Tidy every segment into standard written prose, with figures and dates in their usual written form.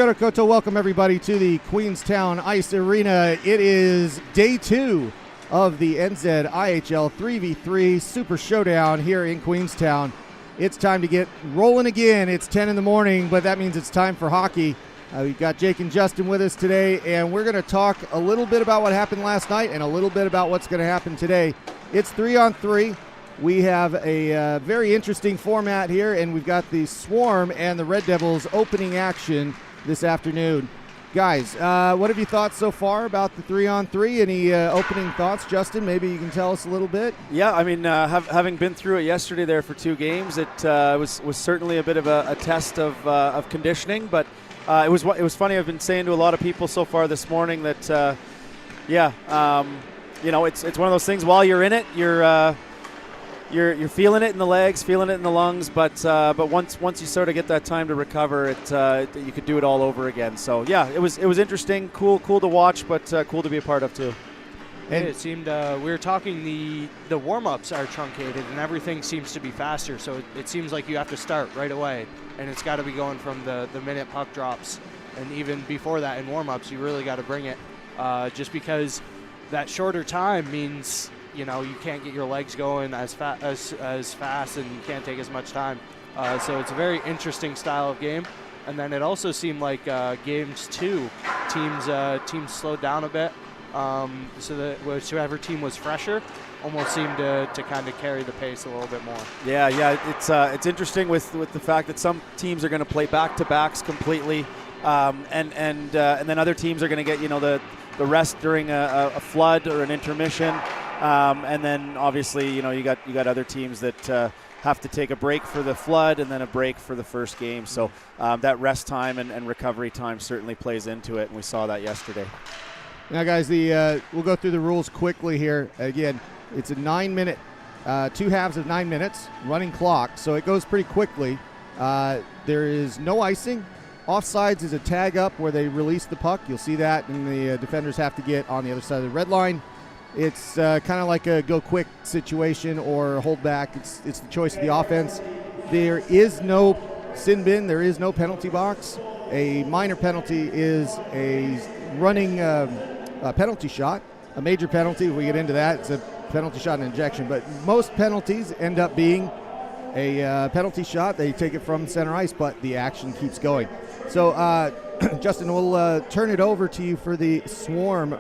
Kia ora koutou. Welcome everybody to the Queenstown Ice Arena. It is day 2 of the NZIHL 3v3 Super Showdown here in Queenstown. It's time to get rolling again. It's 10 in the morning, but that means it's time for hockey. We've got Jake and Justin with us today, and we're going to talk a little bit about what happened last night and a little bit about what's going to happen today. It's 3-on-3. We have a very interesting format here, and we've got the Swarm and the Red Devils opening action this afternoon. Guys, what have you thought so far about the 3-on-3? Any opening thoughts? Justin, maybe you can tell us a little bit? Yeah, I mean, having been through it yesterday there for 2 games, it was certainly a bit of a test of conditioning, but it was funny. I've been saying to a lot of people so far this morning that, you know, it's one of those things. While you're in it, you're feeling it in the legs, feeling it in the lungs, but once you sort of get that time to recover, you could do it all over again. So yeah, it was interesting, cool to watch, but cool to be a part of too. And it seemed we were talking the warm-ups are truncated and everything seems to be faster. So it seems like you have to start right away, and it's got to be going from the minute puck drops, and even before that in warm-ups, you really got to bring it, just because that shorter time means, you know, you can't get your legs going as fast and you can't take as much time. So it's a very interesting style of game. And then it also seemed like games 2, teams slowed down a bit. So that whichever team was fresher almost seemed to kind of carry the pace a little bit more. Yeah, it's interesting with the fact that some teams are going to play back-to-backs completely, and then other teams are going to get, you know, the rest during a flood or an intermission. And then obviously, you know, you got other teams that have to take a break for the flood and then a break for the first game. So that rest time and recovery time certainly plays into it, and we saw that yesterday. Now, guys, we'll go through the rules quickly here. Again, it's a 9-minute, 2 halves of 9 minutes, running clock, so it goes pretty quickly. There is no icing. Offsides is a tag up where they release the puck. You'll see that, and the defenders have to get on the other side of the red line. It's kind of like a go quick situation or hold back. It's the choice of the offense. There is no sin bin. There is no penalty box. A minor penalty is a running penalty shot. A major penalty, if we get into that, it's a penalty shot and injection. But most penalties end up being a penalty shot. They take it from center ice, but the action keeps going. So, Justin, we'll turn it over to you for the Swarm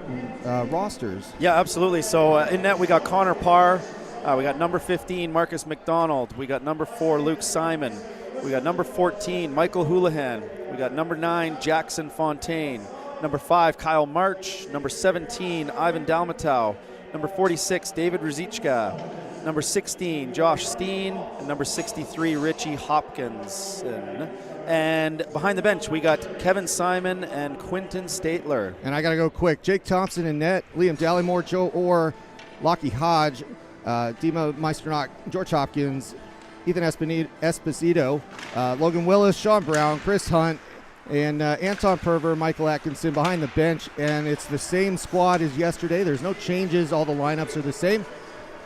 rosters. Yeah, absolutely. So in net we got Connor Parr, we got number 15 Marcus McDonald, we got number 4 Luke Simon, we got number 14 Michael Houlihan, we got number 9 Jackson Fontaine, number 5 Kyle March, number 17 Ivan Dalmatow, number 46 David Ruzicka, number 16 Josh Steen, and number 63 Richie Hopkinson. And behind the bench, we got Kevin Simon and Quinton Statler. And I got to go quick. Jake Thompson in net, Liam Dallymore, Joe Orr, Lockie Hodge, Dima Meisternock, George Hopkins, Ethan Esposito, Logan Willis, Sean Brown, Chris Hunt, and Anton Perver, Michael Atkinson behind the bench. And it's the same squad as yesterday. There's no changes. All the lineups are the same.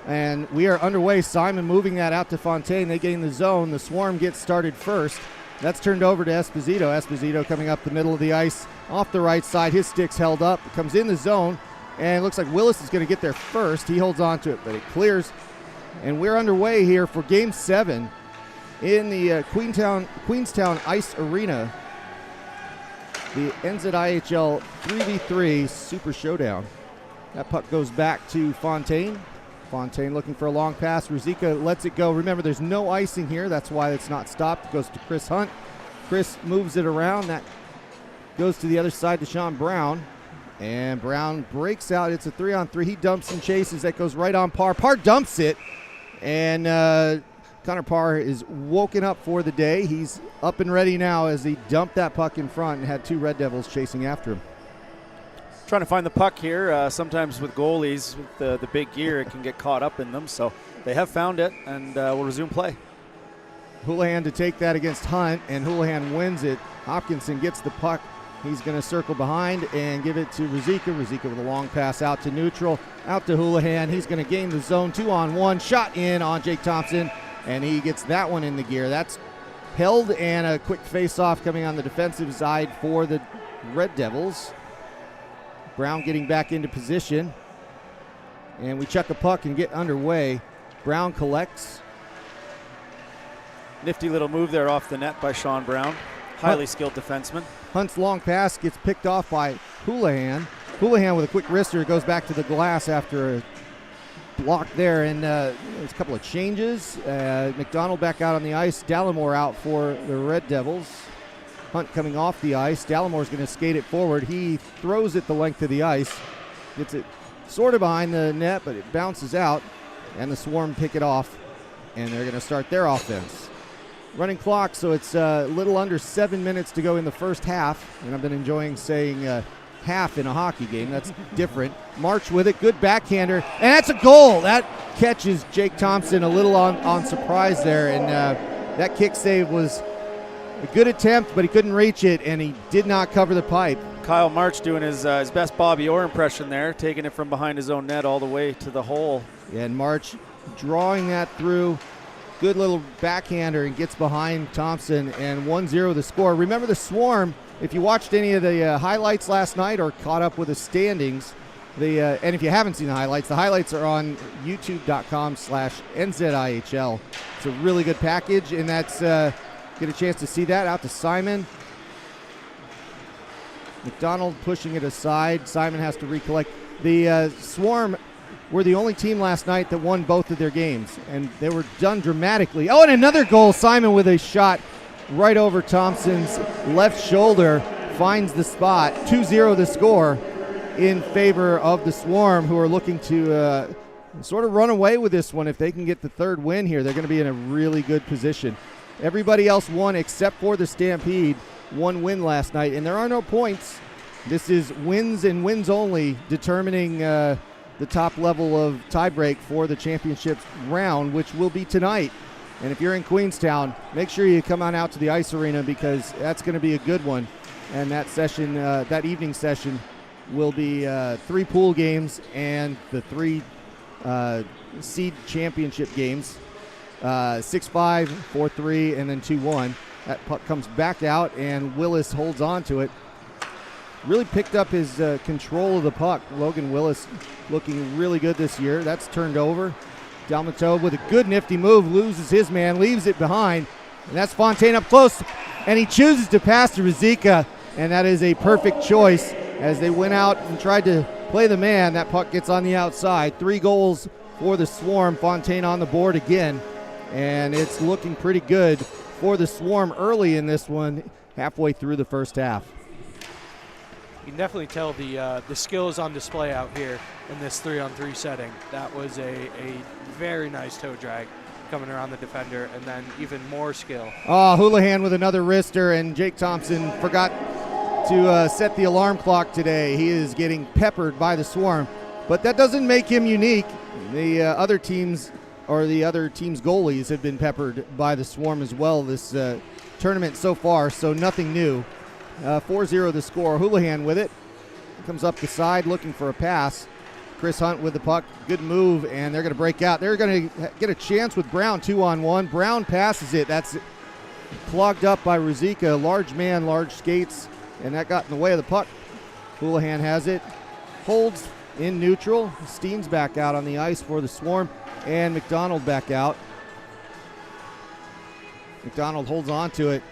And we are underway. Simon moving that out to Fontaine. They gain the zone. The Swarm gets started first. That's turned over to Esposito. Esposito coming up the middle of the ice off the right side. His stick's held up. It comes in the zone, and it looks like Willis is going to get there first. He holds on to it, but it clears. And we're underway here for Game 7 in the Queenstown Ice Arena. The NZIHL 3v3 Super Showdown. That puck goes back to Fontaine. Fontaine looking for a long pass. Ruzicka lets it go. Remember, there's no icing here. That's why it's not stopped. It goes to Chris Hunt. Chris moves it around. That goes to the other side to Sean Brown. And Brown breaks out. It's a 3-on-3. He dumps and chases. That goes right on Parr. Parr dumps it. And Connor Parr is woken up for the day. He's up and ready now as he dumped that puck in front and had 2 Red Devils chasing after him. Trying to find the puck here. Sometimes with goalies, with the big gear, it can get caught up in them. So they have found it, and we'll resume play. Houlihan to take that against Hunt, and Houlihan wins it. Hopkinson gets the puck. He's going to circle behind and give it to Ruzicka. Ruzicka with a long pass out to neutral, out to Houlihan. He's going to gain the zone 2-on-1. Shot in on Jake Thompson, and he gets that one in the gear. That's held, and a quick face-off coming on the defensive side for the Red Devils. Brown getting back into position. And we chuck a puck and get underway. Brown collects. Nifty little move there off the net by Sean Brown. Highly skilled defenseman. Hunt's long pass gets picked off by Houlihan. Houlihan with a quick wrister goes back to the glass after a block there, and there's a couple of changes. McDonald back out on the ice. Dallimore out for the Red Devils. Hunt coming off the ice. Dallimore's going to skate it forward. He throws it the length of the ice. Gets it sort of behind the net, but it bounces out, and the Swarm pick it off, and they're going to start their offense. Running clock, so it's a little under 7 minutes to go in the first half, and I've been enjoying saying half in a hockey game. That's different. March with it, good backhander, and that's a goal. That catches Jake Thompson a little on surprise there, and that kick save was a good attempt, but he couldn't reach it, and he did not cover the pipe. Kyle March doing his best Bobby Orr impression there, taking it from behind his own net all the way to the hole. Yeah, and March drawing that through. Good little backhander and gets behind Thompson, and 1-0 the score. Remember the Swarm, if you watched any of the highlights last night or caught up with the standings, and if you haven't seen the highlights are on youtube.com/NZIHL. It's a really good package, and that's get a chance to see that. Out to Simon. McDonald pushing it aside. Simon has to recollect. The Swarm were the only team last night that won both of their games, and they were done dramatically. Oh, and another goal. Simon with a shot right over Thompson's left shoulder, finds the spot. 2-0 the score in favor of the Swarm, who are looking to sort of run away with this one. If they can get the third win here, they're going to be in a really good position. Everybody else won except for the Stampede. One win last night, and there are no points. This is wins and wins only, determining the top level of tiebreak for the championship round, which will be tonight. And if you're in Queenstown, make sure you come on out to the ice arena, because that's going to be a good one. And that session, that evening session, will be 3 pool games and the 3 seed championship games, 6-5, 4-3, and then 2-1. That puck comes back out, and Willis holds on to it. Really picked up his control of the puck. Logan Willis looking really good this year. That's turned over. Dalmato with a good nifty move, loses his man, leaves it behind, and that's Fontaine up close, and he chooses to pass to Rizika, and that is a perfect choice. As they went out and tried to play the man, that puck gets on the outside. 3 goals for the Swarm. Fontaine on the board again, and it's looking pretty good for the Swarm early in this one, halfway through the first half. You can definitely tell the skill is on display out here in this 3-on-3 setting. That was a very nice toe drag coming around the defender, and then even more skill. Oh, Houlihan with another wrister, and Jake Thompson forgot to set the alarm clock today. He is getting peppered by the Swarm, but that doesn't make him unique. The other teams, or the other team's goalies, have been peppered by the Swarm as well this tournament so far, so nothing new. 4-0 the score. Houlihan with it. Comes up the side looking for a pass. Chris Hunt with the puck. Good move, and they're going to break out. They're going to get a chance with Brown 2-on-1. Brown passes it. That's clogged up by Rizika. Large man, large skates, and that got in the way of the puck. Houlihan has it. Holds in neutral. Steen's back out on the ice for the Swarm, and McDonald back out. McDonald holds on to it.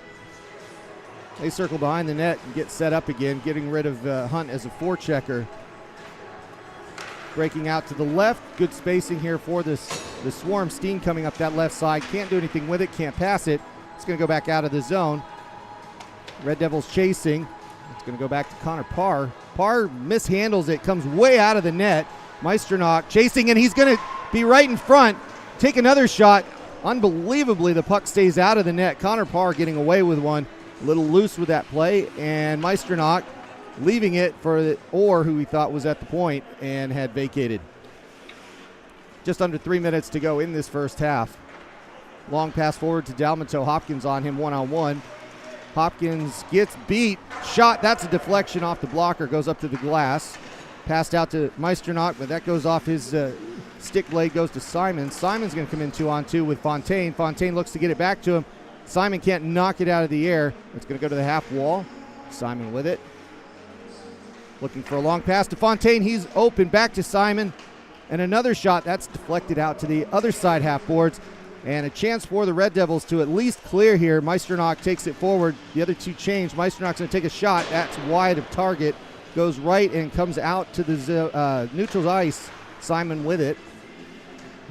They circle behind the net and get set up again, getting rid of Hunt as a forechecker. Breaking out to the left. Good spacing here for the Swarm. Steen coming up that left side. Can't do anything with it. Can't pass it. It's going to go back out of the zone. Red Devils chasing. It's going to go back to Connor Parr. Parr mishandles it. Comes way out of the net. Meisternock chasing, and he's going to be right in front. Take another shot. Unbelievably, the puck stays out of the net. Connor Parr getting away with one. A little loose with that play, and Meisternock leaving it for Orr, who we thought was at the point and had vacated. Just under 3 minutes to go in this first half. Long pass forward to Dalmato. Hopkins on him one-on-one. Hopkins gets beat. Shot, that's a deflection off the blocker, goes up to the glass. Passed out to Meisternock, but that goes off his stick blade, goes to Simon. Simon's going to come in 2-on-2 with Fontaine. Fontaine looks to get it back to him. Simon can't knock it out of the air. It's going to go to the half wall. Simon with it. Looking for a long pass to Fontaine. He's open. Back to Simon. And another shot. That's deflected out to the other side half boards. And a chance for the Red Devils to at least clear here. Meisternock takes it forward. The other two change. Meisternock's going to take a shot. That's wide of target. Goes right and comes out to the neutral ice. Simon with it.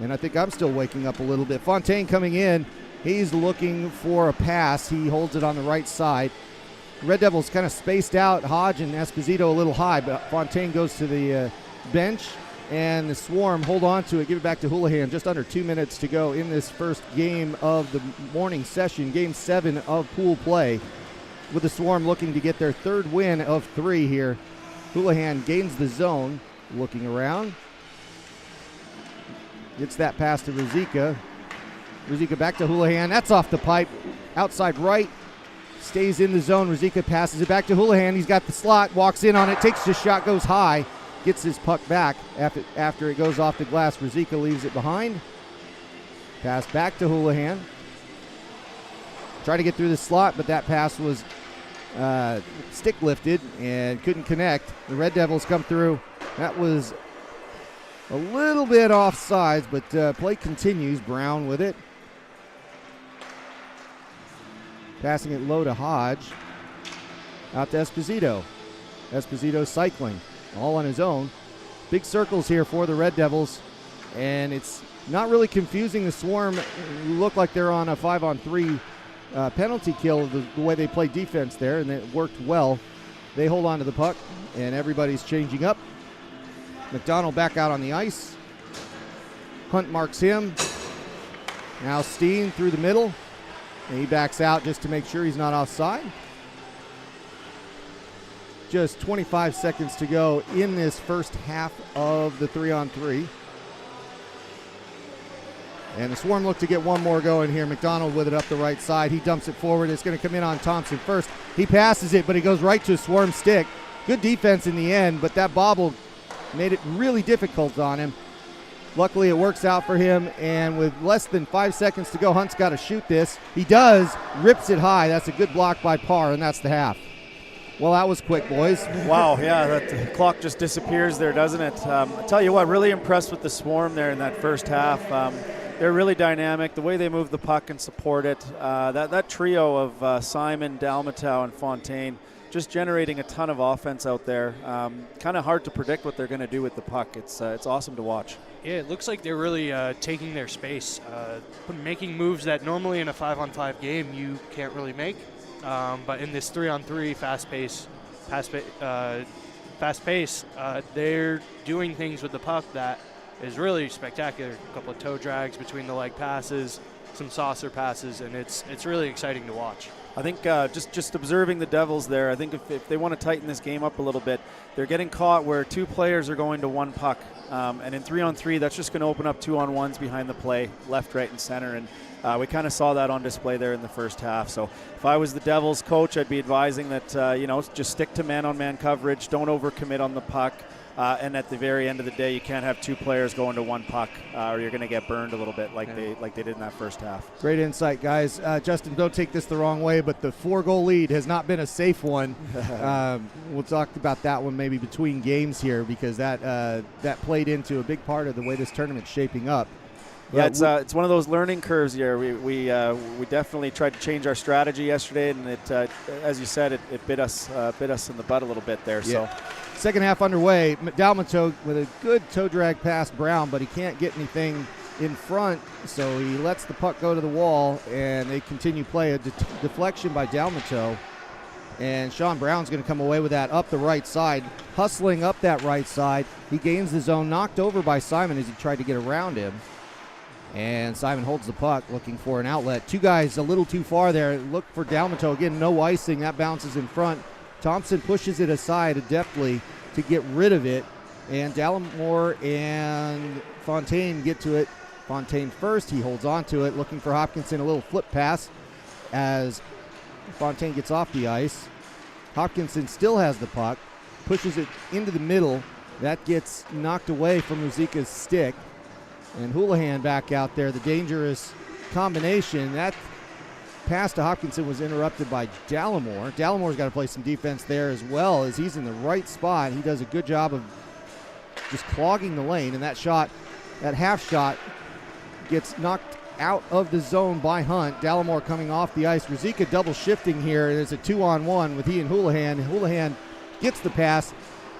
And I think I'm still waking up a little bit. Fontaine coming in. He's looking for a pass. He holds it on the right side. Red Devils kind of spaced out. Hodge and Esposito a little high, but Fontaine goes to the bench, and the Swarm hold on to it, give it back to Houlihan. Just under 2 minutes to go in this first game of the morning session, game 7 of pool play, with the Swarm looking to get their third win of 3 here. Houlihan gains the zone, looking around. Gets that pass to Ruzicka. Ruzicka back to Houlihan. That's off the pipe. Outside right. Stays in the zone. Ruzicka passes it back to Houlihan. He's got the slot. Walks in on it. Takes the shot. Goes high. Gets his puck back after it goes off the glass. Ruzicka leaves it behind. Pass back to Houlihan. Tried to get through the slot, but that pass was stick lifted and couldn't connect. The Red Devils come through. That was a little bit offsides, but play continues. Brown with it. Passing it low to Hodge. Out to Esposito. Esposito cycling. All on his own. Big circles here for the Red Devils. And it's not really confusing the Swarm. Look like they're on a 5-on-3 penalty kill, the way they play defense there, and it worked well. They hold on to the puck, and everybody's changing up. McDonald back out on the ice. Hunt marks him. Now Steen through the middle. And he backs out just to make sure he's not offside. Just 25 seconds to go in this first half of the 3-on-3. And the Swarm look to get one more going here. McDonald with it up the right side. He dumps it forward. It's going to come in on Thompson first. He passes it, but he goes right to a Swarm stick. Good defense in the end, but that bobble made it really difficult on him. Luckily, it works out for him, and with less than 5 seconds to go, Hunt's got to shoot this. He does, rips it high. That's a good block by Parr, and that's the half. Well, that was quick, boys. Wow, yeah, that clock just disappears there, doesn't it? I tell you what, really impressed with the Swarm there in that first half. They're really dynamic. The way they move the puck and support it. That trio of Simon, Dalmatow, and Fontaine just generating a ton of offense out there. Kind of hard to predict what they're going to do with the puck. It's awesome to watch. Yeah, it looks like they're really taking their space, making moves that normally in a 5-on-5 game you can't really make. But in this 3-on-3 fast pace, they're doing things with the puck that is really spectacular. A couple of toe drags between the leg passes, some saucer passes, and it's really exciting to watch. I think just observing the Devils there, I think if they want to tighten this game up a little bit, they're getting caught where 2 players are going to 1 puck. And in 3-on-3, that's just going to open up 2-on-1s behind the play, left, right, and center. And we kind of saw that on display there in the first half. So if I was the Devils coach, I'd be advising that, just stick to man-on-man coverage. Don't overcommit on the puck. And at the very end of the day, you can't have 2 players going to 1 puck, or you're going to get burned a little bit like they did in that first half. Great insight, guys. Justin, don't take this the wrong way, but the 4-goal lead has not been a safe one. We'll talk about that one maybe between games here, because that played into a big part of the way this tournament's shaping up. Yeah, it's one of those learning curves here. We definitely tried to change our strategy yesterday, and it, as you said, it bit us in the butt a little bit there. Yeah. So. Second half underway. Dalmatow with a good toe drag past Brown, but he can't get anything in front, so he lets the puck go to the wall, and they continue play. A deflection by Dalmatow, and Sean Brown's going to come away with that up the right side. Hustling up that right side. He gains the zone, knocked over by Simon as he tried to get around him. And Simon holds the puck, looking for an outlet. 2 guys a little too far there. Look for Dalmatow. Again, no icing. That bounces in front. Thompson pushes it aside deftly to get rid of it. And Dallimore and Fontaine get to it. Fontaine first. He holds on to it, looking for Hopkinson. A little flip pass as Fontaine gets off the ice. Hopkinson still has the puck. Pushes it into the middle. That gets knocked away from Ruzicka's stick. And Houlihan back out there, the dangerous combination. That pass to Hopkinson was interrupted by Dallimore. Dallimore's got to play some defense there as well, as he's in the right spot. He does a good job of just clogging the lane, and that half shot gets knocked out of the zone by Hunt. Dallimore coming off the ice. Ruzicka double shifting here, and it's a 2-on-1 with he and Houlihan. Houlihan gets the pass.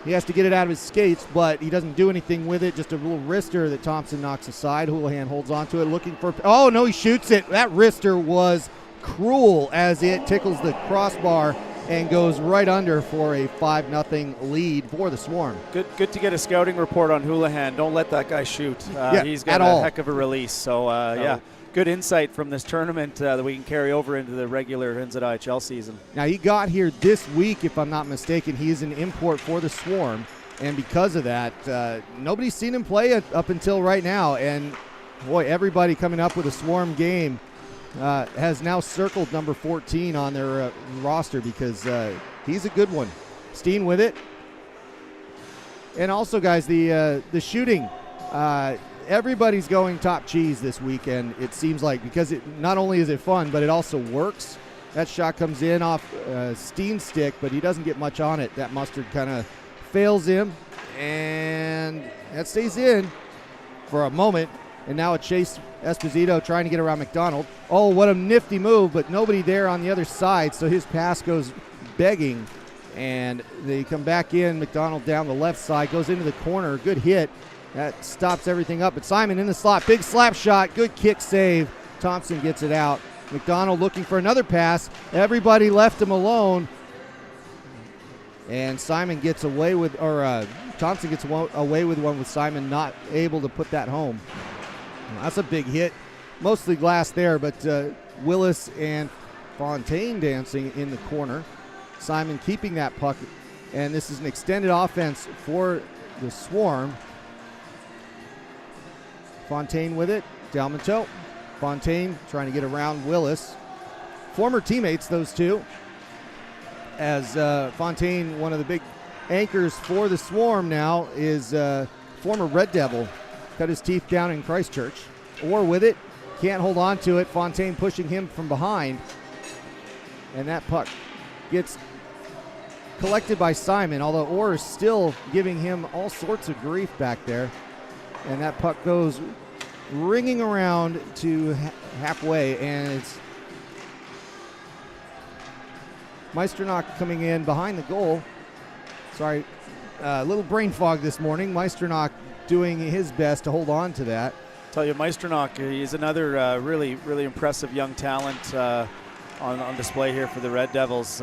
He has to get it out of his skates, but he doesn't do anything with it. Just a little wrister that Thompson knocks aside. Houlihan holds on to it, looking for... Oh, no, he shoots it. That wrister was cruel as it tickles the crossbar and goes right under for a 5-0 lead for the Swarm. Good to get a scouting report on Houlihan. Don't let that guy shoot. He's got a heck of a release. So, yeah, good insight from this tournament that we can carry over into the regular NZIHL season. Now, he got here this week, if I'm not mistaken. He is an import for the Swarm, and because of that, nobody's seen him play up until right now. And, boy, everybody coming up with a Swarm game has now circled number 14 on their roster because he's a good one. Steen with it. And also, guys, the shooting. Everybody's going top cheese this weekend, it seems like, because not only is it fun, but it also works. That shot comes in off Steen's stick, but he doesn't get much on it. That mustard kind of fails him, and that stays in for a moment. And now a Chase Esposito trying to get around McDonald. Oh, what a nifty move, but nobody there on the other side, so his pass goes begging. And they come back in. McDonald down the left side, goes into the corner. Good hit. That stops everything up. But Simon in the slot. Big slap shot. Good kick save. Thompson gets it out. McDonald looking for another pass. Everybody left him alone. And Simon gets away with, or Thompson gets away with one with Simon not able to put that home. That's a big hit. Mostly glass there, but Willis and Fontaine dancing in the corner. Simon keeping that puck. And this is an extended offense for the Swarm. Fontaine with it. Dalmanteau. Fontaine trying to get around Willis. Former teammates, those two. As Fontaine, one of the big anchors for the Swarm now, is former Red Devil. Cut his teeth down in Christchurch. Orr with it. Can't hold on to it. Fontaine pushing him from behind. And that puck gets collected by Simon, although Orr is still giving him all sorts of grief back there. And that puck goes ringing around to halfway, and it's Meisternock coming in behind the goal. Sorry, a little brain fog this morning. Meisternock doing his best to hold on to that. Tell you, Meisternock, he's another really, really impressive young talent on display here for the Red Devils.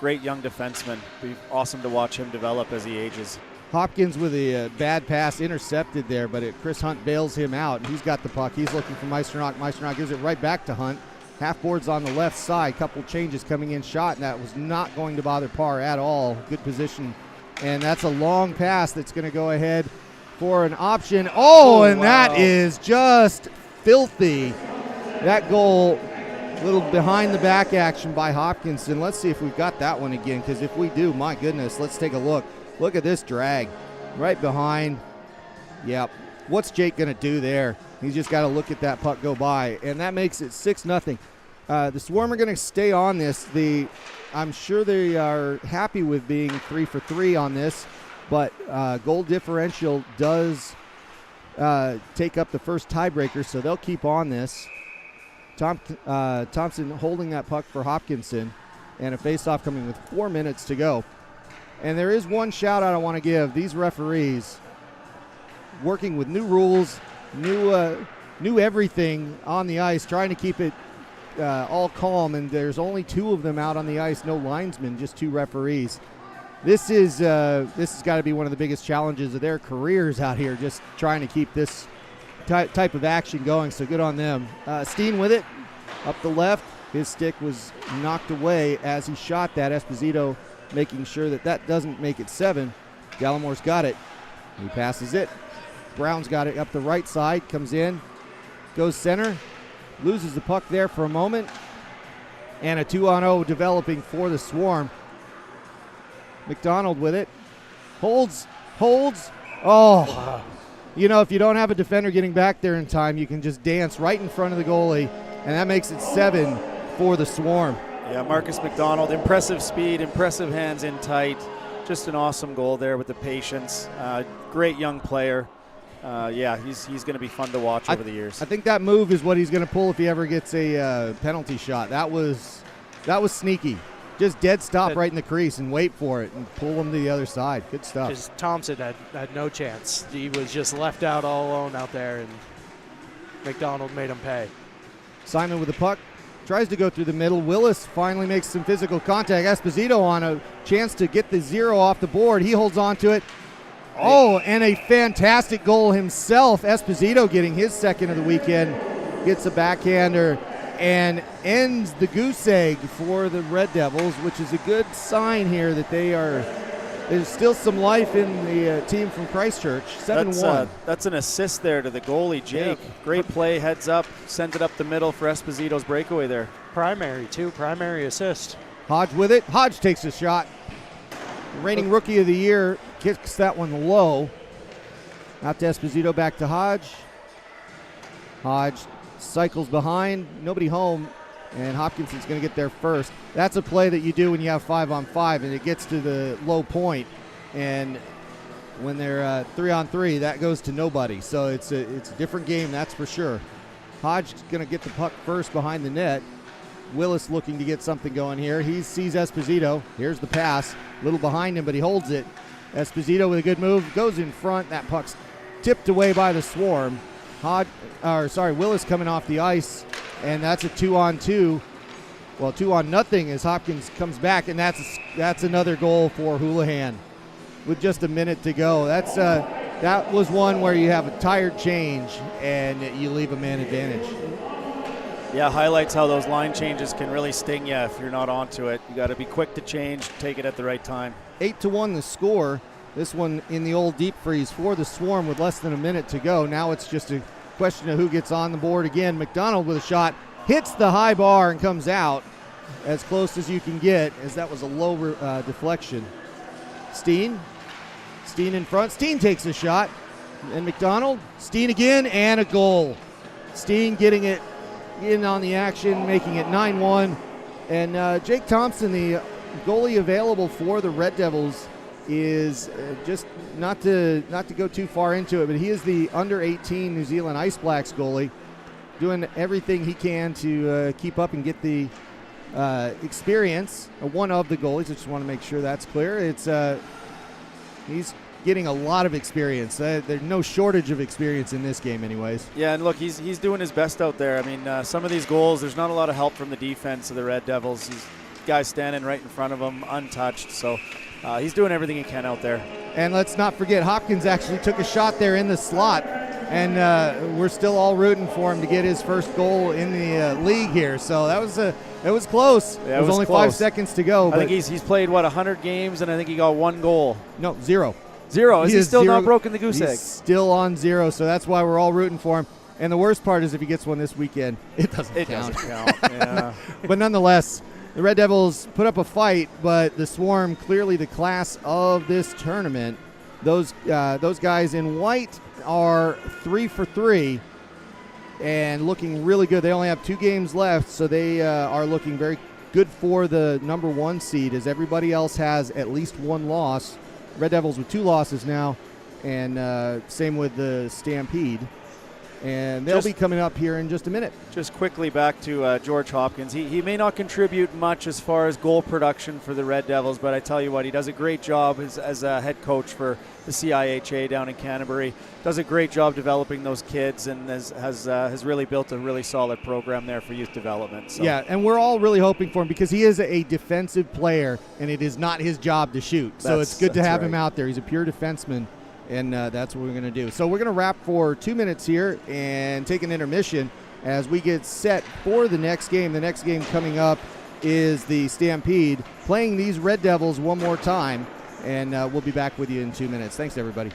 Great young defenseman. Be awesome to watch him develop as he ages. Hopkins with a bad pass intercepted there, but Chris Hunt bails him out, and he's got the puck. He's looking for Meisternock. Meisternock gives it right back to Hunt. Half boards on the left side. Couple changes coming in shot, and that was not going to bother Parr at all. Good position, and that's a long pass that's going to go ahead for an option. Oh, and wow. That is just filthy. That goal, a little behind the back action by Hopkinson. Let's see if we've got that one again, because if we do, my goodness, let's take a look. Look at this drag right behind. Yep. What's Jake going to do there? He's just got to look at that puck go by, and that makes it 6-0. The Swarm are going to stay on this. I'm sure they are happy with being 3 for 3 on this, but goal differential does take up the first tiebreaker, so they'll keep on this. Thompson holding that puck for Hopkinson, and a faceoff coming with 4 minutes to go. And there is one shout out I want to give. These referees working with new rules, new everything on the ice, trying to keep it all calm, and there's only 2 of them out on the ice, no linesmen, just 2 referees. This has got to be one of the biggest challenges of their careers out here, just trying to keep this type of action going, so good on them. Steen with it, up the left. His stick was knocked away as he shot that. Esposito making sure that doesn't make it 7. Dallimore's got it. He passes it. Brown's got it up the right side, comes in, goes center, loses the puck there for a moment, and a 2-on-0 developing for the Swarm. McDonald with it, holds. Oh, wow. You know, if you don't have a defender getting back there in time, you can just dance right in front of the goalie, and that makes it 7 for the Swarm. Yeah, Marcus McDonald, impressive speed, impressive hands in tight. Just an awesome goal there with the patience. Great young player. Yeah, he's going to be fun to watch over the years. I think that move is what he's going to pull if he ever gets a penalty shot. That was sneaky. Just dead stop right in the crease and wait for it and pull him to the other side. Good stuff. Just Thompson had no chance. He was just left out all alone out there, and McDonald made him pay. Simon with the puck. Tries to go through the middle. Willis finally makes some physical contact. Esposito on a chance to get the 0 off the board. He holds on to it. Oh, and a fantastic goal himself. Esposito getting his second of the weekend. Gets a backhander and ends the goose egg for the Red Devils, which is a good sign here that there's still some life in the team from Christchurch. 7-1. That's an assist there to the goalie, Jake. Yeah. Great play, heads up, sends it up the middle for Esposito's breakaway there. Primary assist. Hodge with it. Hodge takes a shot. Reigning Rookie of the Year kicks that one low. Out to Esposito, back to Hodge. Hodge cycles behind, nobody home, and Hopkinson's going to get there first. That's a play that you do when you have 5-on-5 and it gets to the low point, and when they're 3-on-3, that goes to nobody. So it's a different game, that's for sure. Hodge is going to get the puck first behind the net. Willis looking to get something going here. He sees Esposito. Here's the pass. A little behind him, but he holds it. Esposito with a good move, goes in front. That puck's tipped away by the Swarm. Willis coming off the ice, and that's a 2-on-2. Well, 2-on-0 as Hopkins comes back, and that's another goal for Houlihan with just a minute to go. That was one where you have a tired change and you leave a man advantage. Yeah, highlights how those line changes can really sting you if you're not onto it. You got to be quick to change, take it at the right time. 8-1 the score. This one in the old deep freeze for the Swarm with less than a minute to go. Now it's just a question of who gets on the board again. McDonald with a shot, hits the high bar and comes out as close as you can get, as that was a low deflection. Steen in front. Steen takes a shot. And McDonald, Steen again, and a goal. Steen getting it in on the action, making it 9-1. And Jake Thompson, the goalie available for the Red Devils, is just not to go too far into it, but he is the under-18 New Zealand Ice Blacks goalie, doing everything he can to keep up and get the experience. One of the goalies. I just want to make sure that's clear. He's getting a lot of experience. There's no shortage of experience in this game anyways. Yeah, and look, he's doing his best out there. I mean, some of these goals, there's not a lot of help from the defense of the Red Devils. He's guys standing right in front of him, untouched. So he's doing everything he can out there. And let's not forget, Hopkins actually took a shot there in the slot, and we're still all rooting for him to get his first goal in the league here. So it was close. Yeah, it was only close. 5 seconds to go. I think he's played, 100 games, and I think he got 1 goal. No, 0. 0. Is he still zero, not broken the goose egg? He's still on 0, so that's why we're all rooting for him. And the worst part is if he gets one this weekend, it doesn't count. Yeah. But nonetheless, the Red Devils put up a fight, but the Swarm clearly the class of this tournament. Those guys in white are 3 for 3 and looking really good. They only have 2 games left, so they are looking very good for the number 1 seed, as everybody else has at least 1 loss. Red Devils with 2 losses now, and same with the Stampede. And they'll be coming up here in just a minute. Just quickly back to George Hopkins. He may not contribute much as far as goal production for the Red Devils, but I tell you what, he does a great job as a head coach for the CIHA down in Canterbury. Does a great job developing those kids, and has really built a really solid program there for youth development. So. Yeah, and we're all really hoping for him because he is a defensive player, and it is not his job to shoot. So it's good to have him out there. He's a pure defenseman. And that's what we're going to do. So we're going to wrap for 2 minutes here and take an intermission as we get set for the next game. The next game coming up is the Stampede, playing these Red Devils one more time. And we'll be back with you in 2 minutes. Thanks, everybody.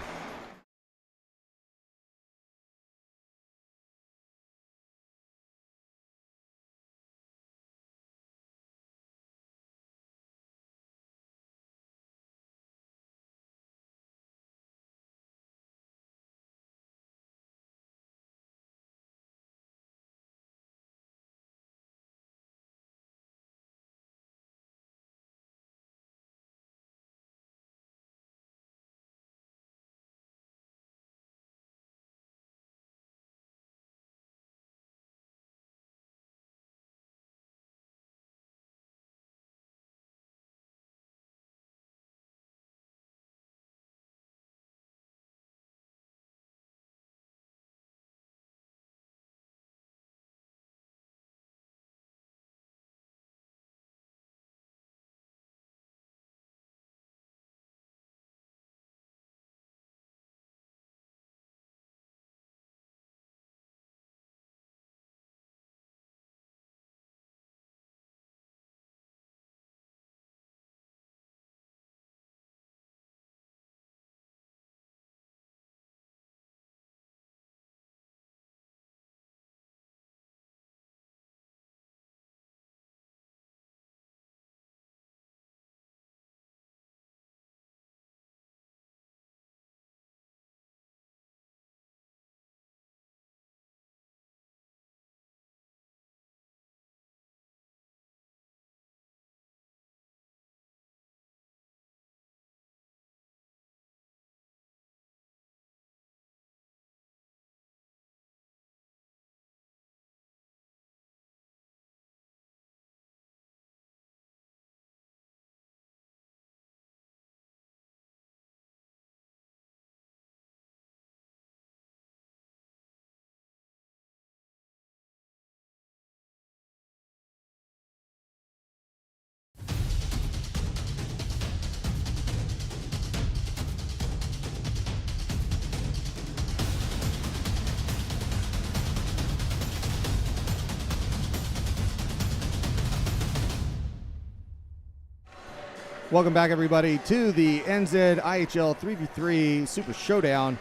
Welcome back, everybody, to the NZIHL 3v3 Super Showdown.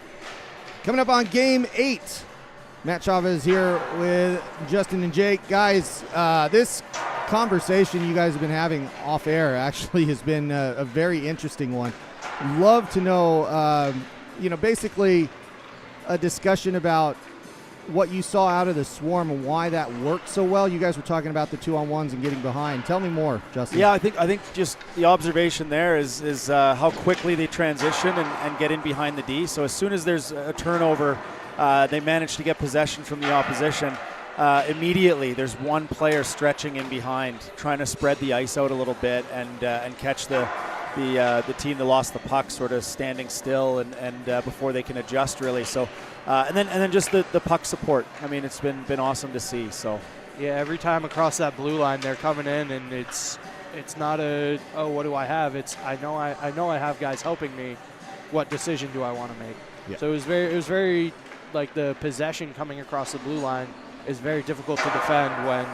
Coming up on Game 8. Matt Chavez here with Justin and Jake. Guys, this conversation you guys have been having off air actually has been a very interesting one. Love to know, basically a discussion about what you saw out of the Swarm and why that worked so well. You guys were talking about the 2-on-1s and getting behind. Tell me more, Justin. Yeah, I think just the observation there is how quickly they transition and get in behind the D. So as soon as there's a turnover, they manage to get possession from the opposition. Immediately, there's one player stretching in behind, trying to spread the ice out a little bit and catch the team that lost the puck sort of standing still and before they can adjust, really. So and then just the puck support. I mean, it's been awesome to see. So yeah, every time across that blue line, they're coming in, and it's not a, oh, what do I have? It's I know I have guys helping me. What decision do I want to make? Yeah. So it was very like the possession coming across the blue line is very difficult to defend when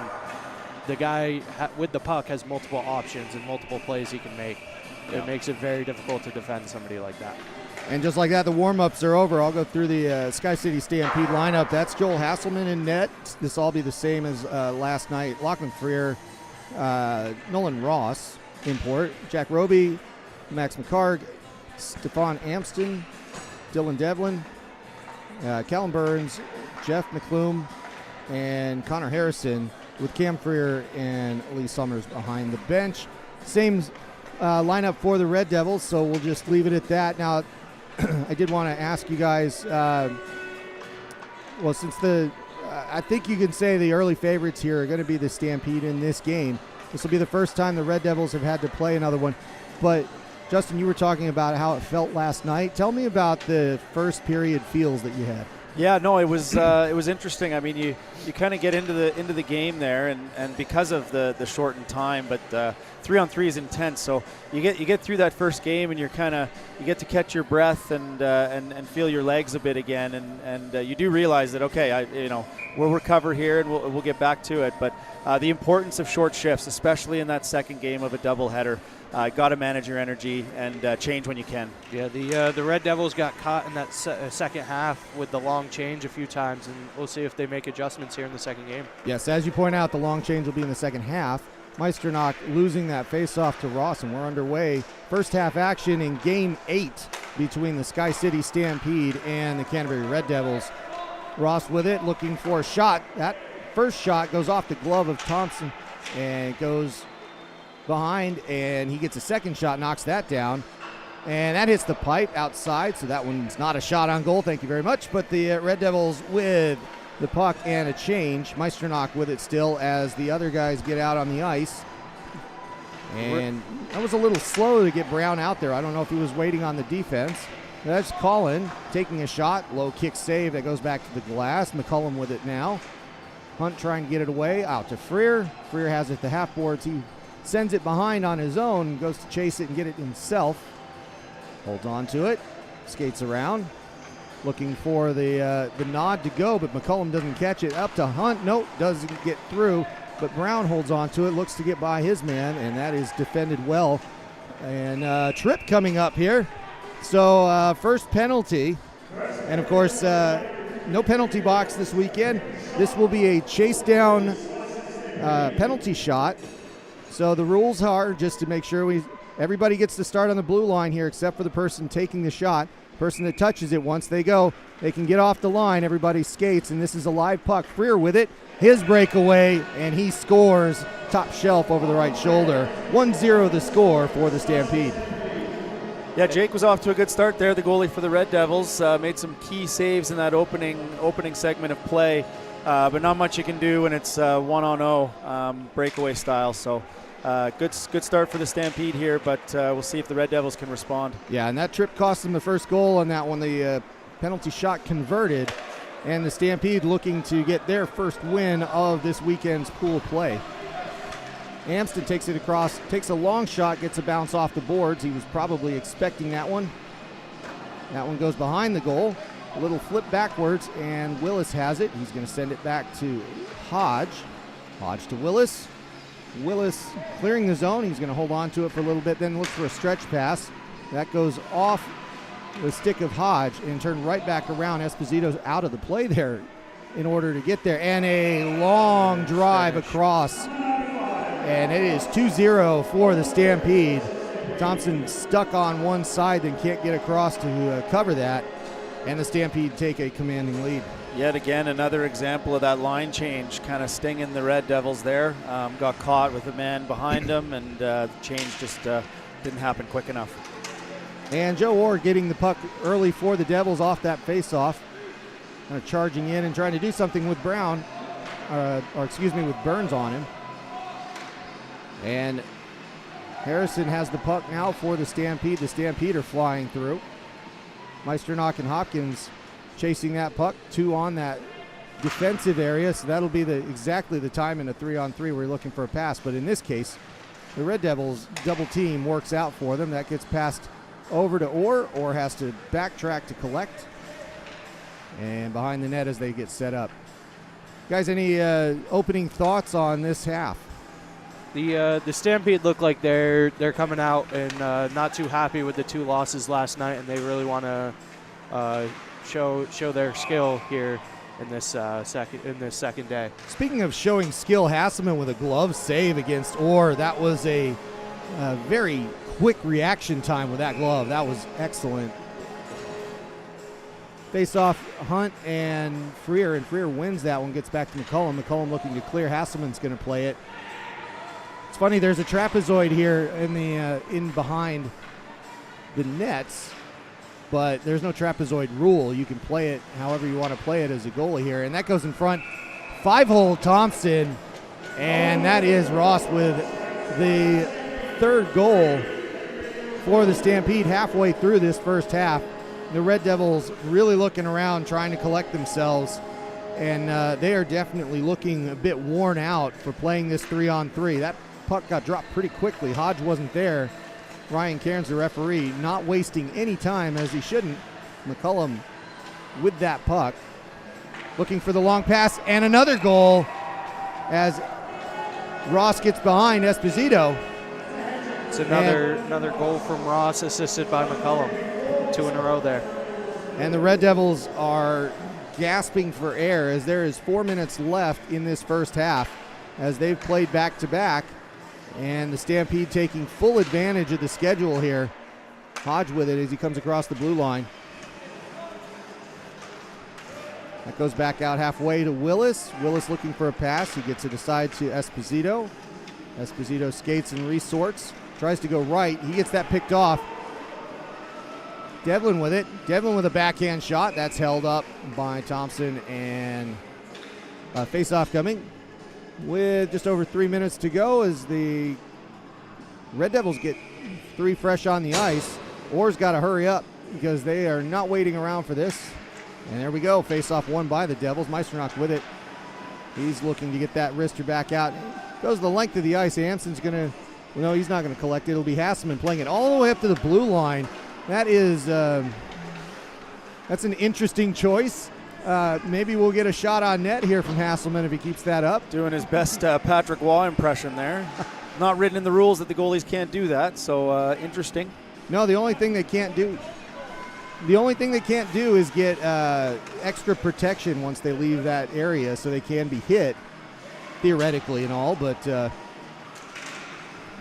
the guy with the puck has multiple options and multiple plays he can make. It makes it very difficult to defend somebody like that. And just like that, the warm-ups are over. I'll go through the Sky City Stampede lineup. That's Joel Hasselman in net. This will all be the same as last night. Lachlan Freer, Nolan Ross, import. Jack Roby, Max McCarg, Stefan Amston, Dylan Devlin, Callum Burns, Jeff McClum, and Connor Harrison, with Cam Freer and Lee Summers behind the bench. Same lineup for the Red Devils, so we'll just leave it at that. Now, I did want to ask you guys, since I think you can say the early favorites here are going to be the Stampede in this game. This will be the first time the Red Devils have had to play another one. But, Justin, you were talking about how it felt last night. Tell me about the first period feels that you had. Yeah, no, it was interesting. I mean, you kind of get into the game there, and because of the shortened time, but 3-on-3 is intense. So you get through that first game, and you get to catch your breath and feel your legs a bit again, and you do realize that we'll recover here and we'll get back to it. But the importance of short shifts, especially in that second game of a doubleheader. Got to manage your energy and change when you can. Yeah, the Red Devils got caught in that second half with the long change a few times, and we'll see if they make adjustments here in the second game. Yes, as you point out, the long change will be in the second half. Meisternock losing that face-off to Ross, and we're underway. First half action in Game 8 between the Sky City Stampede and the Canterbury Red Devils. Ross with it, looking for a shot. That first shot goes off the glove of Thompson and goes behind, and he gets a second shot, knocks that down, and that hits the pipe outside, so that one's not a shot on goal, thank you very much. But the Red Devils with the puck and a change. Meisternock with it still as the other guys get out on the ice, and that was a little slow to get Brown out there. I don't know if he was waiting on the defense. That's Colin taking a shot, low kick save that goes back to the glass. McCullum with it now. Hunt trying to get it away, out to Freer. Freer has it at the half boards. He sends it behind on his own, goes to chase it and get it himself. Holds on to it, skates around, looking for the nod to go, but McCullum doesn't catch it. Up to Hunt, nope, doesn't get through, but Brown holds on to it, looks to get by his man, and that is defended well. And trip coming up here. So first penalty, and of course, no penalty box this weekend. This will be a chase down penalty shot. So the rules are, just to make sure everybody gets to start on the blue line here except for the person taking the shot. Person that touches it, once they go, they can get off the line. Everybody skates, and this is a live puck. Freer with it, his breakaway, and he scores top shelf over the right shoulder. 1-0 the score for the Stampede. Yeah, Jake was off to a good start there, the goalie for the Red Devils. Made some key saves in that opening segment of play, but not much you can do when it's 1-on-0 breakaway style. So good start for the Stampede here, but we'll see if the Red Devils can respond. Yeah, and that trip cost them the first goal on that one. The penalty shot converted, and the Stampede looking to get their first win of this weekend's pool play. Amston takes it across, takes a long shot, gets a bounce off the boards. He was probably expecting that one. That one goes behind the goal. A little flip backwards, and Willis has it. He's going to send it back to Hodge. Hodge to Willis. Willis clearing the zone. He's going to hold on to it for a little bit, then looks for a stretch pass. That goes off the stick of Hodge and turned right back around. Esposito's out of the play there in order to get there. And a long drive across. And it is 2-0 for the Stampede. Thompson stuck on one side and can't get across to cover that. And the Stampede take a commanding lead. Yet again, another example of that line change kind of stinging the Red Devils there. Got caught with a man behind him, and the change just didn't happen quick enough. And Joe Orr getting the puck early for the Devils off that faceoff. Kind of charging in and trying to do something with Brown, with Burns on him. And Harrison has the puck now for the Stampede. The Stampede are flying through. Meisternock and Hopkins chasing that puck, 2 on that defensive area, so that'll be exactly the time in a 3-on-3 we're looking for a pass. But in this case, the Red Devils double team works out for them. That gets passed over to Orr. Orr has to backtrack to collect. And behind the net as they get set up. Guys, any opening thoughts on this half? The Stampede look like they're coming out and not too happy with the 2 losses last night, and they really want to show their skill here in this second day. Speaking of showing skill, Hasselman with a glove save against Orr. That was a very quick reaction time with that glove. That was excellent. Face off Hunt and Freer wins that one, gets back to McCullum. McCullum looking to clear. Hasselman's going to play it. It's funny, there's a trapezoid here in behind the nets, but there's no trapezoid rule. You can play it however you want to play it as a goalie here, and that goes in front. 5-hole Thompson, and that is Ross with the 3rd goal for the Stampede halfway through this first half. The Red Devils really looking around, trying to collect themselves, and they are definitely looking a bit worn out for playing this 3-on-3. That puck got dropped pretty quickly. Hodge wasn't there. Ryan Cairns, the referee, not wasting any time as he shouldn't. McCullum with that puck, looking for the long pass, and another goal as Ross gets behind Esposito. It's another goal from Ross, assisted by McCullum. 2 in a row there. And the Red Devils are gasping for air as there is 4 minutes left in this first half as they've played back-to-back, and the Stampede taking full advantage of the schedule here. Hodge with it as he comes across the blue line. That goes back out halfway to Willis. Willis looking for a pass. He gets it aside to Esposito. Esposito skates and resorts. Tries to go right. He gets that picked off. Devlin with it. Devlin with a backhand shot. That's held up by Thompson, and face-off coming with just over 3 minutes to go as the Red Devils get 3 fresh on the ice. Orr's got to hurry up because they are not waiting around for this. And there we go. Face-off won by the Devils. Meisternock with it. He's looking to get that wrister back out. Goes the length of the ice. Hanson's going to, no, he's not going to collect it. It'll be Hasselman playing it all the way up to the blue line. That is, that's an interesting choice. Maybe we'll get a shot on net here from Hasselman if he keeps that up. Doing his best Patrick Waugh impression there. Not written in the rules that the goalies can't do that, so interesting. No, the only thing they can't do is get extra protection once they leave that area, so they can be hit theoretically and all, but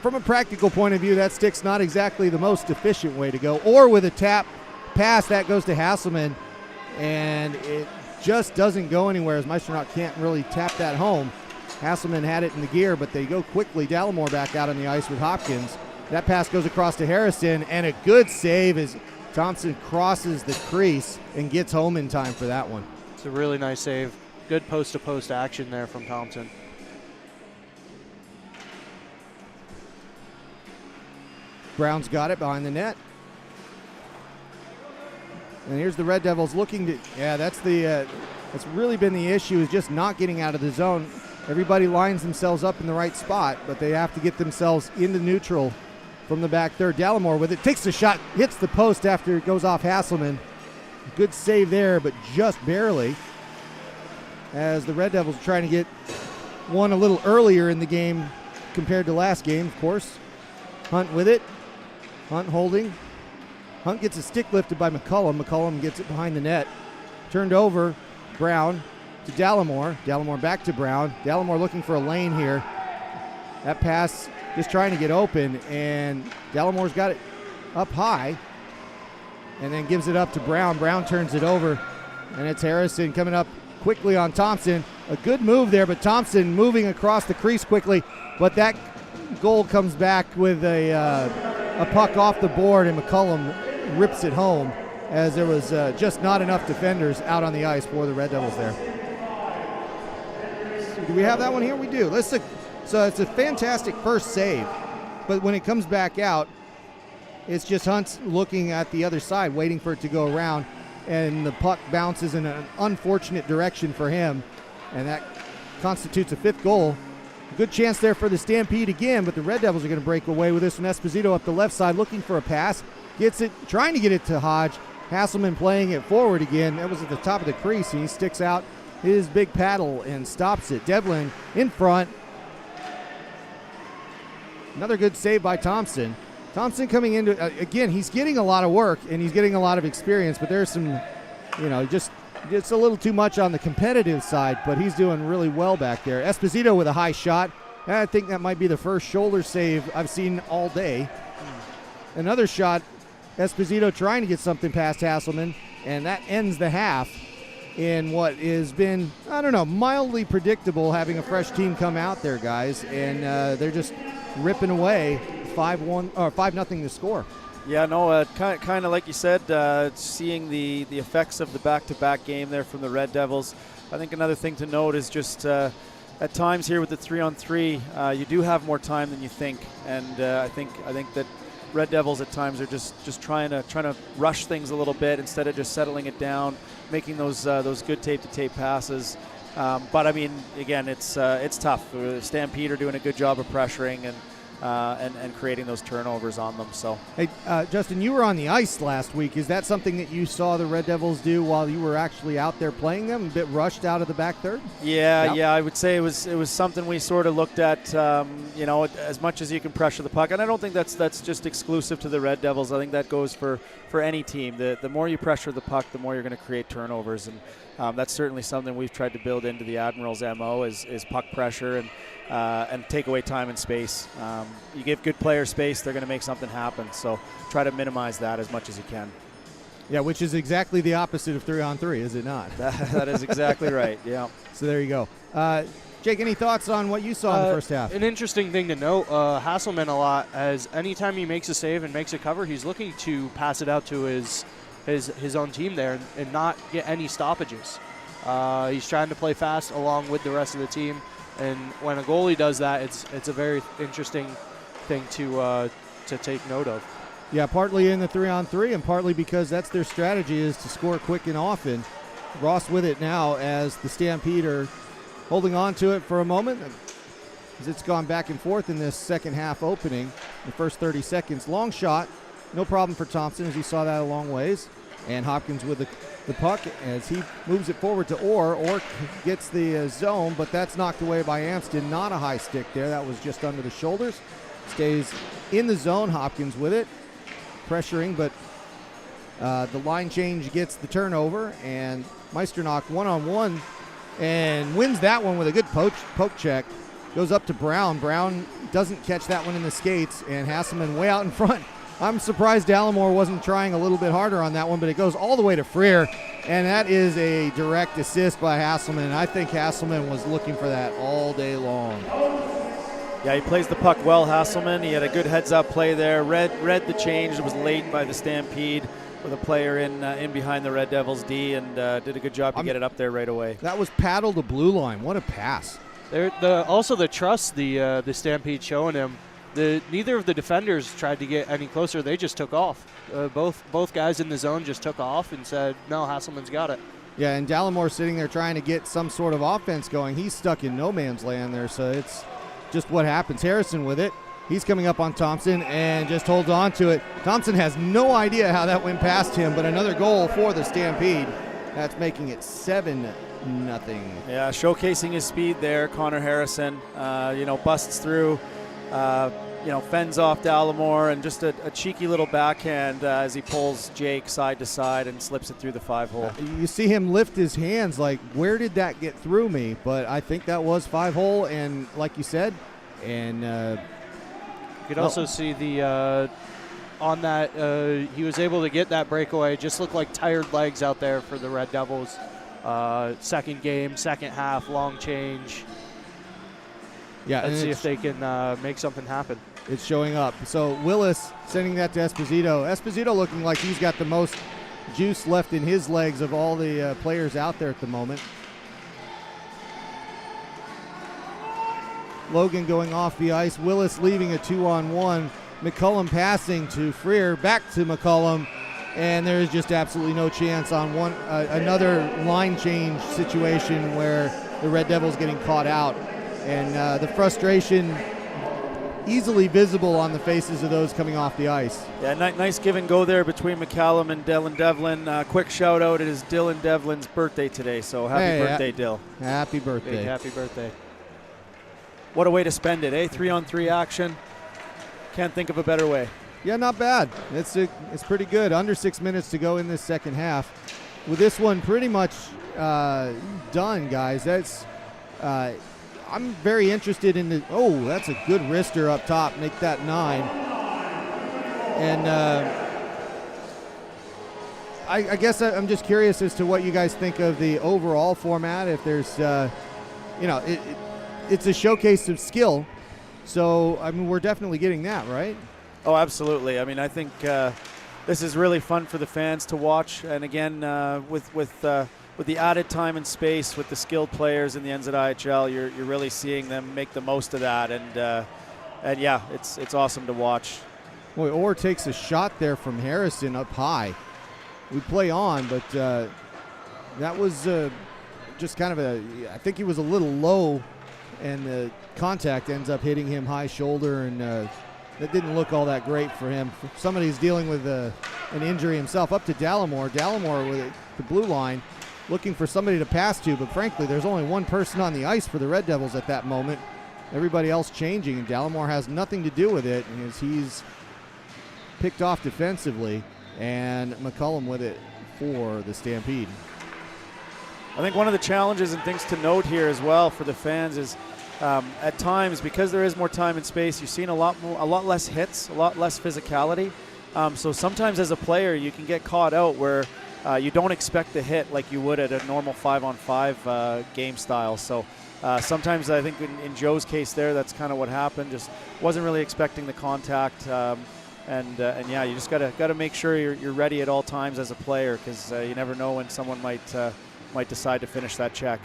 from a practical point of view, that stick's not exactly the most efficient way to go. Or with a tap pass, that goes to Hasselman, and it just doesn't go anywhere as Meisternock can't really tap that home. Hasselman had it in the gear, but they go quickly. Dallimore back out on the ice with Hopkins. That pass goes across to Harrison, and a good save as Thompson crosses the crease and gets home in time for that one. It's a really nice save. Good post-to-post action there from Thompson. Brown's got it behind the net. And here's the Red Devils looking to, that's really been the issue, is just not getting out of the zone. Everybody lines themselves up in the right spot, but they have to get themselves into neutral from the back third. Dallimore with it, takes the shot, hits the post after it goes off Hasselman. Good save there, but just barely. As the Red Devils are trying to get one a little earlier in the game compared to last game, of course. Hunt with it. Hunt holding. Hunt gets a stick lifted by McCullum. McCullum gets it behind the net. Turned over. Brown to Dallimore. Dallimore back to Brown. Dallimore looking for a lane here. That pass just trying to get open, and Dallimore's got it up high and then gives it up to Brown. Brown turns it over, and it's Harrison coming up quickly on Thompson. A good move there, but Thompson moving across the crease quickly, but that goal comes back with a puck off the board, and McCullum rips it home as there was just not enough defenders out on the ice for the Red Devils there. So do we have that one here? We do. Let's look. So it's a fantastic first save, but when it comes back out, it's just Hunt's looking at the other side, waiting for it to go around, and the puck bounces in an unfortunate direction for him, and that constitutes a 5th goal. Good chance there for the Stampede again, but the Red Devils are going to break away with this one. Esposito up the left side looking for a pass. Gets it, trying to get it to Hodge. Hasselman playing it forward again. That was at the top of the crease, and he sticks out his big paddle and stops it. Devlin in front. Another good save by Thompson. Thompson coming into, again, he's getting a lot of work, and he's getting a lot of experience, but there's some, just it's a little too much on the competitive side, but he's doing really well back there. Esposito with a high shot. I think that might be the first shoulder save I've seen all day. Another shot, Esposito trying to get something past Hasselman, and that ends the half in what has been, mildly predictable having a fresh team come out there, guys, and they're just ripping away 5-1 or 5-0 to score. Yeah, no, kind of like you said, seeing the effects of the back-to-back game there from the Red Devils. I think another thing to note is just at times here with the 3-on-3, you do have more time than you think, and I think that Red Devils at times are just trying to rush things a little bit instead of just settling it down, making those good tape-to-tape passes. But I mean, again, it's tough. Stampede are doing a good job of pressuring and creating those turnovers on them. So, hey, Justin, you were on the ice last week. Is that something that you saw the Red Devils do while you were actually out there playing them? A bit rushed out of the back third? Yeah, I would say it was something we sort of looked at. As much as you can pressure the puck, and I don't think that's just exclusive to the Red Devils. I think that goes for any team. The more you pressure the puck, the more you're going to create turnovers, and that's certainly something we've tried to build into the Admirals' MO is puck pressure and take away time and space. You give good players space, they're going to make something happen. So try to minimize that as much as you can. Yeah, which is exactly the opposite of 3-on-3, is it not? That is exactly right, yeah. So there you go. Jake, any thoughts on what you saw in the first half? An interesting thing to note, Hasselman a lot, as anytime he makes a save and makes a cover, he's looking to pass it out to his own team there and not get any stoppages. He's trying to play fast along with the rest of the team, and when a goalie does that, it's a very interesting thing to take note of. Yeah, partly in the 3-on-3 and partly because that's their strategy is to score quick and often. Ross with it now as the Stampede are holding on to it for a moment as it's gone back and forth in this second half opening. The first 30 seconds. Long shot. No problem for Thompson as he saw that a long ways. And Hopkins with the puck as he moves it forward to Orr. Orr gets the zone, but that's knocked away by Amston. Not a high stick there. That was just under the shoulders. Stays in the zone. Hopkins with it. Pressuring, but the line change gets the turnover, and Meisternock one-on-one and wins that one with a good poke check. Goes up to Brown. Brown doesn't catch that one in the skates, and Hasselman way out in front. I'm surprised Dallimore wasn't trying a little bit harder on that one, but it goes all the way to Freer, and that is a direct assist by Hasselman. I think Hasselman was looking for that all day long. Yeah, he plays the puck well, Hasselman. He had a good heads-up play there. Read the change. It was late by the Stampede with a player in behind the Red Devils D, and did a good job to get it up there right away. That was paddle to blue line. What a pass. Also the trust the Stampede showing him. Neither of the defenders tried to get any closer. They just took off. Both guys in the zone just took off and said, no, Hasselman's got it. Yeah, and Dallimore sitting there trying to get some sort of offense going. He's stuck in no man's land there, so it's just what happens. Harrison with it. He's coming up on Thompson and just holds on to it. Thompson has no idea how that went past him, but another goal for the Stampede. That's making it 7-0. Yeah, showcasing his speed there, Connor Harrison. Busts through fends off Dallimore, and just a cheeky little backhand as he pulls Jake side to side and slips it through the 5-hole. You see him lift his hands like, where did that get through me? But I think that was 5-hole, and like you said, and you could also see the on that he was able to get that breakaway. Just looked like tired legs out there for the Red Devils. Second game, second half, long change. Yeah, let's see if they can make something happen. It's showing up. So Willis sending that to Esposito. Esposito looking like he's got the most juice left in his legs of all the players out there at the moment. Logan going off the ice. Willis leaving a 2-on-1. McCullum passing to Freer, back to McCullum, and there is just absolutely no chance on another line change situation where the Red Devils getting caught out. And the frustration easily visible on the faces of those coming off the ice. Yeah, nice give and go there between McCallum and Dylan Devlin. Quick shout out, it is Dylan Devlin's birthday today, so happy birthday, Dill. Happy birthday. Big happy birthday. What a way to spend it, eh? 3-on-3 action. Can't think of a better way. Yeah, not bad. It's pretty good. Under 6 minutes to go in this second half. With this one pretty much done, guys. That's I'm very interested in the. Oh, that's a good wrister up top. Make that 9. And I guess I'm just curious as to what you guys think of the overall format. If there's, it's a showcase of skill. So, I mean, we're definitely getting that, right? Oh, absolutely. I mean, I think this is really fun for the fans to watch. And again, with the added time and space with the skilled players in the NZIHL, you're really seeing them make the most of that. And yeah, it's awesome to watch. Boy, Orr takes a shot there from Harrison up high. We play on, but that was just kind of I think he was a little low, and the contact ends up hitting him high shoulder, and that didn't look all that great for him. Somebody's dealing with an injury himself. Up to Dallimore. Dallimore with the blue line, looking for somebody to pass to, but frankly, there's only one person on the ice for the Red Devils at that moment. Everybody else changing, and Dallimore has nothing to do with it as he's picked off defensively, and McCullum with it for the Stampede. I think one of the challenges and things to note here as well for the fans is at times, because there is more time and space, you've seen a lot less hits, a lot less physicality. So sometimes as a player, you can get caught out where you don't expect the hit like you would at a normal 5-on-5 game style. So sometimes I think in Joe's case there, that's kind of what happened. Just wasn't really expecting the contact. And yeah, you just gotta make sure you're ready at all times as a player, because you never know when someone might decide to finish that check.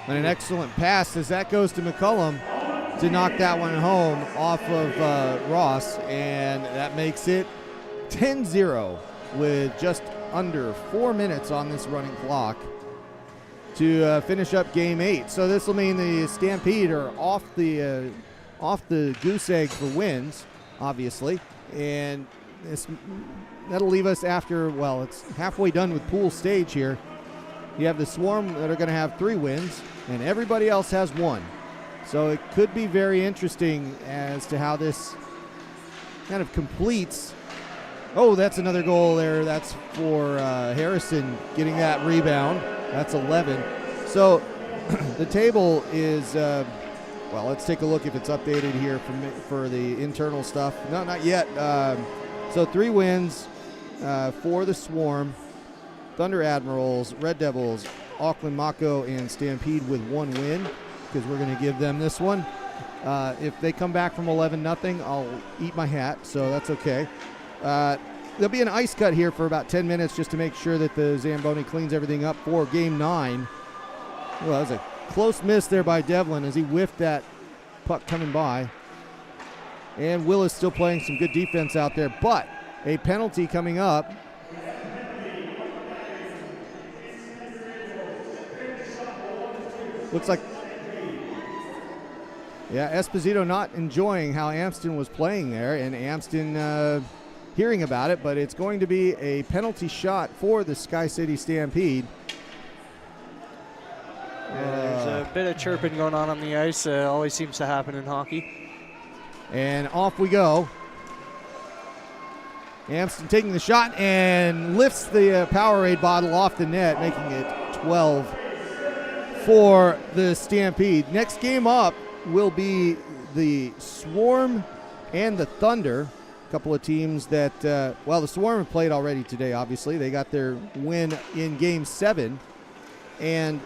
And an excellent pass as that goes to McCullum to knock that one home off of Ross, and that makes it 10-0 with just under 4 minutes on this running clock to finish up Game 8. So this will mean the Stampede are off the goose egg for wins, obviously, and that'll leave us after, well, it's halfway done with pool stage here. You have the Swarm that are going to have 3 wins, and everybody else has 1. So it could be very interesting as to how this kind of completes. Oh, that's another goal there. That's for Harrison getting that rebound. That's 11. So the table is, well, let's take a look if it's updated here for the internal stuff. No, not yet. So 3 wins for the Swarm. Thunder Admirals, Red Devils, Auckland Mako, and Stampede with 1 win, because we're going to give them this one. If they come back from 11-0, I'll eat my hat, so that's okay. There'll be an ice cut here for about 10 minutes just to make sure that the Zamboni cleans everything up for Game 9. Well, that was a close miss there by Devlin as he whiffed that puck coming by. And Willis still playing some good defense out there, but a penalty coming up. Looks like, yeah, Esposito not enjoying how Amston was playing there, and Amston hearing about it, but it's going to be a penalty shot for the Sky City Stampede. There's a bit of chirping going on the ice. Always seems to happen in hockey. And off we go. Amston taking the shot and lifts the Powerade bottle off the net, making it 12 for the Stampede. Next game up will be the Swarm and the Thunder. A couple of teams that, the Swarm have played already today, obviously. They got their win in Game 7, and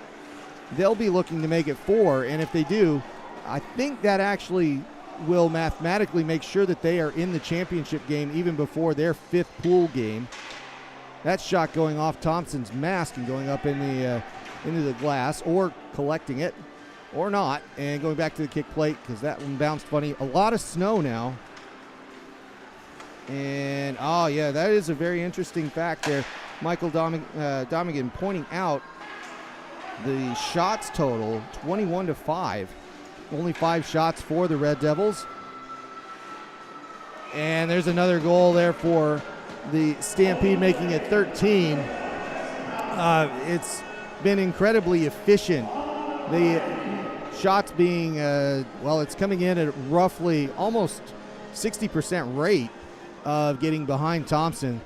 they'll be looking to make it 4. And if they do, I think that actually will mathematically make sure that they are in the championship game even before their 5th pool game. That shot going off Thompson's mask and going up in the into the glass, or collecting it, or not, and going back to the kick plate because that one bounced funny. A lot of snow now. And, oh, yeah, that is a very interesting fact there. Michael Domigan pointing out the shots total, 21-5. Only 5 shots for the Red Devils. And there's another goal there for the Stampede, making it 13. It's been incredibly efficient. The shots being, it's coming in at roughly almost 60% rate of getting behind Thompson.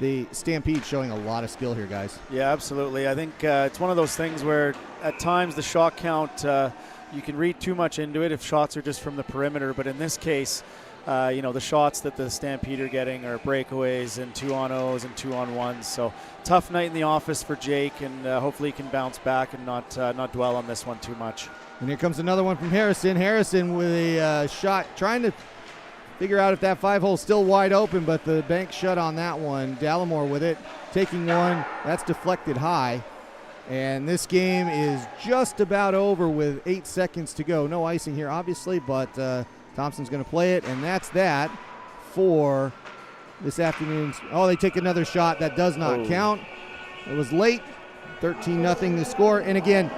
The Stampede showing a lot of skill here, guys. Yeah, absolutely. I think it's one of those things where at times the shot count, you can read too much into it if shots are just from the perimeter. But in this case, the shots that the Stampede are getting are breakaways and 2-on-0s and 2-on-1s. So tough night in the office for Jake, and hopefully he can bounce back and not dwell on this one too much. And here comes another one from Harrison. Harrison with a shot, trying to figure out if that 5-hole's still wide open, but the bank shut on that one. Dallimore with it, taking one. That's deflected high. And this game is just about over with 8 seconds to go. No icing here, obviously, but Thompson's going to play it, and that's that for this afternoon's. Oh, they take another shot. That does not count. It was late. 13-0 the score. And again,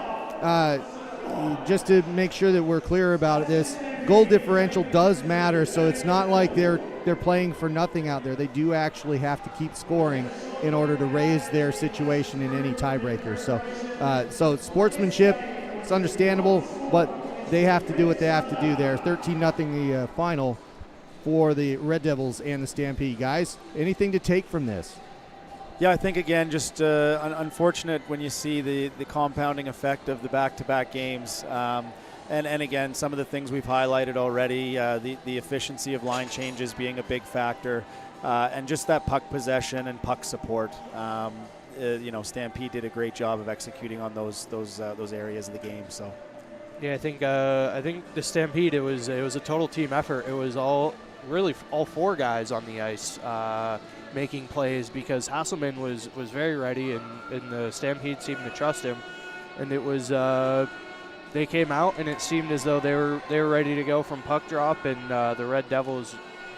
just to make sure that we're clear about this, goal differential does matter, so it's not like they're playing for nothing out there. They do actually have to keep scoring in order to raise their situation in any tiebreaker. So sportsmanship, it's understandable, but they have to do what they have to do there. 13-0 the final for the Red Devils and the Stampede. Guys, anything to take from this? Yeah, I think, again, just unfortunate when you see the compounding effect of the back-to-back games. And again, some of the things we've highlighted already, the efficiency of line changes being a big factor, and just that puck possession and puck support. Stampede did a great job of executing on those areas of the game. So, yeah, I think the Stampede, it was a total team effort. It was all 4 guys on the ice making plays, because Hasselman was very ready, and the Stampede seemed to trust him, and it was. They came out, and it seemed as though they were ready to go from puck drop, and the Red Devils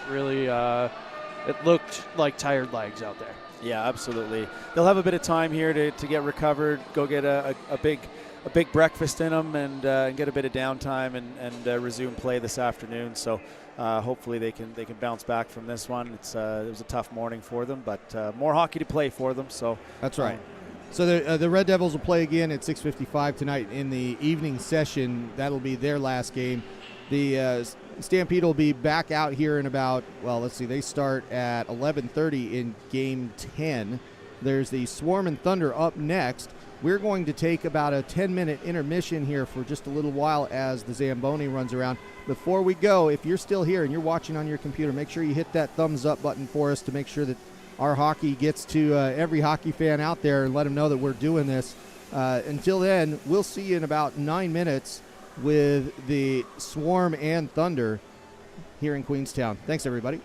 really it looked like tired legs out there. Yeah, absolutely. They'll have a bit of time here to get recovered, go get a big breakfast in them, and get a bit of downtime and resume play this afternoon. So hopefully they can bounce back from this one. It was a tough morning for them, but more hockey to play for them. So that's right. So the Red Devils will play again at 6:55 tonight in the evening session. That'll be their last game. The Stampede will be back out here in about, they start at 11:30 in Game 10. There's the Swarm and Thunder up next. We're going to take about a 10-minute intermission here for just a little while as the Zamboni runs around. Before we go, if you're still here and you're watching on your computer, make sure you hit that thumbs up button for us to make sure that our hockey gets to every hockey fan out there and let them know that we're doing this. Until then, we'll see you in about 9 minutes with the Swarm and Thunder here in Queenstown. Thanks, everybody.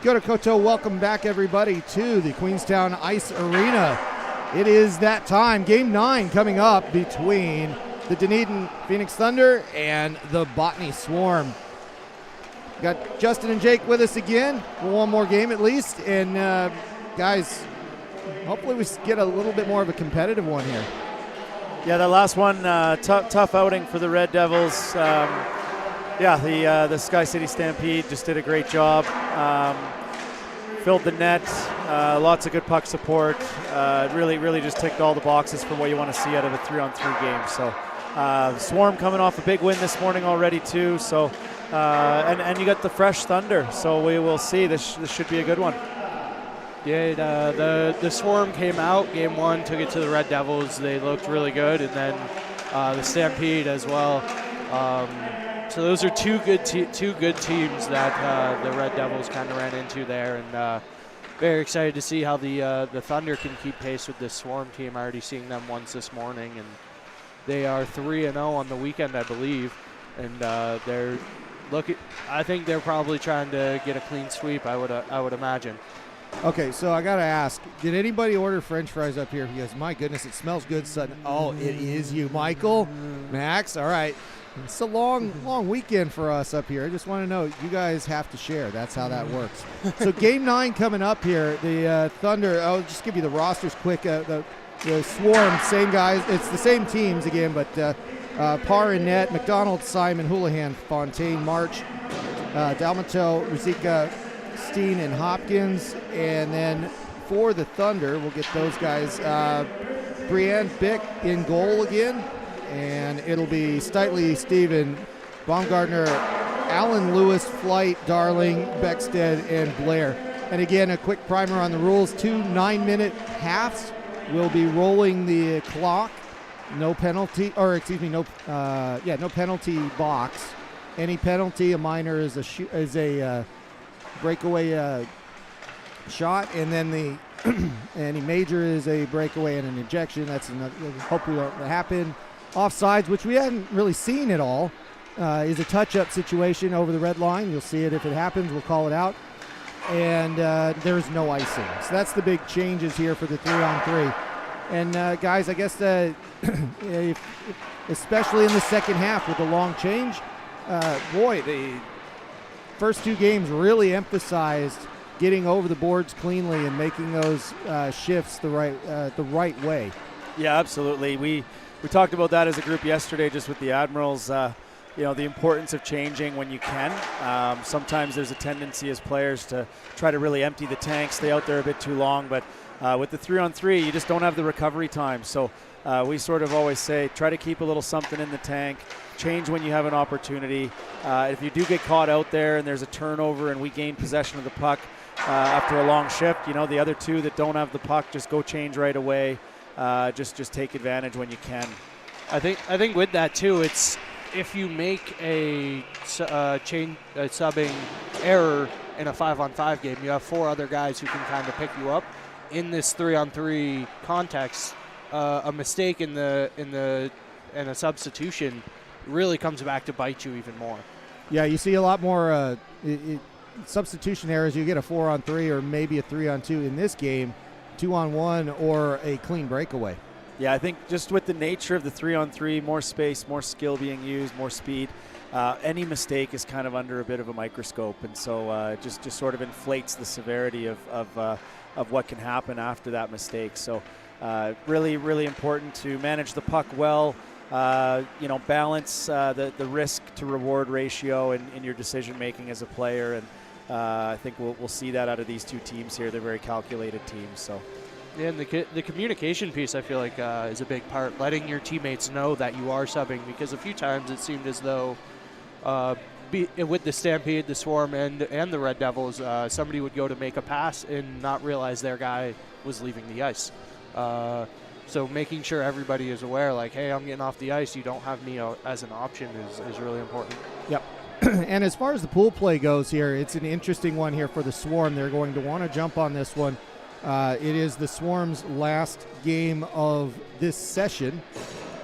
Kia ora koutou, welcome back everybody to the Queenstown Ice Arena. It is that time, Game 9 coming up between the Dunedin Phoenix Thunder and the Botany Swarm. Got Justin and Jake with us again for one more game at least, and guys, hopefully we get a little bit more of a competitive one here. Yeah, that last one, tough outing for the Red Devils. The Sky City Stampede just did a great job. Filled the net, lots of good puck support. Really just ticked all the boxes for what you want to see out of a 3-on-3 game. So Swarm coming off a big win this morning already too. So and you got the fresh Thunder. So we will see. This should be a good one. Yeah, the Swarm came out game 1, took it to the Red Devils. They looked really good, and then the Stampede as well. So those are two good teams that the Red Devils kind of ran into there, and very excited to see how the Thunder can keep pace with this Swarm team. Already seeing them once this morning, and they are 3-0 on the weekend, I believe, and I think they're probably trying to get a clean sweep. I would imagine. Okay, so I gotta ask, did anybody order French fries up here? Because my goodness, it smells good, Sutton. Oh, it is you, Michael, Max. All right. It's a long weekend for us up here. I just want to know, you guys have to share. That's how that works. So Game 9 coming up here. The Thunder, I'll just give you the rosters quick. The Swarm, same guys. It's the same teams again, but Parr and Net, McDonald, Simon, Houlihan, Fontaine, March, Dalmato, Rizika, Steen, and Hopkins. And then for the Thunder, we'll get those guys. Brienne Bick in goal again. And it'll be Steitley, Steven, Baumgartner, Allen, Lewis, Flight, Darling, Beckstead, and Blair. And again, a quick primer on the rules. 2 9-minute halves. We'll be rolling the clock. No penalty, no penalty box. Any penalty, a minor is a breakaway shot, and then any major is a breakaway and an ejection. That's another. Hopefully won't happen. Offsides, which we hadn't really seen at all, is a touch-up situation over the red line. You'll see it if it happens. We'll call it out. And there's no icing. So that's the big changes here for the 3-on-3. And, guys, I guess especially in the second half with the long change, the first 2 games really emphasized getting over the boards cleanly and making those shifts the right way. Yeah, absolutely. We talked about that as a group yesterday just with the Admirals, the importance of changing when you can. Sometimes there's a tendency as players to try to really empty the tank, stay out there a bit too long, but with the 3-on-3, you just don't have the recovery time. So we sort of always say, try to keep a little something in the tank, change when you have an opportunity. If you do get caught out there and there's a turnover and we gain possession of the puck after a long shift, the other 2 that don't have the puck, just go change right away. Just take advantage when you can. I think with that too, it's if you make a subbing error in a 5-on-5 game, you have 4 other guys who can kind of pick you up. In this 3-on-3 context, a mistake in a substitution really comes back to bite you even more. Yeah, you see a lot more substitution errors. You get a 4-on-3 or maybe a 3-on-2 in this game. 2-on-1 or a clean breakaway. Yeah, I think just with the nature of the 3-on-3, more space, more skill being used, more speed, any mistake is kind of under a bit of a microscope, and so just sort of inflates the severity of what can happen after that mistake. So really important to manage the puck well, balance the risk to reward ratio in your decision making as a player, and I think we'll see that out of these 2 teams here. They're very calculated teams. So, yeah, and the communication piece, I feel like, is a big part. Letting your teammates know that you are subbing, because a few times it seemed as though with the Stampede, the Swarm, and the Red Devils, somebody would go to make a pass and not realize their guy was leaving the ice. So making sure everybody is aware, like, hey, I'm getting off the ice, you don't have me as an option is really important. Yep. And as far as the pool play goes here, it's an interesting one here for the Swarm. They're going to want to jump on this one. It is the Swarm's last game of this session,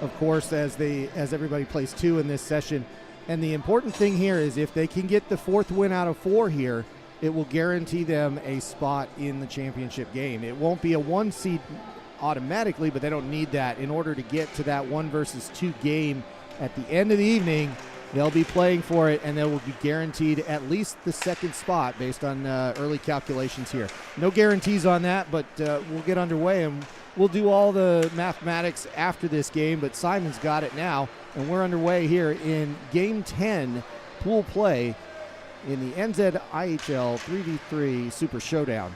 of course, as everybody plays 2 in this session. And the important thing here is if they can get the 4th win out of 4 here, it will guarantee them a spot in the championship game. It won't be a 1 seed automatically, but they don't need that in order to get to that 1 versus 2 game at the end of the evening. They'll be playing for it, and they will be guaranteed at least the 2nd spot based on early calculations here. No guarantees on that, but we'll get underway, and we'll do all the mathematics after this game, but Simon's got it now, and we're underway here in Game 10 pool play in the NZIHL 3v3 Super Showdown.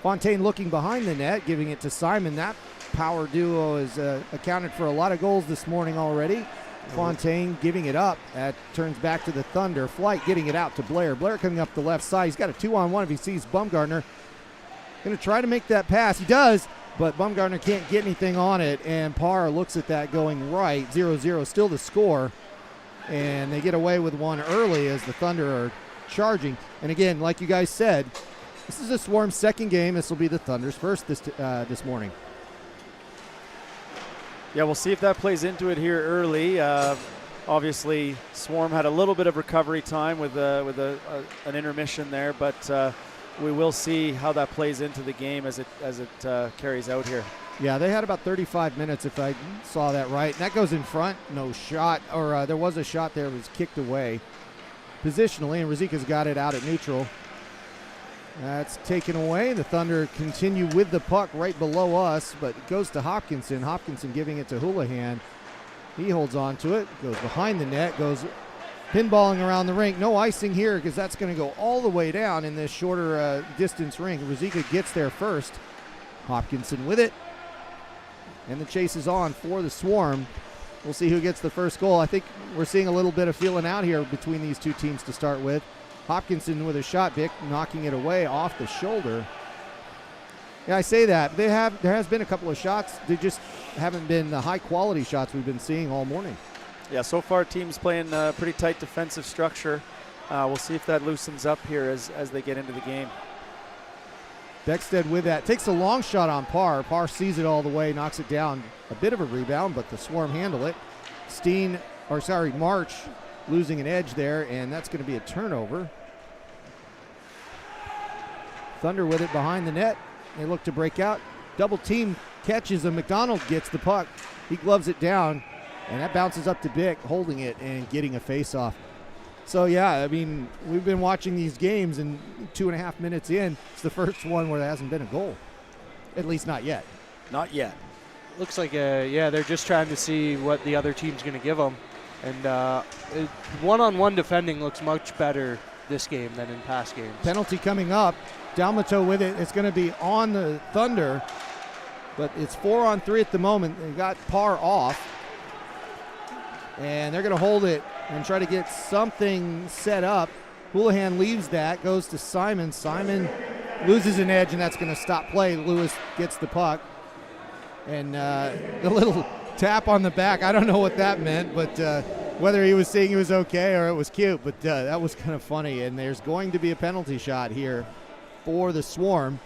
Fontaine looking behind the net, giving it to Simon. That power duo has accounted for a lot of goals this morning already. Fontaine giving it up. That turns back to the Thunder. Flight getting it out to Blair. Blair coming up the left side. He's got a 2-on-1 if he sees Bumgardner. Going to try to make that pass. He does, but Bumgardner can't get anything on it, and Parr looks at that going right. 0-0 still the score, and they get away with one early as the Thunder are charging. And again, like you guys said, this is a Swarm's 2nd game. This will be the Thunder's 1st this morning. Yeah, we'll see if that plays into it here early. Obviously, Swarm had a little bit of recovery time with an intermission there, but we will see how that plays into the game as it carries out here. Yeah, they had about 35 minutes, if I saw that right. And that goes in front. No shot, or there was a shot there. It was kicked away positionally, and Rizika's got it out at neutral. That's taken away. The Thunder continue with the puck right below us, but it goes to Hopkinson. Hopkinson giving it to Houlihan. He holds on to it, goes behind the net, goes pinballing around the rink. No icing here because that's going to go all the way down in this shorter distance rink. Rizika gets there first. Hopkinson with it. And the chase is on for the Swarm. We'll see who gets the first goal. I think we're seeing a little bit of feeling out here between these two teams to start with. Hopkinson with a shot, Vic, knocking it away off the shoulder. Yeah, I say that. There has been a couple of shots. They just haven't been the high-quality shots we've been seeing all morning. Yeah, so far teams playing pretty tight defensive structure. We'll see if that loosens up here as they get into the game. Beckstead with that. Takes a long shot on Parr. Parr sees it all the way, knocks it down. A bit of a rebound, but the Swarm handle it. March losing an edge there, and that's going to be a turnover. Thunder with it behind the net. They look to break out. Double team catches him. McDonald gets the puck. He gloves it down, and that bounces up to Bick, holding it and getting a face-off. So, yeah, I mean, we've been watching these games, and 2.5 minutes in, it's the first one where there hasn't been a goal. At least not yet. Not yet. Looks like, they're just trying to see what the other team's going to give them. And one-on-one defending looks much better this game than in past games. Penalty coming up. Dalmato with it. It's going to be on the Thunder, but it's 4-on-3 at the moment. They got Parr off, and they're going to hold it and try to get something set up. Houlihan leaves that, goes to Simon. Simon loses an edge, and that's going to stop play. Lewis gets the puck, and the little tap on the back, I don't know what that meant, but whether he was saying he was okay or it was cute, but that was kind of funny. And there's going to be a penalty shot here for the Swarm.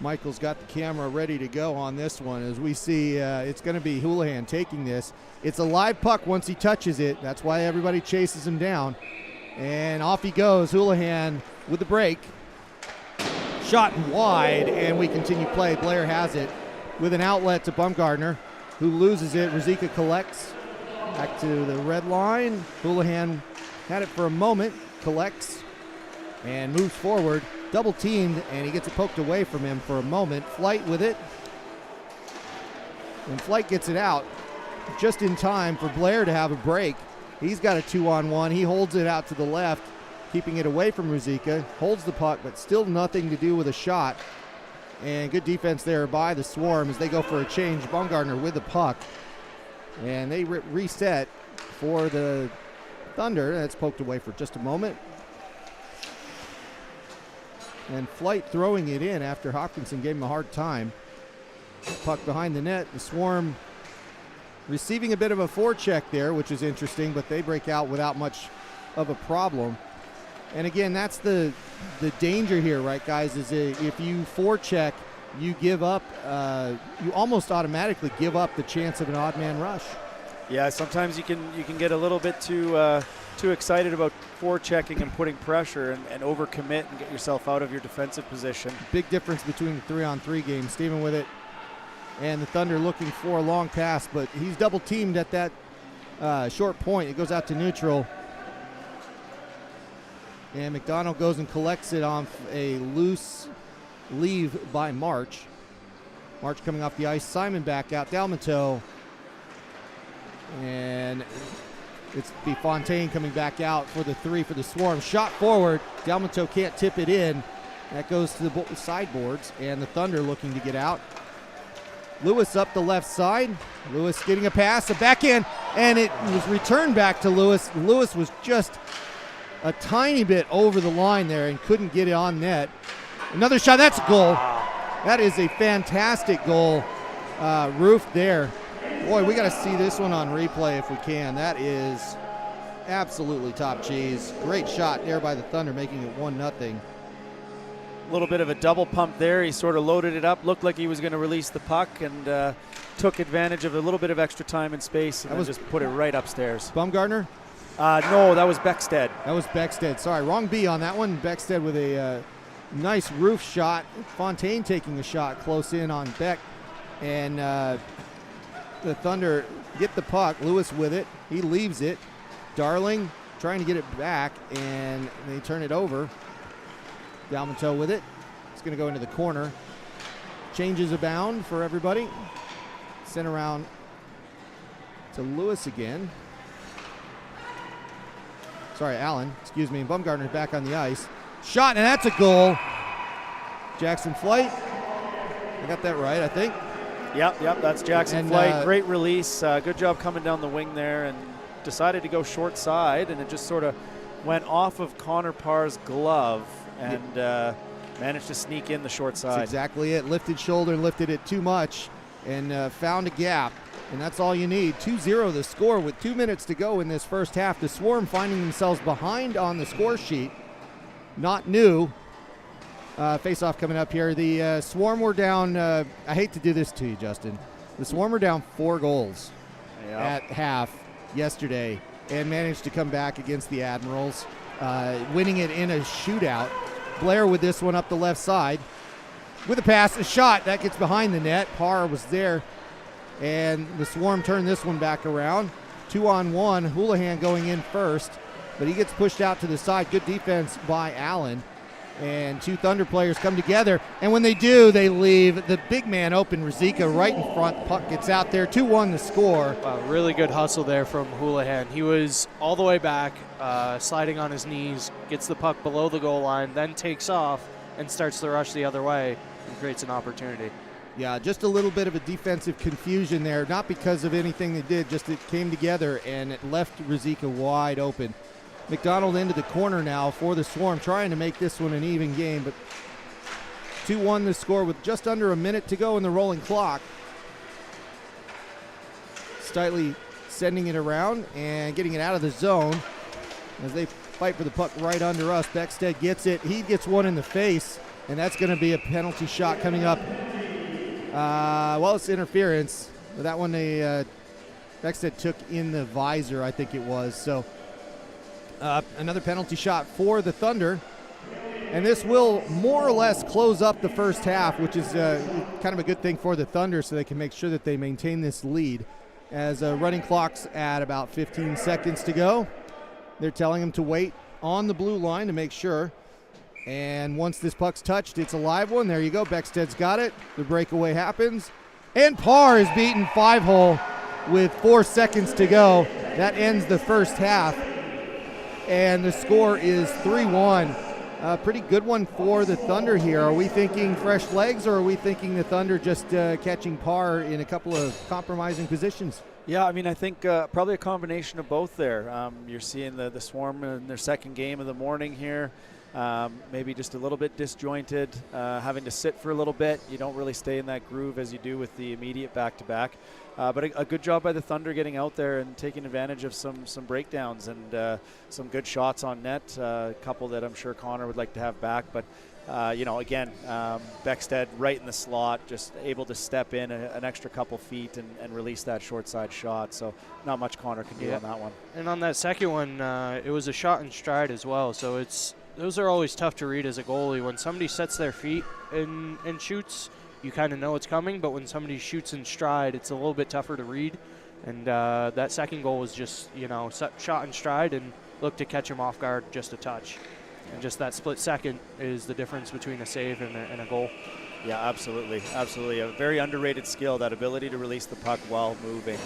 Michael's got the camera ready to go on this one. As we see, it's going to be Houlihan taking this. It's a live puck once he touches it. That's why everybody chases him down. And off he goes, Houlihan with the break. Shot wide, and we continue play. Blair has it with an outlet to Bumgardner, who loses it. Rizika collects back to the red line. Houlihan had it for a moment, collects, and moves forward. Double teamed, and he gets it poked away from him for a moment. Flight with it. And Flight gets it out just in time for Blair to have a break. He's got a 2-on-1. He holds it out to the left, keeping it away from Rizika. Holds the puck, but still nothing to do with a shot. And good defense there by the Swarm as they go for a change. Baumgartner with the puck. And they reset for the Thunder. That's poked away for just a moment. And Flight throwing it in after Hopkinson gave him a hard time. Puck behind the net. The Swarm receiving a bit of a forecheck there, which is interesting, but they break out without much of a problem. And again, that's the danger here, right, guys, is if you forecheck, you give up, you almost automatically give up the chance of an odd man rush. Yeah, sometimes you can get a little bit too excited about forechecking and putting pressure and overcommit and get yourself out of your defensive position. Big difference between the 3-on-3 game. Steven with it, and the Thunder looking for a long pass, but he's double teamed at that short point. It goes out to neutral. And McDonald goes and collects it on a loose leave by March. March coming off the ice. Simon back out. Dalmato. And it's be Fontaine coming back out for the 3 for the Swarm. Shot forward. Dalmato can't tip it in. That goes to the sideboards. And the Thunder looking to get out. Lewis up the left side. Lewis getting a pass. A backhand. And it was returned back to Lewis. Lewis was just a tiny bit over the line there and couldn't get it on net. Another shot. That's a goal. That is a fantastic goal. Roof there. Boy, we got to see this one on replay if we can. That is absolutely top cheese. Great shot there by the Thunder, making it 1-0. A little bit of a double pump there. He sort of loaded it up, looked like he was going to release the puck, and took advantage of a little bit of extra time and space, and then just put it right upstairs. Bumgarner? No, that was Beckstead. That was Beckstead. Sorry, wrong B on that one. Beckstead with a nice roof shot. Fontaine taking a shot close in on Beck. And the Thunder get the puck. Lewis with it. He leaves it. Darling trying to get it back, and they turn it over. Dalmato with it. It's going to go into the corner. Changes abound for everybody. Sent around to Lewis again. Sorry, Allen. Excuse me. Bumgarner's back on the ice. Shot, and that's a goal. Jackson Flight. I got that right, I think. Yep, that's Jackson Flight. Great release. Good job coming down the wing there, and decided to go short side, and it just sort of went off of Connor Parr's glove and managed to sneak in the short side. That's exactly it. Lifted shoulder, lifted it too much, and found a gap. And that's all you need. 2-0 the score with 2 minutes to go in this first half. The Swarm finding themselves behind on the score sheet. Not new. Face-off coming up here. The Swarm were down. I hate to do this to you, Justin. The Swarm were down 4 goals at half yesterday and managed to come back against the Admirals, winning it in a shootout. Blair with this one up the left side. With a pass, a shot. That gets behind the net. Parr was there. And the Swarm turned this one back around. 2-on-1. Houlihan going in first, but he gets pushed out to the side. Good defense by Allen. And 2 Thunder players come together, and when they do, they leave the big man open. Rizika right in front. Puck gets out there. 2-1 the score. Wow, really good hustle there from Houlihan. He was all the way back, sliding on his knees, gets the puck below the goal line, then takes off and starts to rush the other way and creates an opportunity. Yeah, just a little bit of a defensive confusion there, not because of anything they did, just it came together and it left Rizika wide open. McDonald into the corner now for the Swarm, trying to make this one an even game, but 2-1 the score with just under a minute to go in the rolling clock. Stightly sending it around and getting it out of the zone as they fight for the puck right under us. Beckstead gets it. He gets one in the face, and that's going to be a penalty shot coming up. Well, it's interference. That one Beckstead took in the visor, I think it was. So another penalty shot for the Thunder. And this will more or less close up the first half, which is kind of a good thing for the Thunder so they can make sure that they maintain this lead. As running clock's at about 15 seconds to go. They're telling them to wait on the blue line to make sure. And once this puck's touched, it's a live one. There you go. Beckstead's got it. The breakaway happens. And Parr is beaten 5-hole with 4 seconds to go. That ends the first half. And the score is 3-1. A pretty good one for the Thunder here. Are we thinking fresh legs, or are we thinking the Thunder just catching Parr in a couple of compromising positions? Yeah, I mean, I think probably a combination of both there. You're seeing the Swarm in their second game of the morning here. Maybe just a little bit disjointed, having to sit for a little bit. You don't really stay in that groove as you do with the immediate back-to-back. But a good job by the Thunder getting out there and taking advantage of some breakdowns and some good shots on net. A couple that I'm sure Connor would like to have back. But Again, Beckstead right in the slot, just able to step in an extra couple feet and release that short side shot. So not much Connor can do on that one. And on that second one, it was a shot in stride as well. So those are always tough to read as a goalie. When somebody sets their feet and shoots, you kind of know it's coming. But when somebody shoots in stride, it's a little bit tougher to read. And that second goal was just, shot in stride and looked to catch him off guard just a touch. And just that split second is the difference between a save and a goal. Yeah, absolutely. Absolutely. A very underrated skill, that ability to release the puck while moving,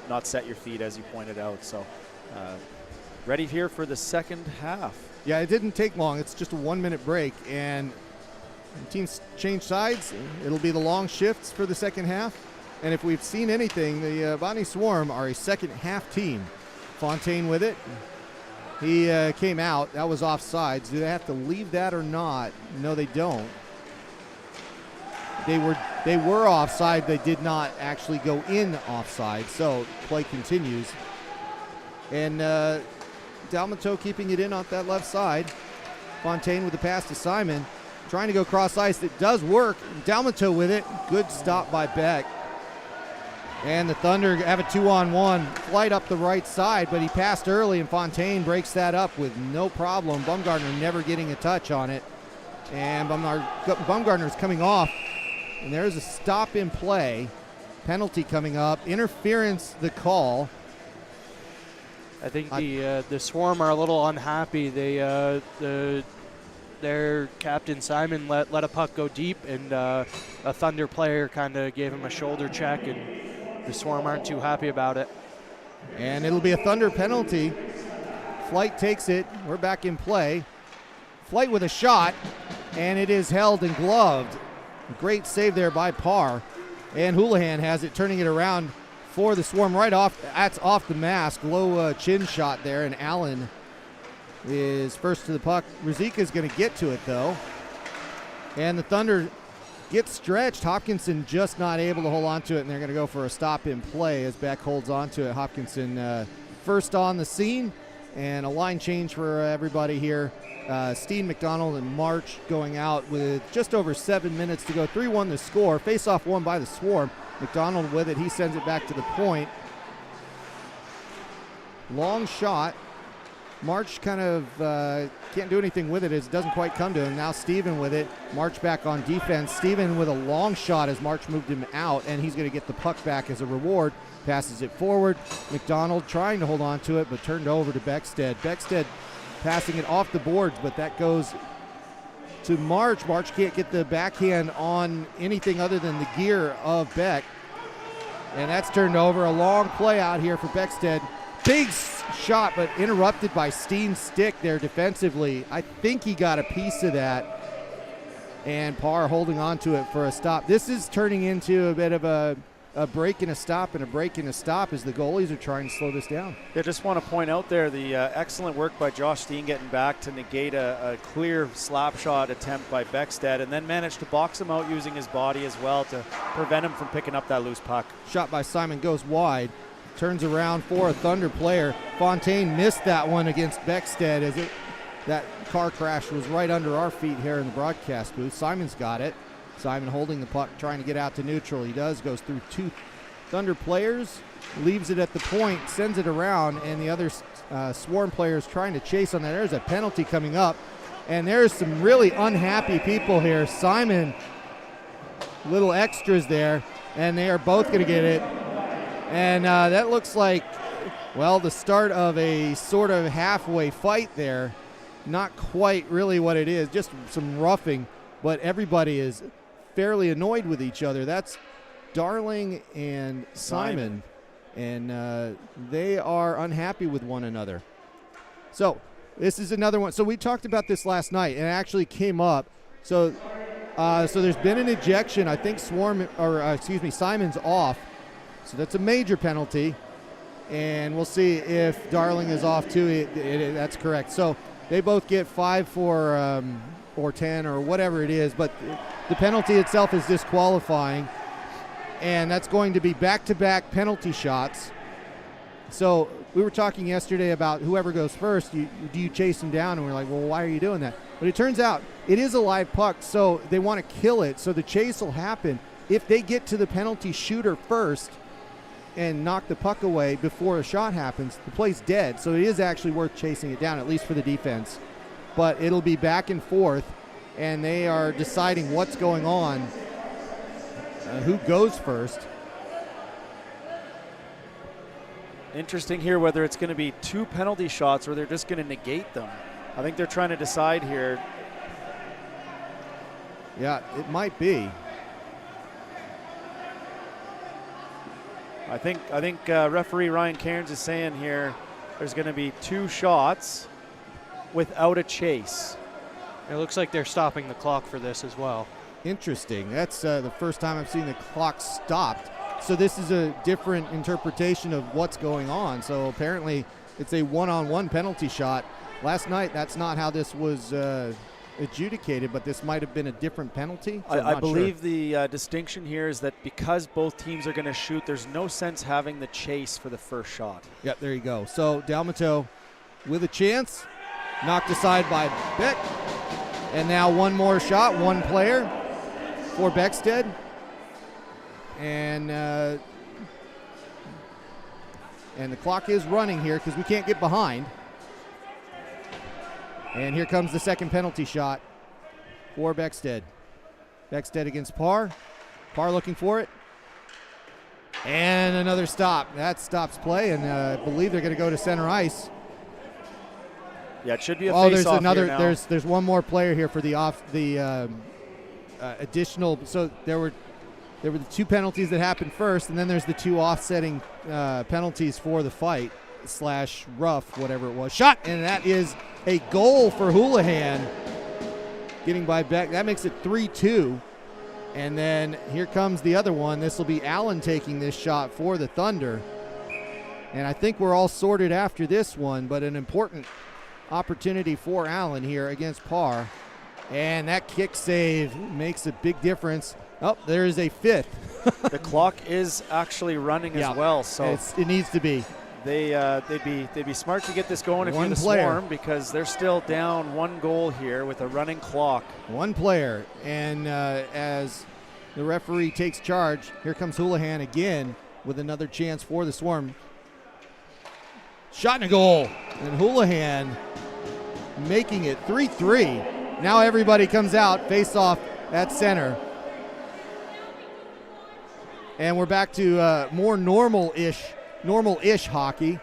not set your feet, as you pointed out. So ready here for the second half. Yeah, it didn't take long. It's just a 1-minute break, and teams change sides. It'll be the long shifts for the second half. And if we've seen anything, the Bonnie Swarm are a second half team. Fontaine with it. He came out. That was offsides. Do they have to leave that or not? No, they don't. They were offside. They did not actually go in offside. So play continues. And Dalmato keeping it in on that left side. Fontaine with the pass to Simon. Trying to go cross ice. It does work. Dalmato with it. Good stop by Beck. And the Thunder have a 2-on-1 flight up the right side, but he passed early, and Fontaine breaks that up with no problem. Bumgardner never getting a touch on it. And Bumgardner's coming off, and there's a stop in play. Penalty coming up. Interference, the call. I think the Swarm are a little unhappy. Their captain Simon let a puck go deep, and a Thunder player kind of gave him a shoulder check, and the Swarm aren't too happy about it. And it'll be a Thunder penalty. Flight takes it. We're back in play. Flight with a shot, and it is held and gloved. Great save there by Parr. And Houlihan has it, turning it around for the Swarm right off. That's off the mask. Low chin shot there, and Allen is first to the puck. Ruzicka's going to get to it, though. And the Thunder gets stretched. Hopkinson just not able to hold on to it, and they're going to go for a stop in play as Beck holds on to it. Hopkinson first on the scene, and a line change for everybody here. Steen, McDonald, and March going out with just over 7 minutes to go. 3-1 the score. Face-off won by the Swarm. McDonald with it. He sends it back to the point. Long shot. March kind of can't do anything with it as it doesn't quite come to him. Now Steven with it. March back on defense. Steven with a long shot as March moved him out, and he's going to get the puck back as a reward. Passes it forward. McDonald trying to hold on to it, but turned over to Beckstead. Beckstead passing it off the boards, but that goes to March. March can't get the backhand on anything other than the gear of Beck. And that's turned over. A long play out here for Beckstead. Big shot, but interrupted by Steen's stick there defensively. I think he got a piece of that. And Parr holding on to it for a stop. This is turning into a bit of a break and a stop and a break and a stop as the goalies are trying to slow this down. I just want to point out there the excellent work by Josh Steen getting back to negate a clear slap shot attempt by Beckstead, and then managed to box him out using his body as well to prevent him from picking up that loose puck. Shot by Simon goes wide. Turns around for a Thunder player. Fontaine missed that one against Beckstead as that car crash was right under our feet here in the broadcast booth. Simon's got it. Simon holding the puck, trying to get out to neutral. He does, goes through two Thunder players, leaves it at the point, sends it around, and the other Swarm players trying to chase on that. There's a penalty coming up, and there's some really unhappy people here. Simon, little extras there, and they are both going to get it. And that looks like, well, the start of a sort of halfway fight there. Not quite really what it is, just some roughing, but everybody is fairly annoyed with each other. That's Darling and Simon. And they are unhappy with one another. So this is another one. So we talked about this last night, and it actually came up. So there's been an ejection. I think Simon's off. So that's a major penalty, and we'll see if Darling is off too. That's correct. So they both get 5 for or 10 or whatever it is, but the penalty itself is disqualifying, and that's going to be back-to-back penalty shots. So we were talking yesterday about whoever goes first, do you chase them down? And we're like, well, why are you doing that? But it turns out it is a live puck, so they want to kill it. So the chase will happen. If they get to the penalty shooter first and knock the puck away before a shot happens, the play's dead. So it is actually worth chasing it down, at least for the defense. But it'll be back and forth, and they are deciding what's going on, who goes first. Interesting here whether it's going to be 2 penalty shots or they're just going to negate them. I think they're trying to decide here. Yeah, it might be. I think referee Ryan Cairns is saying here there's going to be 2 shots without a chase. It looks like they're stopping the clock for this as well. Interesting. That's the first time I've seen the clock stopped. So this is a different interpretation of what's going on. So apparently it's a one-on-one penalty shot. Last night, that's not how this was adjudicated, but this might have been a different penalty. So I believe the distinction here is that because both teams are going to shoot, there's no sense having the chase for the first shot. Yep, there you go. So Dalmato with a chance, knocked aside by Beck. And now one more shot, one player for Beckstead. And the clock is running here because we can't get behind. And here comes the second penalty shot for Beckstead. Beckstead against Parr. Parr looking for it. And another stop. That stops play, and I believe they're going to go to center ice. Yeah, it should be a face-off. There's another. Here now. There's one more player here for the additional. So there were the 2 penalties that happened first, and then there's the 2 offsetting penalties for the fight / rough, whatever it was. Shot, and that is a goal for Houlihan. Getting by Beck. That makes it 3-2. And then here comes the other one. This will be Allen taking this shot for the Thunder. And I think we're all sorted after this one, but an important opportunity for Allen here against Parr. And that kick save makes a big difference. Oh, there is a 5th. The clock is actually running as well, so it needs to be. They'd be smart to get this going if you're the Swarm, because they're still down 1 goal here with a running clock. 1 player, and as the referee takes charge, here comes Houlihan again with another chance for the Swarm. Shot and a goal, and Houlihan making it 3-3. Now everybody comes out, face off at center. And we're back to more normal-ish hockey.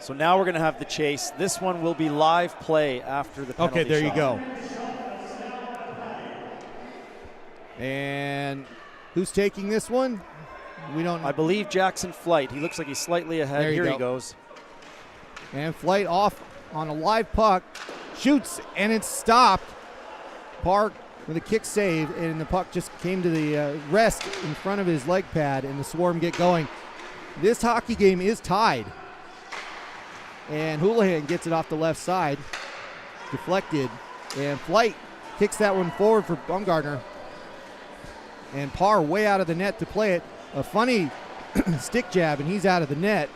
So now we're going to have the chase. This one will be live play after the penalty Okay, there shot. you go. And who's taking this one? We don't. I believe Jackson Flight. He looks like he's slightly ahead. There you Here go. he goes. And Flight off on a live puck. Shoots, and it's stopped. Park with a kick save, and the puck just came to the rest in front of his leg pad, and the Swarm get going. This hockey game is tied. And Houlihan gets it off the left side. Deflected. And Flight kicks that one forward for Bumgardner. And Parr way out of the net to play it. A funny stick jab, and he's out of the net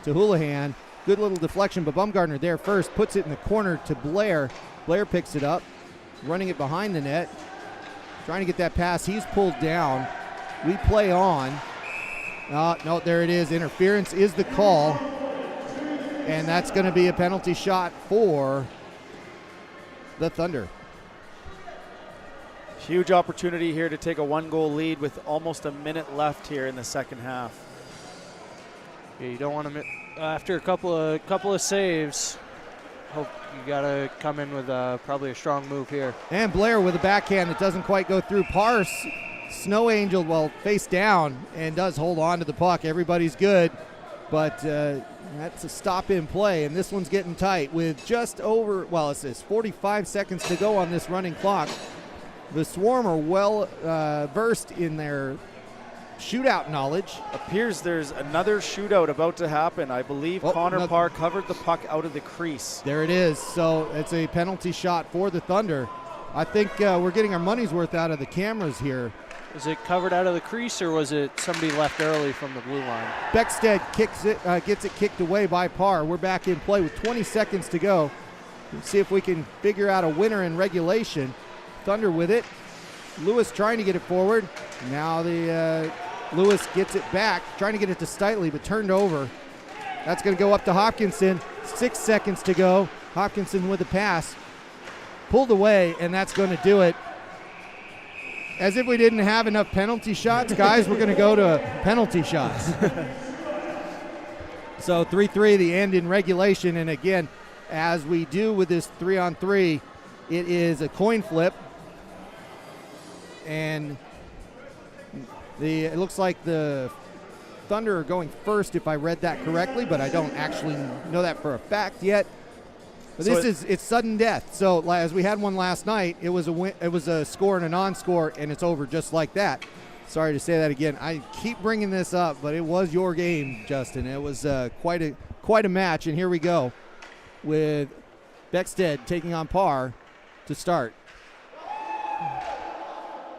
to Houlihan. Good little deflection, but Bumgardner there first. Puts it in the corner to Blair. Blair picks it up. Running it behind the net. Trying to get that pass. He's pulled down. We play on. No, there it is. Interference is the call. And that's going to be a penalty shot for the Thunder. Huge opportunity here to take a 1-goal lead with almost a minute left here in the second half. Yeah, you don't want to after a couple of saves. Hope you got to come in with probably a strong move here. And Blair with a backhand that doesn't quite go through. Parr Snow Angel, face down, and does hold on to the puck. Everybody's good, but that's a stop in play, and this one's getting tight with just over, it says 45 seconds to go on this running clock. The Swarm are well versed in their shootout knowledge. Appears there's another shootout about to happen. I believe Connor Parr covered the puck out of the crease. There it is. So it's a penalty shot for the Thunder. I think we're getting our money's worth out of the cameras here. Was it covered out of the crease, or was it somebody left early from the blue line? Beckstead gets it kicked away by Parr. We're back in play with 20 seconds to go. see if we can figure out a winner in regulation. Thunder with it. Lewis trying to get it forward. Now Lewis gets it back, trying to get it to Stitley, but turned over. That's going to go up to Hopkinson. 6 seconds to go. Hopkinson with the pass. Pulled away, and that's going to do it. As if we didn't have enough penalty shots, guys, we're going to go to penalty shots. So 3-3, the end in regulation. And again, as we do with this 3-on-3, it is a coin flip. And it looks like the Thunder are going first, if I read that correctly, but I don't actually know that for a fact yet. But it's sudden death. So as we had one last night, it was a score and a non-score, and it's over just like that. Sorry to say that again. I keep bringing this up, but it was your game, Justin. It was quite a match, and here we go with Beckstead taking on Parr to start.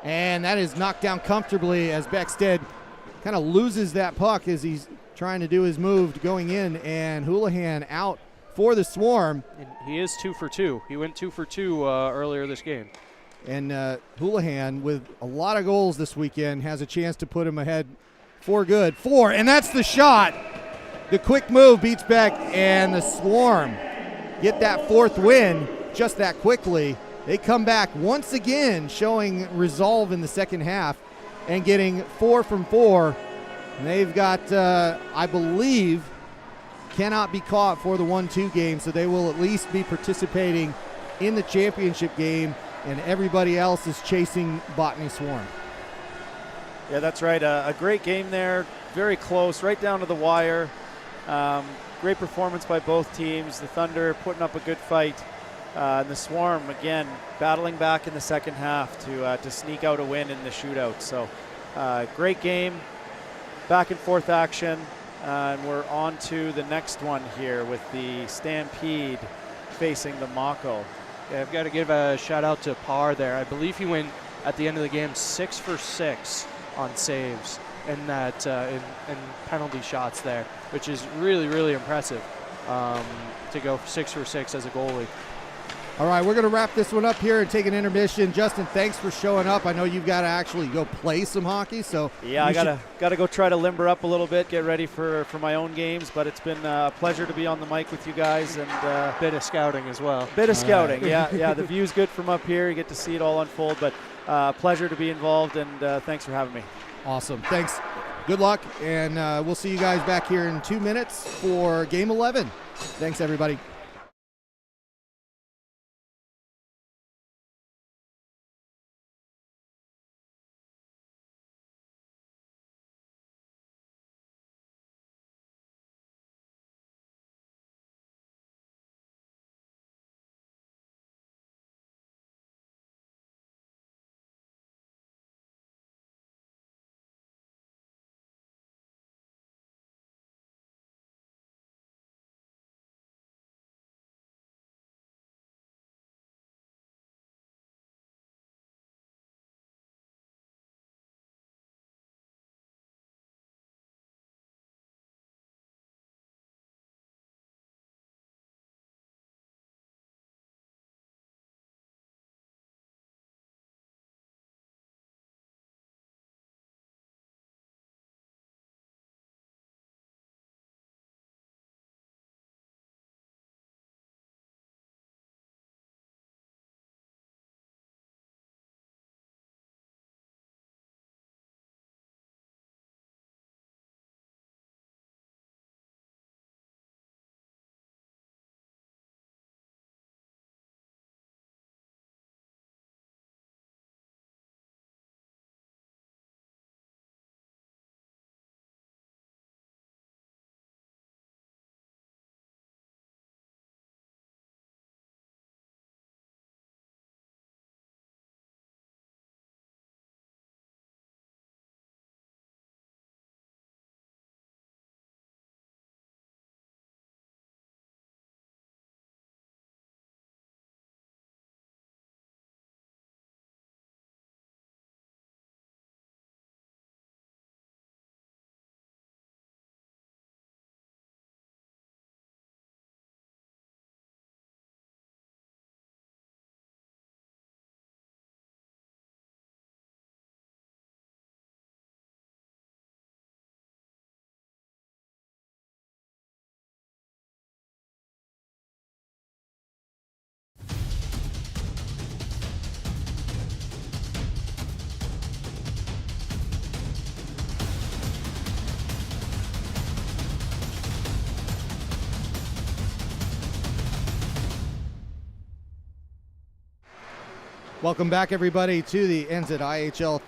And that is knocked down comfortably as Beckstead kind of loses that puck as he's trying to do his move going in, and Houlihan out for the Swarm. And he is 2 for 2. He went 2 for 2 earlier this game. And Houlihan, with a lot of goals this weekend, has a chance to put him ahead for good. 4, and that's the shot. The quick move beats Beck, and the Swarm get that 4th win just that quickly. They come back once again, showing resolve in the second half and getting 4 from 4. And they've got, I believe, cannot be caught for the 1-2 game, so they will at least be participating in the championship game, and everybody else is chasing Botany Swarm. Yeah, that's right. A great game there, very close, right down to the wire. Great performance by both teams. The Thunder putting up a good fight. And the Swarm, again, battling back in the second half to sneak out a win in the shootout. So great game, back and forth action. And we're on to the next one here with the Stampede facing the Mako. Yeah, I've got to give a shout out to Parr there. I believe he went at the end of the game 6 for 6 on saves in that in penalty shots there, which is really, really impressive to go 6 for 6 as a goalie. All right, we're going to wrap this one up here and take an intermission. Justin, thanks for showing up. I know you've got to actually go play some hockey, so yeah, I gotta go try to limber up a little bit, get ready for my own games. But it's been a pleasure to be on the mic with you guys, and bit of scouting as well. Bit of scouting, right. yeah. The view's good from up here. You get to see it all unfold, but pleasure to be involved, and thanks for having me. Awesome, thanks. Good luck, and we'll see you guys back here in 2 minutes for Game 11. Thanks, everybody. Welcome back, everybody, to the NZIHL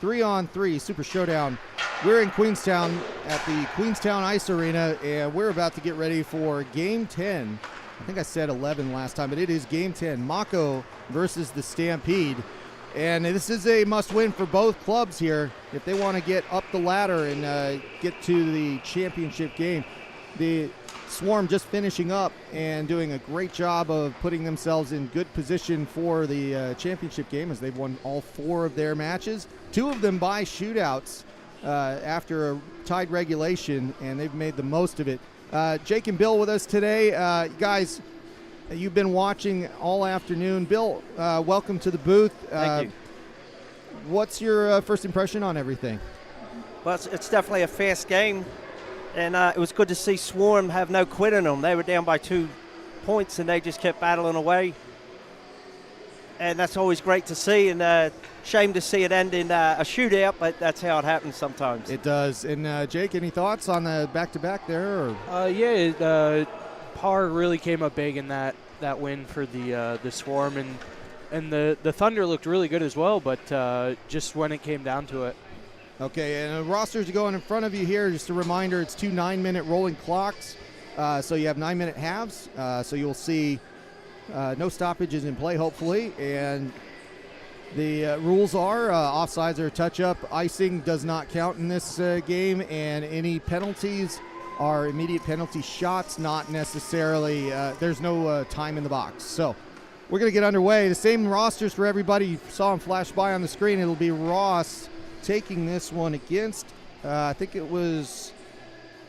3-on-3 Super Showdown. We're in Queenstown at the Queenstown Ice Arena, and we're about to get ready for Game 10. I think I said 11 last time, but it is Game 10. Mako versus the Stampede. And this is a must-win for both clubs here if they want to get up the ladder and get to the championship game. The Swarm just finishing up and doing a great job of putting themselves in good position for the championship game, as they've won all 4 of their matches, 2 of them by shootouts after a tied regulation, and they've made the most of it. Jake and Bill with us today. Guys, you've been watching all afternoon. Bill, welcome to the booth. Thank you. What's your first impression on everything? Well, it's definitely a fast game. And it was good to see Swarm have no quit in them. They were down by 2 points, and they just kept battling away. And that's always great to see, and shame to see it end in a shootout, but that's how it happens sometimes. It does. And Jake, any thoughts on the back-to-back there? Or? Par really came up big in that win for the Swarm, and the Thunder looked really good as well, but just when it came down to it. Okay, and the rosters are going in front of you here. Just a reminder, it's 2 9-minute rolling clocks. So you have 9-minute halves. So you'll see no stoppages in play, hopefully. And the rules are offsides are a touch-up. Icing does not count in this game. And any penalties are immediate penalty shots, not necessarily. There's no time in the box. So we're going to get underway. The same rosters for everybody. You saw them flash by on the screen. It'll be Ross taking this one against, I think it was,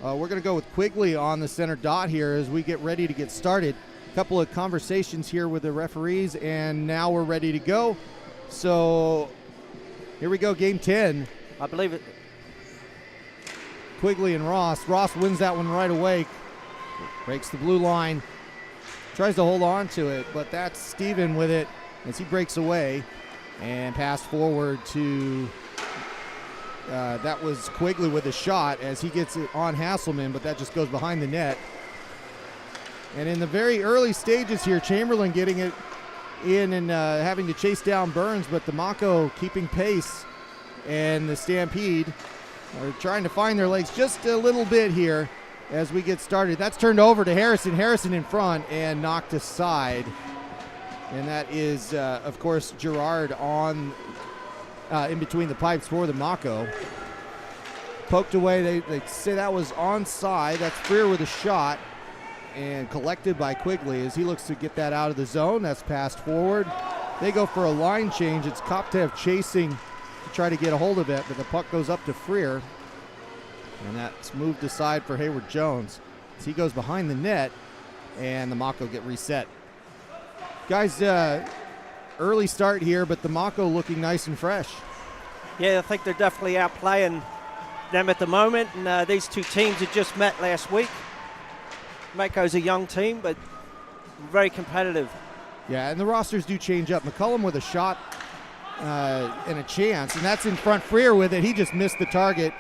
we're going to go with Quigley on the center dot here as we get ready to get started. A couple of conversations here with the referees, and now we're ready to go. So here we go, Game 10. I believe it. Quigley and Ross. Ross wins that one right away. Breaks the blue line. Tries to hold on to it, but that's Steven with it as he breaks away and pass forward to... that was Quigley with a shot as he gets it on Hasselman, but that just goes behind the net. And in the very early stages here, Chamberlain getting it in and having to chase down Burns, but the Mako keeping pace, and the Stampede are trying to find their legs just a little bit here as we get started. That's turned over to Harrison. Harrison in front and knocked aside. And that is, of course, Gerard on in between the pipes for the Mako. Poked away. They say that was onside. That's Freer with a shot and collected by Quigley as he looks to get that out of the zone. That's passed forward. They go for a line change. It's Koptev chasing to try to get a hold of it, but the puck goes up to Freer. And that's moved aside for Hayward Jones as he goes behind the net, and the Mako get reset. Guys, early start here, but the Mako looking nice and fresh. Yeah, I think they're definitely outplaying them at the moment. And these 2 teams had just met last week. Mako's a young team, but very competitive. Yeah, and the rosters do change up. McCullum with a shot and a chance, and that's in front. Freer with it. He just missed the target.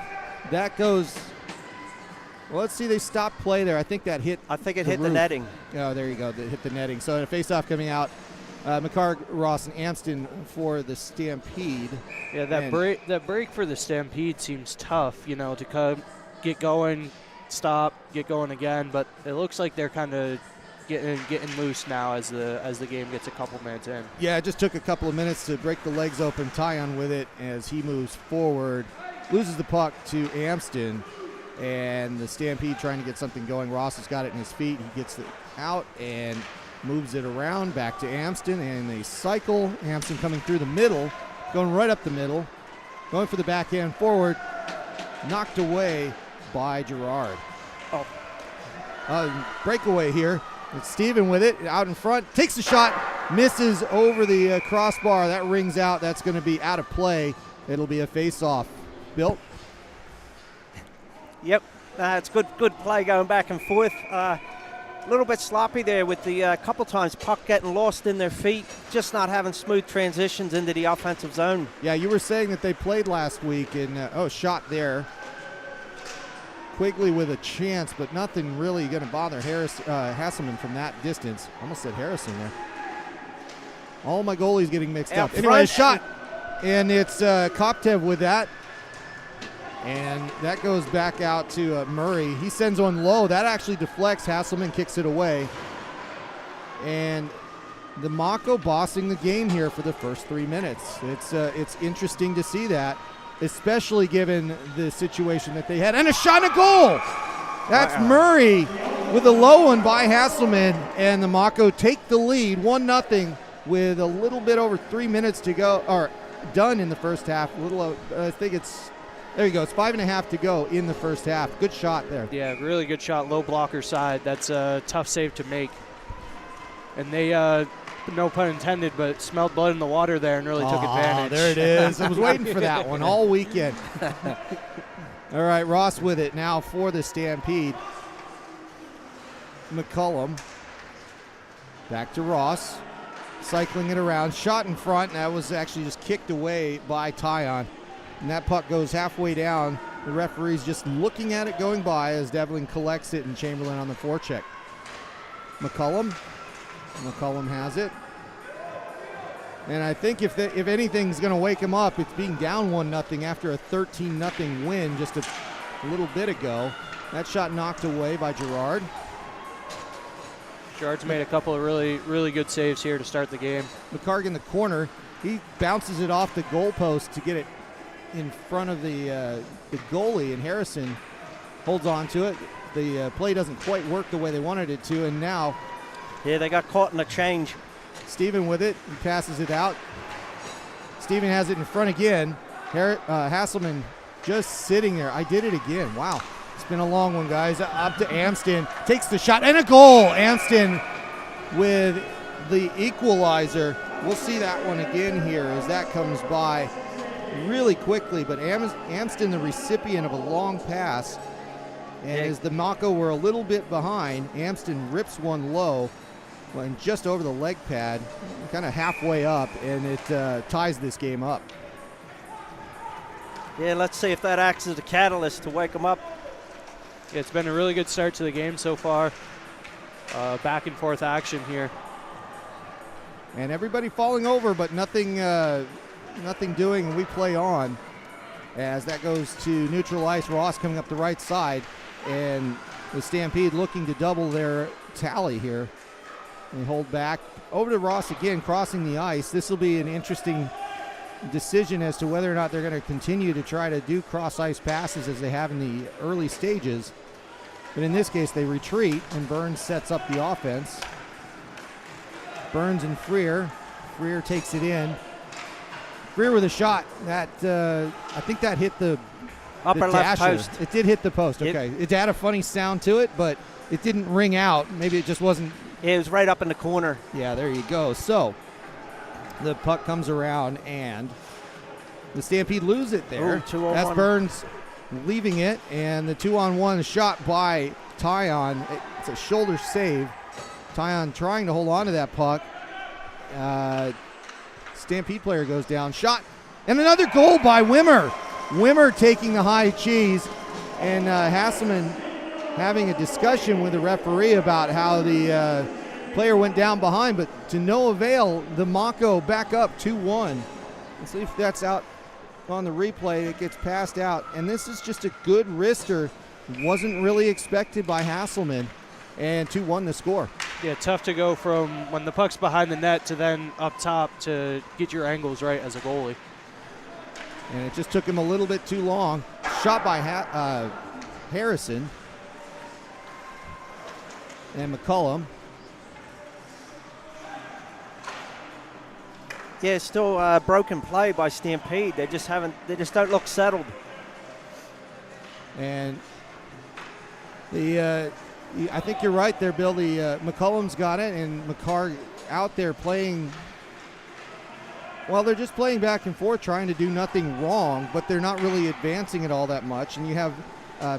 That goes... Well, let's see. They stopped play there. I think that hit. I think it hit the netting. Oh, there you go. It hit the netting. So a face-off coming out. McCarg, Ross, and Anston for the Stampede. Yeah, that break for the Stampede seems tough, to come, get going, stop, get going again. But it looks like they're kind of getting loose now as the game gets a couple minutes in. Yeah, it just took a couple of minutes to break the legs open. Tyon with it as he moves forward, loses the puck to Amston, and the Stampede trying to get something going. Ross has got it in his feet. He gets it out and moves it around back to Amston, and they cycle. Amston coming through the middle, going right up the middle, going for the backhand forward, knocked away by Gerard. Breakaway here. It's Steven with it, out in front, takes the shot, misses over the crossbar. That rings out. That's going to be out of play. It'll be a face-off. Bill? Yep, it's good play going back and forth. A little bit sloppy there with the couple times puck getting lost in their feet, just not having smooth transitions into the offensive zone. Yeah, you were saying that they played last week, and shot there. Quigley with a chance, but nothing really going to bother Hasselman from that distance. Almost said Harrison there. All my goalies getting mixed Out up. Anyway, a front. shot. And it's Koptev with that. And that goes back out to Murray. He sends one low. That actually deflects. Hasselman kicks it away. And the Mako bossing the game here for the first 3 minutes. It's interesting to see that, especially given the situation that they had. And a shot and a goal! That's Wow. Murray with a low one by Hasselman. And the Mako take the lead, 1-0, with a little bit over 3 minutes to go, or done in the first half. I think it's, there you go. It's 5.5 to go in the first half. Good shot there. Yeah, really good shot, low blocker side. That's a tough save to make. And they, no pun intended, but smelled blood in the water there and really took advantage. There it is. I was waiting for that one all weekend. All right, Ross with it now for the Stampede. McCullum back to Ross. Cycling it around, shot in front, and that was actually just kicked away by Tyon. And that puck goes halfway down. The referee's just looking at it going by as Devlin collects it and Chamberlain on the forecheck. McCullum has it. And I think if anything's going to wake him up, it's being down 1-0 after a 13-0 win just a little bit ago. That shot knocked away by Gerard. Gerard's made a couple of really, really good saves here to start the game. McCarg in the corner. He bounces it off the goalpost to get it in front of the goalie, and Harrison holds on to it. The play doesn't quite work the way they wanted it to, and now Yeah, they got caught in a change. Steven with it. He passes it out. Steven has it in front again. Hasselman just sitting there. I did it again. Wow. It's been a long one, guys. Up to Amston. Takes the shot and a goal. Amston with the equalizer. We'll see that one again here as that comes by really quickly. But Amston, the recipient of a long pass. And as the Mako were a little bit behind, Amston rips one low and just over the leg pad, kind of halfway up, and it ties this game up. Yeah, let's see if that acts as a catalyst to wake them up. Yeah, it's been a really good start to the game so far. Back and forth action here. And everybody falling over, but nothing doing, and we play on. As that goes to neutral ice, Ross coming up the right side, and the Stampede looking to double their tally here. They hold back. Over to Ross again, crossing the ice. This will be an interesting decision as to whether or not they're going to continue to try to do cross-ice passes as they have in the early stages. But in this case, they retreat, and Burns sets up the offense. Burns and Freer. Freer takes it in. Freer with a shot. That I think that hit the Upper left dasher. post. It did hit the post. Okay. It had a funny sound to it, but it didn't ring out. Maybe it just wasn't. Yeah, it was right up in the corner. Yeah, there you go. So the puck comes around, and the Stampede lose it there. Ooh, 2-on-1. That's Burns leaving it, and the 2-on-1 shot by Tyon. It's a shoulder save. Tyon trying to hold on to that puck. Stampede player goes down. Shot, and another goal by Wimmer. Wimmer taking the high cheese, and Hasselman having a discussion with the referee about how the player went down behind, but to no avail. The Mako back up 2-1. Let's see if that's out on the replay. It gets passed out, and this is just a good wrister. Wasn't really expected by Hasselman, and 2-1 the score. Yeah, tough to go from when the puck's behind the net to then up top to get your angles right as a goalie. And it just took him a little bit too long. Shot by Harrison. And McCullum. Yeah, still broken play by Stampede. They just don't look settled. And I think you're right there, Bill. McCullum's got it, and McCarg out there playing. Well, they're just playing back and forth, trying to do nothing wrong, but they're not really advancing it all that much. And you have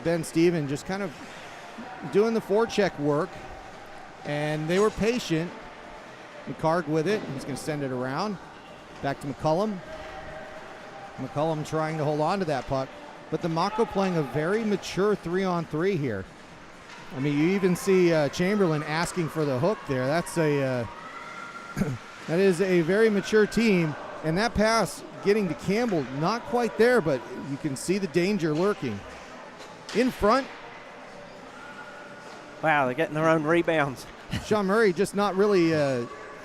Ben Steven just kind of doing the forecheck work, and they were patient. McCarg with it. He's going to send it around. Back to McCullum. McCullum trying to hold on to that puck. But the Mako playing a very mature 3-on-3 here. I mean, you even see Chamberlain asking for the hook there. That's That is a very mature team, and that pass getting to Campbell, not quite there, but you can see the danger lurking. In front, Wow, they're getting their own rebounds. Sean Murray just not really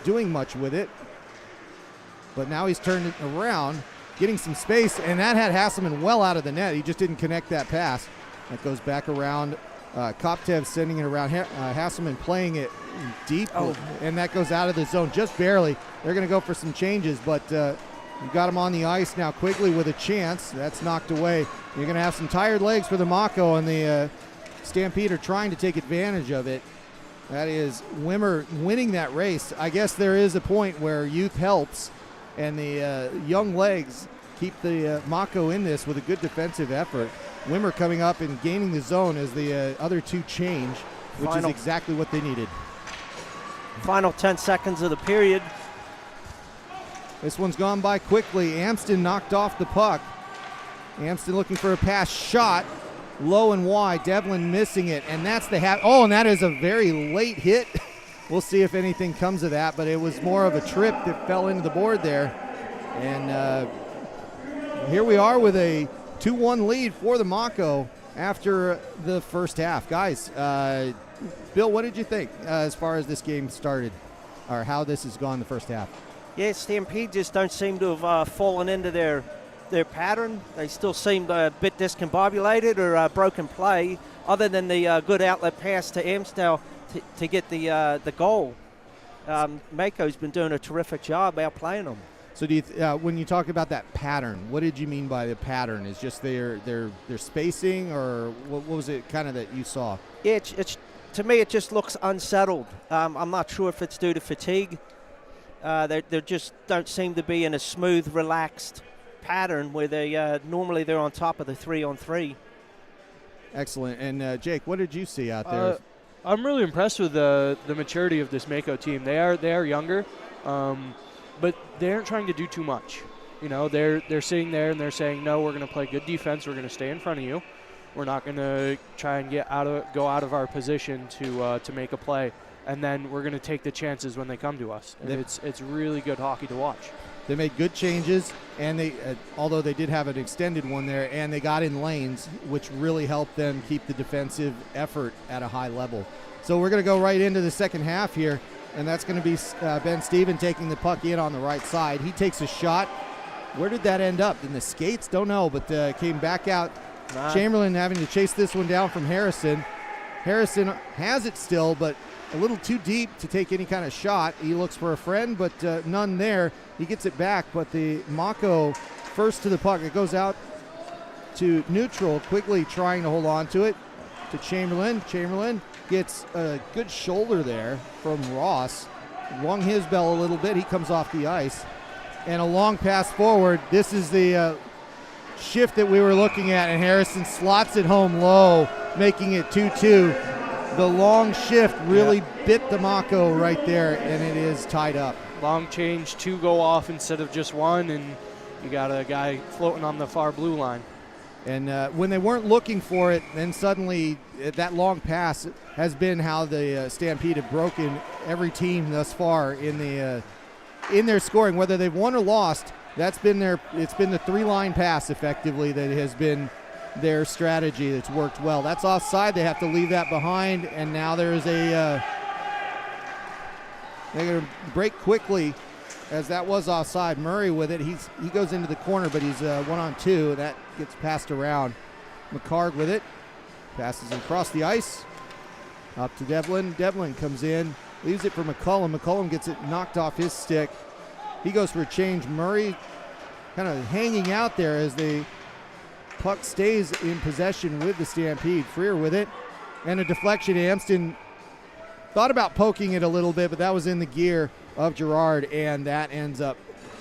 doing much with it, but now he's turned it around, getting some space, and that had Hasselman well out of the net. He just didn't connect that pass. That goes back around. Koptev sending it around. Hasselman playing it deep, and that goes out of the zone just barely. They're going to go for some changes, but you got him on the ice now quickly with a chance. That's knocked away. You're going to have some tired legs for the Mako, and the Stampede are trying to take advantage of it. That is Wimmer winning that race. I guess there is a point where youth helps, and the young legs keep the Mako in this with a good defensive effort. Wimmer coming up and gaining the zone as the other two change, which is exactly what they needed. Final 10 seconds of the period. This one's gone by quickly. Amston knocked off the puck. Amston looking for a pass shot. Low and wide. Devlin missing it. And that's the and that is a very late hit. We'll see if anything comes of that, but it was more of a trip that fell into the board there. And here we are with a 2-1 lead for the Mako after the first half. Guys, Bill, what did you think as far as this game started, or how this has gone the first half? Yeah, Stampede just don't seem to have fallen into their pattern. They still seem a bit discombobulated or broken play, other than the good outlet pass to Amstel to get the goal. Mako's been doing a terrific job outplaying them. So do you when you talk about that pattern, what did you mean by the pattern? Is just their spacing, or what was it kind of that you saw? Yeah, it's to me it just looks unsettled. I'm not sure if it's due to fatigue. They just don't seem to be in a smooth, relaxed pattern where they normally they're on top of the 3-on-3. Excellent. And Jake, what did you see out there? I'm really impressed with the maturity of this Mako team. They are younger. But they aren't trying to do too much. You know, they're sitting there and they're saying, no, we're going to play good defense. We're going to stay in front of you. We're not going to try and go out of our position to make a play. And then we're going to take the chances when they come to us. And it's really good hockey to watch. They made good changes, and they although they did have an extended one there, and they got in lanes, which really helped them keep the defensive effort at a high level. So we're going to go right into the second half here. And that's going to be Ben Steven taking the puck in on the right side. He takes a shot. Where did that end up? In the skates? Don't know, but came back out. Chamberlain having to chase this one down from Harrison. Harrison has it still, but a little too deep to take any kind of shot. He looks for a friend, but none there. He gets it back, but the Mako first to the puck. It goes out to neutral, quickly trying to hold on to it. To Chamberlain. Chamberlain gets a good shoulder there from Ross. Rung his bell a little bit. He comes off the ice. And a long pass forward. This is the shift that we were looking at, and Harrison slots it home low, making it 2-2. The long shift really bit the Mako right there, and it is tied up. Long change, 2 go off instead of just 1, and you got a guy floating on the far blue line. And when they weren't looking for it, then suddenly that long pass has been how the Stampede have broken every team thus far in their scoring. Whether they've won or lost, it's been the 3-line pass effectively that has been their strategy that's worked well. That's offside. They have to leave that behind, and now there's they're going to break quickly, as that was offside. Murray with it. He goes into the corner, but he's 1-on-2. That gets passed around. McCarg with it. Passes across the ice. Up to Devlin. Devlin comes in. Leaves it for McCullum. McCullum gets it knocked off his stick. He goes for a change. Murray kind of hanging out there as the puck stays in possession with the Stampede. Freer with it. And a deflection. Amston thought about poking it a little bit, but that was in the gear of Gerard, and that ends up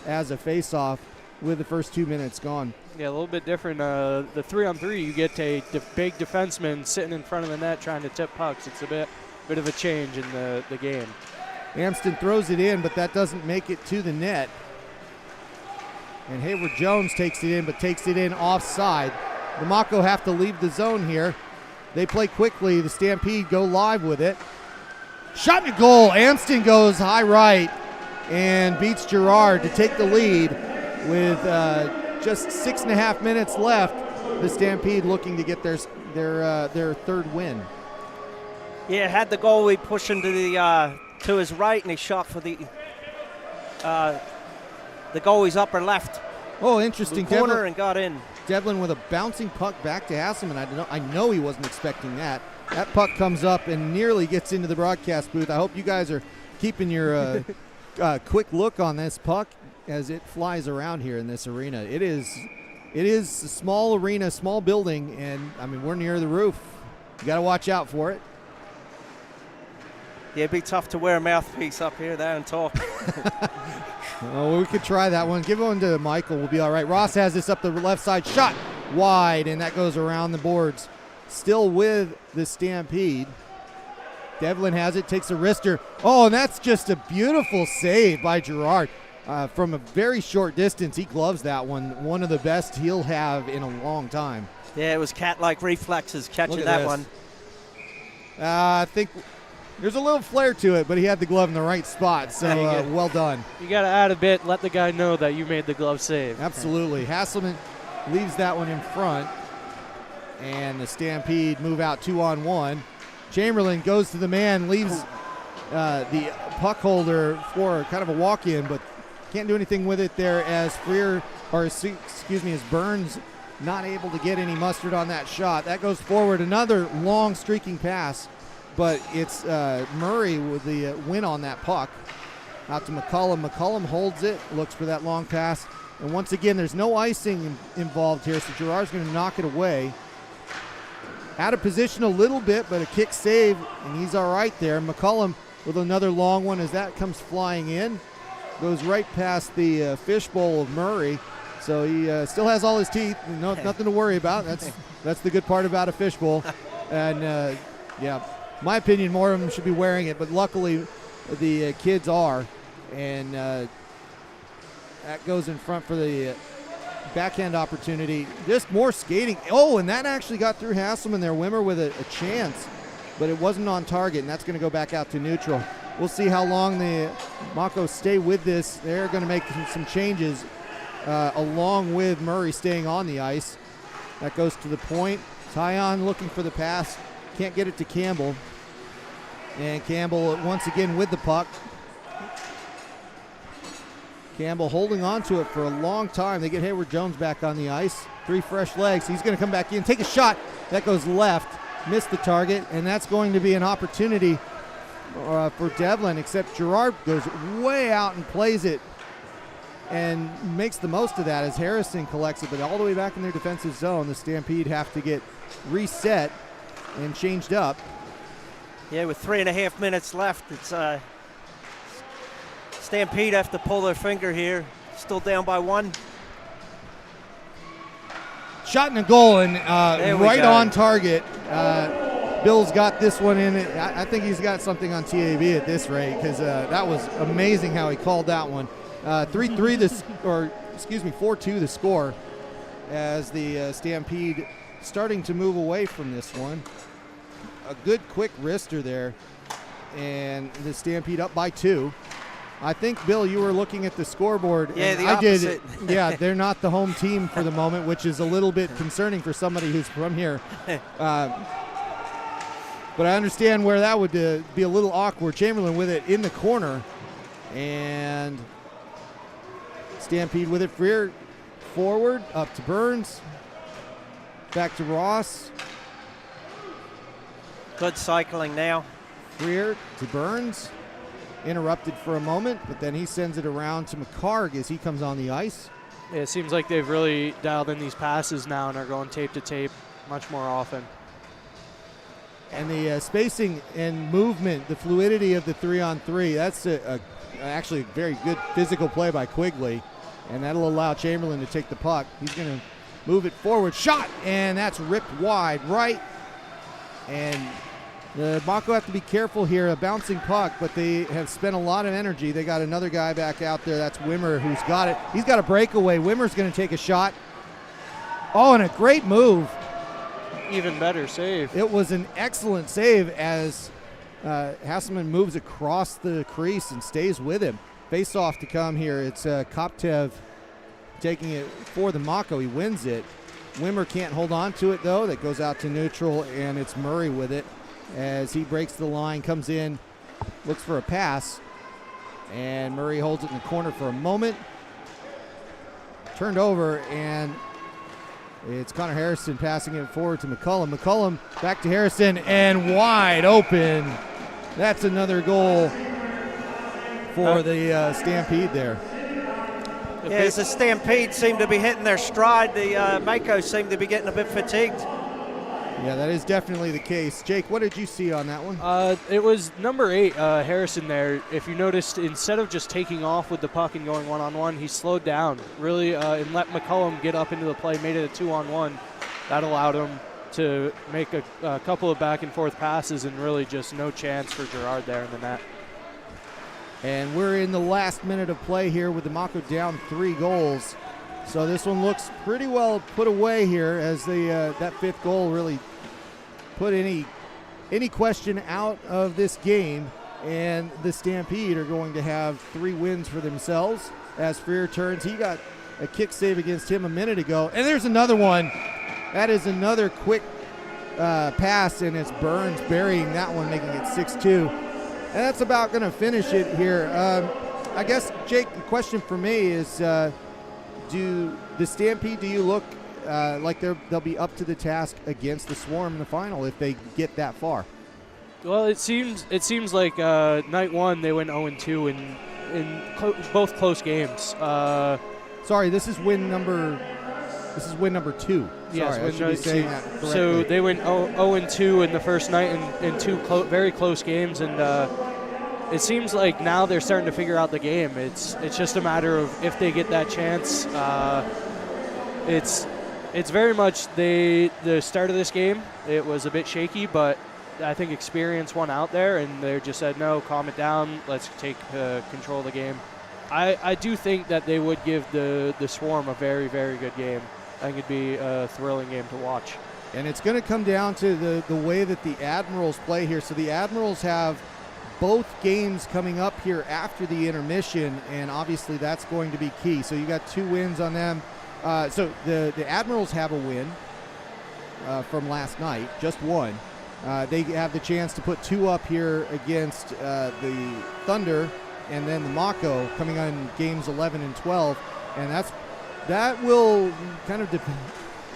as a face-off with the first 2 minutes gone. Yeah, a little bit different. The 3-on-3, you get a big defenseman sitting in front of the net trying to tip pucks. It's a bit of a change in the game. Amston throws it in, but that doesn't make it to the net. And Hayward Jones takes it in, but takes it in offside. The Mako have to leave the zone here. They play quickly. The Stampede go live with it. Shot and a goal. Amston goes high right. and beats Gerard to take the lead with just 6.5 minutes left. The Stampede looking to get their third win. Yeah, had the goalie pushing to his right, and he shot for the goalie's upper left. Oh, interesting. Corner and got in. Devlin with a bouncing puck back to Hasselman. I know he wasn't expecting that. That puck comes up and nearly gets into the broadcast booth. I hope you guys are keeping your quick look on this puck as it flies around here in this arena. It is a small arena, small building, and I mean we're near the roof. You got to watch out for it. Yeah, it'd be tough to wear a mouthpiece up here there and talk. Oh, we could try that one. Give one to Michael. We'll be all right. Ross has this up the left side. Shot wide, and that goes around the boards. Still with the Stampede. Devlin has it, takes a wrister. Oh, and that's just a beautiful save by Gerard. From a very short distance, he gloves that one. One of the best he'll have in a long time. Yeah, it was cat-like reflexes catching that one. I think there's a little flair to it, but he had the glove in the right spot, so well done. You got to add a bit, let the guy know that you made the glove save. Absolutely. Hasselman leaves that one in front, and the Stampede move out 2-on-1. Chamberlain goes to the man, leaves the puck holder for kind of a walk-in, but can't do anything with it there as as Burns not able to get any mustard on that shot. That goes forward, another long streaking pass, but it's Murray with the win on that puck. Out to McCullum. McCullum holds it, looks for that long pass, and once again, there's no icing involved here, so Gerard's going to knock it away. Out of position a little bit, but a kick save, and he's all right there. McCullum with another long one as that comes flying in. Goes right past the fishbowl of Murray. So he still has all his teeth. Nothing to worry about. That's the good part about a fishbowl. And, yeah, my opinion, more of them should be wearing it, but luckily the kids are. And that goes in front for the backhand opportunity. Just more skating. Oh, and that actually got through Hasselman there. Wimmer with a chance, but it wasn't on target, and that's going to go back out to neutral. We'll see how long the Mako stay with this. They're going to make some changes along with Murray staying on the ice. That goes to the point. Tyon looking for the pass. Can't get it to Campbell. And Campbell once again with the puck. Campbell holding on to it for a long time. They get Hayward Jones back on the ice. 3 fresh legs. He's going to come back in, take a shot. That goes left. Missed the target, and that's going to be an opportunity for Devlin, except Gerard goes way out and plays it and makes the most of that as Harrison collects it, but all the way back in their defensive zone. The Stampede have to get reset and changed up. Yeah, with 3.5 minutes left, it's Stampede have to pull their finger here. Still down by 1. Shot and a goal, and right on target. Bill's got this one in it. I think he's got something on TAB at this rate, because that was amazing how he called that one. 4-2 the score as the Stampede starting to move away from this one. A good quick wrister there, and the Stampede up by 2. I think, Bill, you were looking at the scoreboard. Yeah, the opposite. I did. Yeah, they're not the home team for the moment, which is a little bit concerning for somebody who's from here. But I understand where that would be a little awkward. Chamberlain with it in the corner, and Stampede with it. Freer forward, up to Burns, back to Ross. Good cycling now. Freer to Burns. Interrupted for a moment, but then he sends it around to McCarg as he comes on the ice. Yeah, it seems like they've really dialed in these passes now and are going tape to tape much more often. And the spacing and movement, the fluidity of the 3-on-3, that's actually a very good physical play by Quigley, and that'll allow Chamberlain to take the puck. He's going to move it forward. Shot, and that's ripped wide right. And the Mako have to be careful here, a bouncing puck, but they have spent a lot of energy. They got another guy back out there. That's Wimmer who's got it. He's got a breakaway. Wimmer's going to take a shot. Oh, and a great move. Even better save. It was an excellent save as Hasselman moves across the crease and stays with him. face off to come here. It's Koptev taking it for the Mako. He wins it. Wimmer can't hold on to it, though. That goes out to neutral, and it's Murray with it as he breaks the line, comes in, looks for a pass, and Murray holds it in the corner for a moment. Turned over, and it's Connor Harrison passing it forward to McCullum. McCullum back to Harrison, and wide open. That's another goal for the Stampede there. Yeah, as the Stampede seemed to be hitting their stride, the Mako seemed to be getting a bit fatigued. Yeah, that is definitely the case. Jake, what did you see on that one? It was number 8, Harrison there. If you noticed, instead of just taking off with the puck and going one-on-one, he slowed down, really, and let McCullum get up into the play, made it a 2-on-1. That allowed him to make a couple of back-and-forth passes and really just no chance for Gerard there in the net. And we're in the last minute of play here with the Mako down 3 goals. So this one looks pretty well put away here as that 5th goal really put any question out of this game. And the Stampede are going to have 3 wins for themselves as Freer turns. He got a kick save against him a minute ago. And there's another one. That is another quick pass, and it's Burns burying that one, making it 6-2. And that's about going to finish it here. I guess, Jake, the question for me is, do the Stampede, do you look like they'll be up to the task against the Swarm in the final if they get that far? Well, it seems like night 1 they went 0-2 in both close games. Sorry, this is win number 2. Yes, Sorry, I should be saying that correctly. So they went 0-2 in the first night in 2 very close games, and it seems like now they're starting to figure out the game. It's just a matter of if they get that chance. It's very much the start of this game. It was a bit shaky, but I think experience won out there, and they just said, no, calm it down. Let's take control of the game. I do think that they would give the Swarm a very, very good game. I think it'd be a thrilling game to watch. And it's going to come down to the way that the Admirals play here. So the Admirals have both games coming up here after the intermission, and obviously that's going to be key. So you got 2 wins on them. So the Admirals have a win from last night, just one. They have the chance to put 2 up here against the Thunder, and then the Mako coming on games 11 and 12, and that will kind of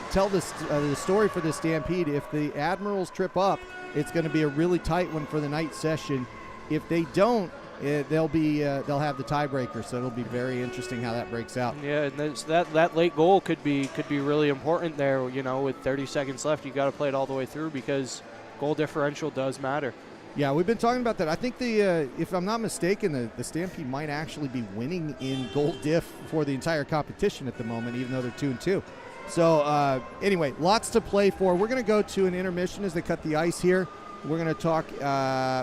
tell the story for the Stampede. If the Admirals trip up, it's going to be a really tight one for the night session. If they don't, they'll have the tiebreaker, so it'll be very interesting how that breaks out. Yeah, and that late goal could be really important there. You know, with 30 seconds left, you got to play it all the way through because goal differential does matter. Yeah, we've been talking about that. I think if I'm not mistaken, the Stampede might actually be winning in goal diff for the entire competition at the moment, even though they're 2-2. So anyway, lots to play for. We're going to go to an intermission as they cut the ice here. We're going to talk.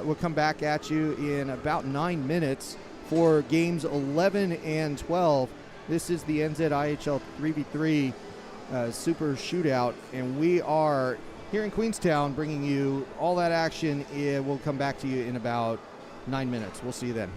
We'll come back at you in about 9 minutes for games 11 and 12. This is the NZIHL 3v3 Super Shootout, and we are here in Queenstown bringing you all that action. We'll come back to you in about 9 minutes. We'll see you then.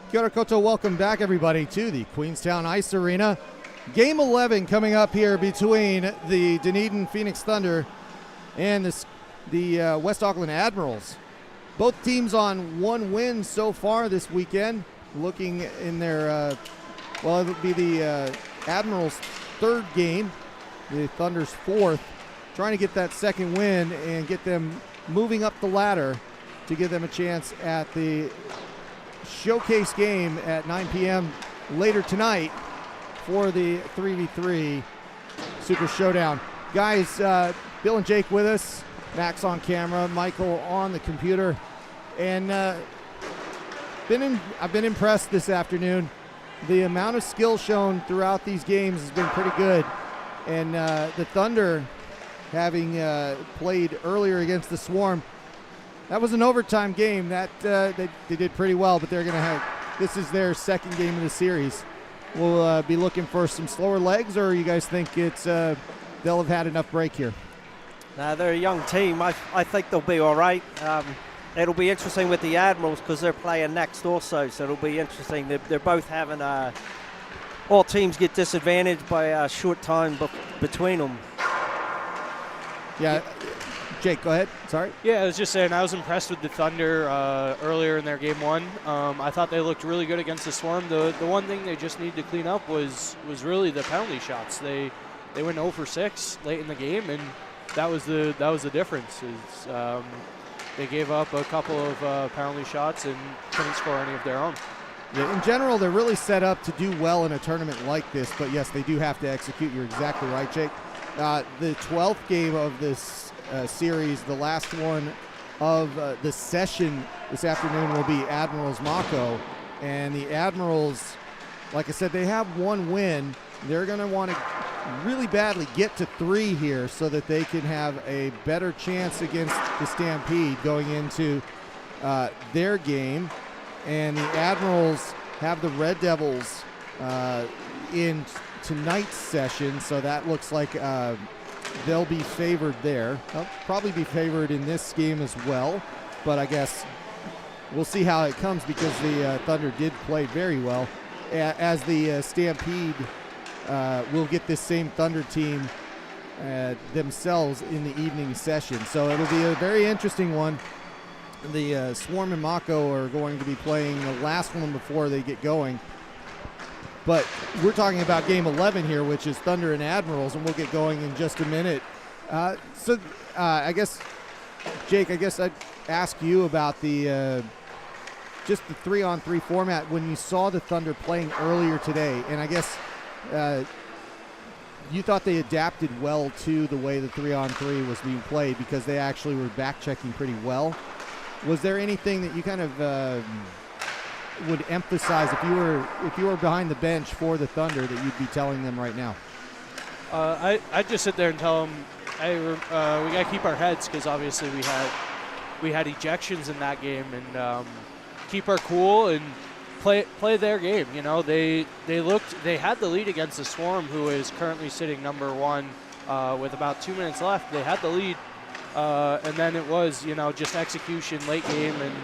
Kia ora koutou, welcome back everybody to the Queenstown Ice Arena. Game 11 coming up here between the Dunedin Phoenix Thunder and the West Auckland Admirals. Both teams on one win so far this weekend. Looking in their, well, it would be the Admirals' third game, the Thunder's fourth, trying to get that second win and get them moving up the ladder to give them a chance at the showcase game at 9 p.m. later tonight for the 3v3 Super Showdown. Guys, Bill and Jake with us, Max on camera, Michael on the computer, and I've been impressed this afternoon. The amount of skill shown throughout these games has been pretty good, and the Thunder, having played earlier against the Swarm, that was an overtime game. That they did pretty well, but they're going to have, this is their second game of the series. We'll be looking for some slower legs, or you guys think it's they'll have had enough break here? They're a young team. I think they'll be all right. It'll be interesting with the Admirals because they're playing next also, so it'll be interesting. They're both having, all teams get disadvantaged by a short time between them. Yeah. Jake, go ahead. Sorry. Yeah, I was just saying I was impressed with the Thunder earlier in their game one. I thought they looked really good against the Swarm. The one thing they just need to clean up was really the penalty shots. They went 0 for 6 late in the game, and that was the difference. They gave up a couple of penalty shots and couldn't score any of their own. Yeah, in general, they're really set up to do well in a tournament like this, but yes, they do have to execute. You're exactly right, Jake. The 12th game of this series, the last one of the session this afternoon, will be Admirals Mako. And the Admirals, like I said, they have one win. They're going to want to really badly get to 3 here so that they can have a better chance against the Stampede going into their game. And the Admirals have the Red Devils in tonight's session, so that looks like they'll be favored there. They'll probably be favored in this game as well, but I guess we'll see how it comes because the Thunder did play very well. As the Stampede will get this same Thunder team themselves in the evening session. So it'll be a very interesting one. The Swarm and Mako are going to be playing the last one before they get going. But we're talking about game 11 here, which is Thunder and Admirals, and we'll get going in just a minute. I guess, Jake, I'd ask you about the just the 3-on-3 format when you saw the Thunder playing earlier today. And I guess you thought they adapted well to the way the 3-on-3 was being played because they actually were back-checking pretty well. Was there anything that you kind of would emphasize if you were behind the bench for the Thunder that you'd be telling them right now? I'd just sit there and tell them, hey, we got to keep our heads because obviously we had ejections in that game, and keep our cool and play their game. You know, they had the lead against the Swarm, who is currently sitting number 1 with about 2 minutes left. They had the lead, and then it was, you know, just execution late game and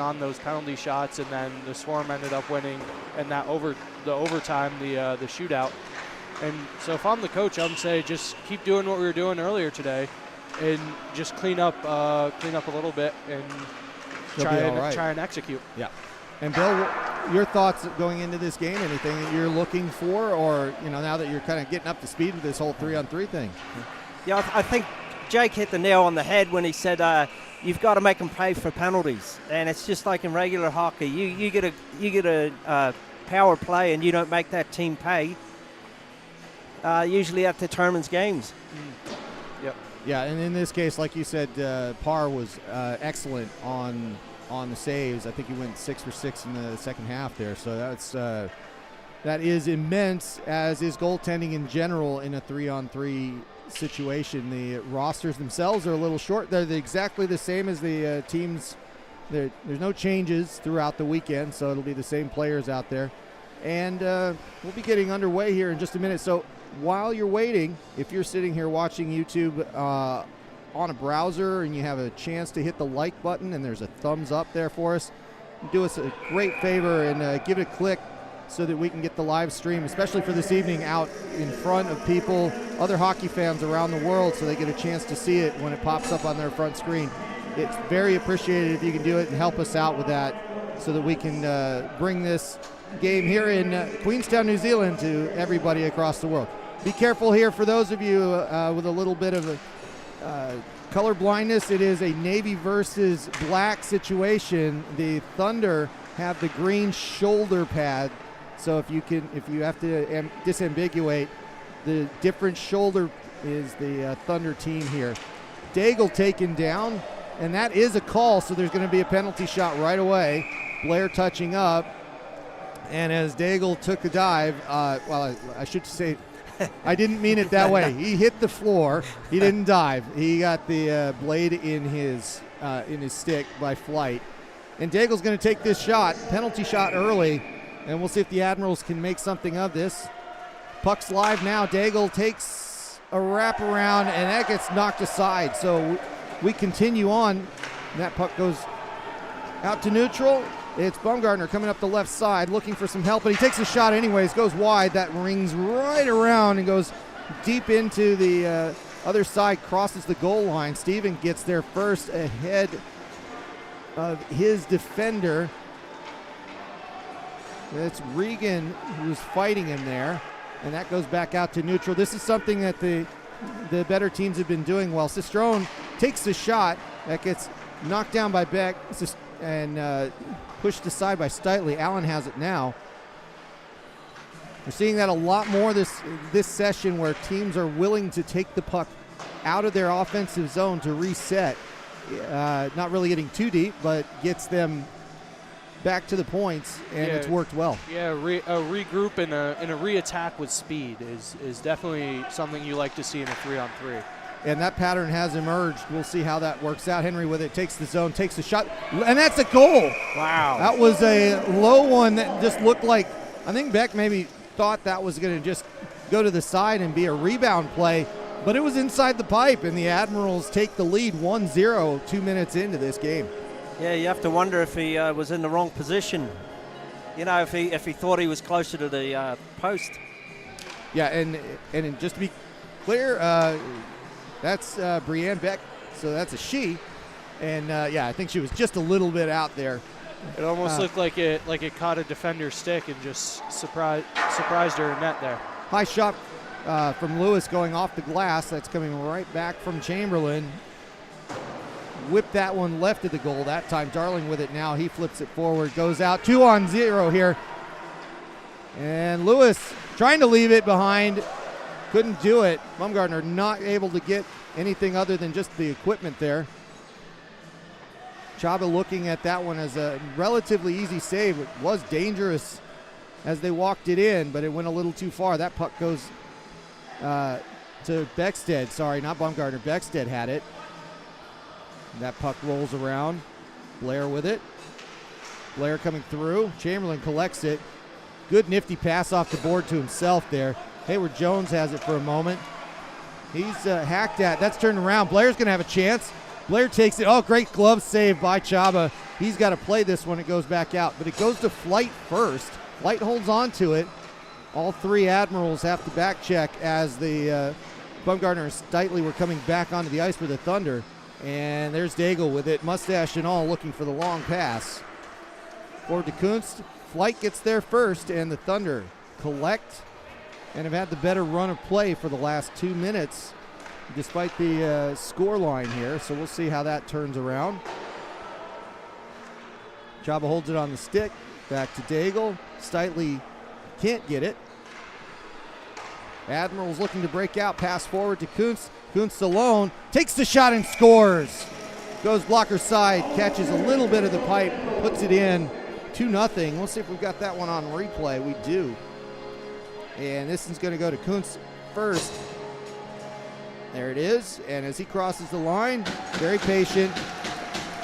on those penalty shots, and then the Swarm ended up winning, and that the overtime, the shootout. And so if I'm the coach, I'm saying just keep doing what we were doing earlier today, and just clean up a little bit and try and execute. Yeah. And Bill, your thoughts going into this game? Anything that you're looking for, or now that you're kind of getting up to speed with this whole 3-on-3 thing? Yeah, I think Jake hit the nail on the head when he said you've got to make them pay for penalties, and it's just like in regular hockey. You get a power play and you don't make that team pay. Usually that determines games. Yep. Yeah, and in this case, like you said, Parr was excellent on the saves. I think he went 6 for 6 in the second half there. So that is immense, as is goaltending in general in a 3-on-3 situation. The rosters themselves are a little short. They're exactly the same as the teams. There's no changes throughout the weekend, so it'll be the same players out there. And we'll be getting underway here in just a minute. So while you're waiting, if you're sitting here watching YouTube on a browser and you have a chance to hit the like button and there's a thumbs up there for us, do us a great favor and give it a click so that we can get the live stream, especially for this evening, out in front of people, other hockey fans around the world, so they get a chance to see it when it pops up on their front screen. It's very appreciated if you can do it and help us out with that so that we can bring this game here in Queenstown, New Zealand to everybody across the world. Be careful here for those of you with a little bit of a color blindness. It is a navy versus black situation. The Thunder have the green shoulder pad. So if you have to disambiguate, the different shoulder is the Thunder team here. Daigle taken down, and that is a call, so there's going to be a penalty shot right away. Blair touching up, and as Daigle took a dive, well, I should say, I didn't mean it that way. He hit the floor. He didn't dive. He got the blade in his stick by flight. And Daigle's going to take this shot, penalty shot early, and we'll see if the Admirals can make something of this. Puck's live now. Daigle takes a wraparound, and that gets knocked aside. So we continue on. And that puck goes out to neutral. It's Bumgarner coming up the left side looking for some help, but he takes a shot anyways, goes wide. That rings right around and goes deep into the other side, crosses the goal line. Steven gets there first ahead of his defender. It's Regan who's fighting him there, and that goes back out to neutral. This is something that the better teams have been doing well. Cistrone takes the shot. That gets knocked down by Beck and pushed aside by Steitley. Allen has it now. We're seeing that a lot more this session, where teams are willing to take the puck out of their offensive zone to reset. Not really getting too deep, but gets them back to the points, and it's worked well. Yeah, a regroup and a re-attack with speed is definitely something you like to see in a 3-on-3. And that pattern has emerged. We'll see how that works out. Henry with it, takes the zone, takes the shot, and that's a goal. Wow. That was a low one that just looked like, I think Beck maybe thought that was going to just go to the side and be a rebound play, but it was inside the pipe, and the Admirals take the lead 1-0 2 minutes into this game. Yeah, you have to wonder if he was in the wrong position. You know, if he thought he was closer to the post. Yeah, and just to be clear, that's Brienne Beck, so that's a she. And yeah, I think she was just a little bit out there. It almost looked like it caught a defender's stick and just surprised her in net there. High shot from Lewis going off the glass. That's coming right back from Chamberlain. Whipped that one left of the goal that time. Darling with it now. He flips it forward, goes out. 2-on-0 here. And Lewis trying to leave it behind. Couldn't do it. Bumgarner not able to get anything other than just the equipment there. Chaba looking at that one as a relatively easy save. It was dangerous as they walked it in, but it went a little too far. That puck goes to Beckstead. Sorry, not Bumgarner. Beckstead had it. That puck rolls around. Blair with it. Blair coming through. Chamberlain collects it. Good nifty pass off the board to himself there. Hayward Jones has it for a moment. He's hacked at. That's turned around. Blair's going to have a chance. Blair takes it. Oh, great glove save by Chaba. He's got to play this when it goes back out. But it goes to Flight first. Flight holds on to it. All three Admirals have to back check as the Bumgarner and Steitley were coming back onto the ice for the Thunder. And there's Daigle with it, mustache and all, looking for the long pass. Forward to Kunst. Flight gets there first, and the Thunder collect and have had the better run of play for the last 2 minutes, despite the score line here. So we'll see how that turns around. Chaba holds it on the stick. Back to Daigle. Steitley can't get it. Admirals looking to break out. Pass forward to Kunst. Kunst alone, takes the shot and scores. Goes blocker side, catches a little bit of the pipe, puts it in. 2-0. We'll see if we've got that one on replay. We do. And this is going to go to Kunst first. There it is. And as he crosses the line, very patient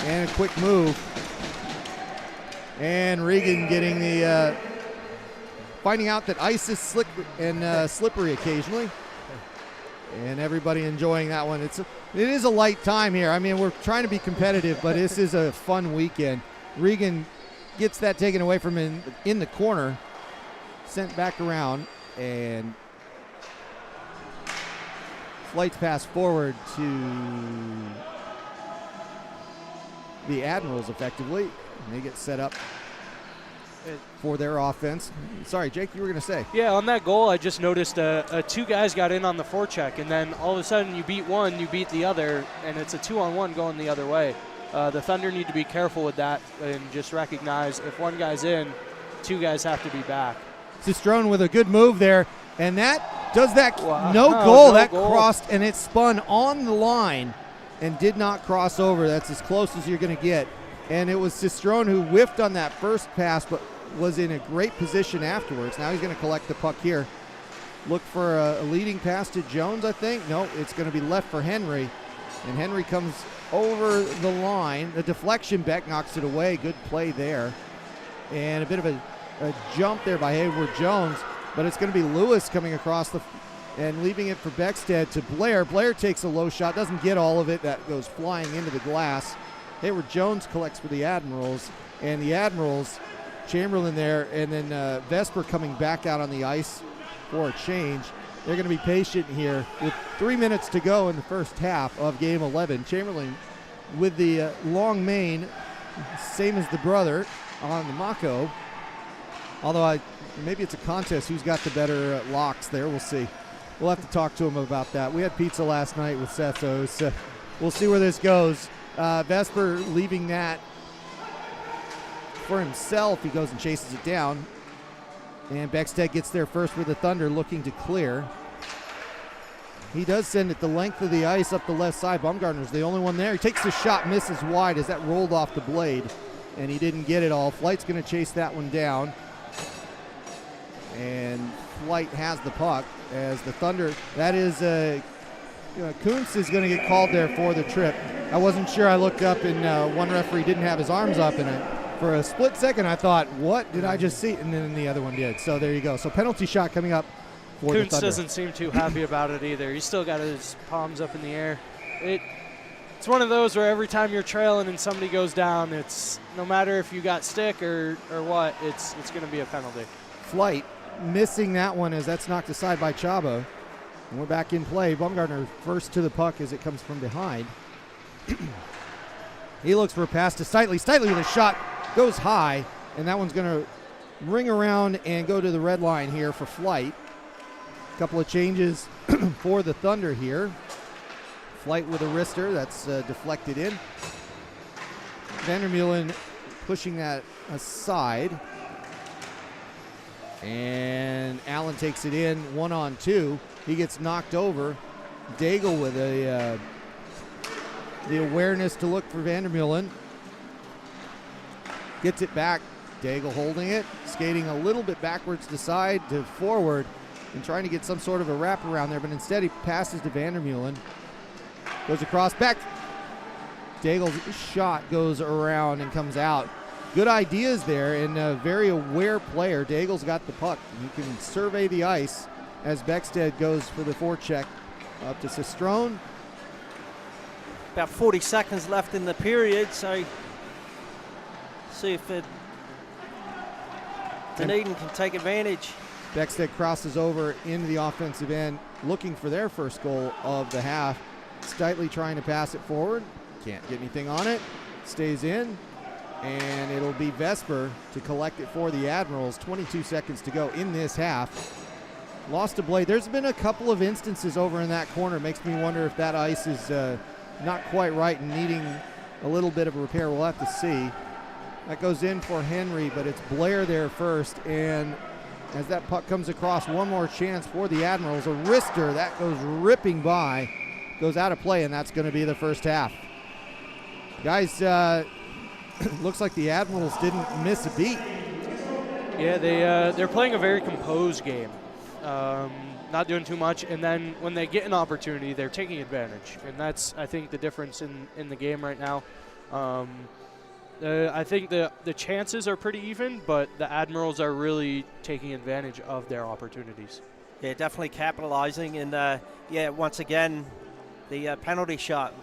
and a quick move. And Regan getting the, finding out that ice is slick and slippery occasionally. And everybody enjoying that one. It is a light time here. I mean, we're trying to be competitive, but this is a fun weekend. Regan gets that taken away from him in the corner, sent back around, and Flight's pass forward to the Admirals effectively. And they get set up for their offense. Sorry, Jake, you were going to say. Yeah, on that goal, I just noticed two guys got in on the forecheck, and then all of a sudden you beat one, you beat the other, and it's a 2-on-1 going the other way. The Thunder need to be careful with that and just recognize if one guy's in, two guys have to be back. Cistrone with a good move there, and that does that. Wow. No goal. No That goal. crossed, and it spun on the line and did not cross over. That's as close as you're going to get. And it was Cistrone who whiffed on that first pass, but was in a great position afterwards. Now he's going to collect the puck here. Look for a leading pass to Jones, I think. No, it's going to be left for Henry. And Henry comes over the line. The deflection, Beck knocks it away. Good play there. And a bit of a jump there by Hayward Jones. But it's going to be Lewis coming across and leaving it for Beckstead to Blair. Blair takes a low shot, doesn't get all of it. That goes flying into the glass. Hayward Jones collects for the Admirals. And the Admirals, Chamberlain there, and then Vesper coming back out on the ice for a change. They're going to be patient here with 3 minutes to go in the first half of Game 11. Chamberlain with the long mane, same as the brother on the Mako. Although maybe it's a contest who's got the better locks there. We'll see. We'll have to talk to him about that. We had pizza last night with Seth, so we'll see where this goes. Vesper leaving that for himself. He goes and chases it down. And Beckstead gets there first with the Thunder, looking to clear. He does send it the length of the ice up the left side. Baumgartner's the only one there. He takes the shot, misses wide as that rolled off the blade, and he didn't get it all. Flight's going to chase that one down. And Flight has the puck as the Thunder, that is, Kuntz is going to get called there for the trip. I wasn't sure. I looked up and one referee didn't have his arms up, and for a split second I thought, what did I just see? And then the other one did. So there you go. So penalty shot coming up for the Kuntz Thunder. doesn't seem too happy about it either. He's still got his palms up in the air. It's one of those where every time you're trailing and somebody goes down, it's no matter if you got stick or what, it's going to be a penalty. Flight missing that one as that's knocked aside by Chabo. And we're back in play. Baumgartner first to the puck as it comes from behind. He looks for a pass to Steitley. Steitley with a shot goes high, and that one's going to ring around and go to the red line here for Flight. A couple of changes for the Thunder here. Flight with a wrister that's deflected in. Vandermeulen pushing that aside. And Allen takes it in 1-on-2. He gets knocked over. Daigle with the awareness to look for Vandermeulen. Gets it back. Daigle holding it, skating a little bit backwards to side to forward and trying to get some sort of a wrap around there, but instead he passes to Vandermeulen. Goes across back. Daigle's shot goes around and comes out. Good ideas there, and a very aware player. Daigle's got the puck. He can survey the ice as Beckstead goes for the forecheck up to Cistrone. About 40 seconds left in the period, so see if Dunedin can take advantage. Beckstead crosses over into the offensive end, looking for their first goal of the half. Steitley trying to pass it forward. Can't get anything on it. Stays in. And it'll be Vesper to collect it for the Admirals. 22 seconds to go in this half. Lost a blade. There's been a couple of instances over in that corner. Makes me wonder if that ice is not quite right and needing a little bit of a repair. We'll have to see. That goes in for Henry, but it's Blair there first. And as that puck comes across, one more chance for the Admirals. A wrister that goes ripping by, goes out of play, and that's going to be the first half. Guys, looks like the Admirals didn't miss a beat. Yeah, they're playing a very composed game, not doing too much, and then when they get an opportunity, they're taking advantage, and that's, I think, the difference in the game right now. I think the chances are pretty even, but the Admirals are really taking advantage of their opportunities. Yeah, definitely capitalizing, and yeah, once again, the penalty shot.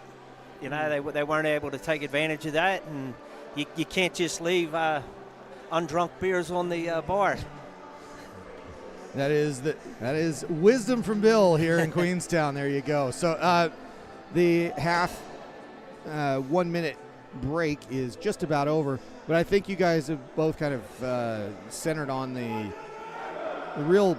You know, they weren't able to take advantage of that, and you can't just leave undrunk beers on the bar. That is wisdom from Bill here in Queenstown. There you go. So the half 1 minute break is just about over, but I think you guys have both kind of centered on the real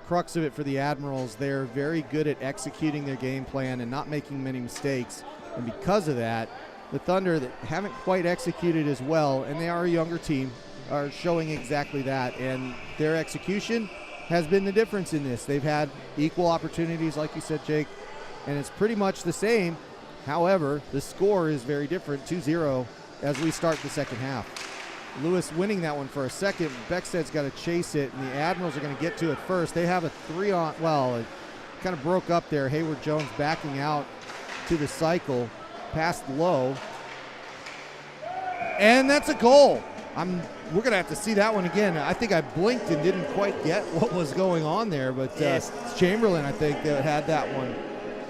crux of it for the Admirals. They're very good at executing their game plan and not making many mistakes, and because of that, the Thunder that haven't quite executed as well, and they are a younger team, are showing exactly that, and their execution has been the difference in this. They've had equal opportunities, like you said, Jake, and it's pretty much the same. However, the score is very different, 2-0, as we start the second half. Lewis winning that one for a second. Beckstead's got to chase it, and the Admirals are going to get to it first. They have a 3-on, well, it kind of broke up there. Hayward Jones backing out to the cycle, passed low, and that's a goal. We're going to have to see that one again. I think I blinked and didn't quite get what was going on there, but yes. It's Chamberlain, I think, that had that one.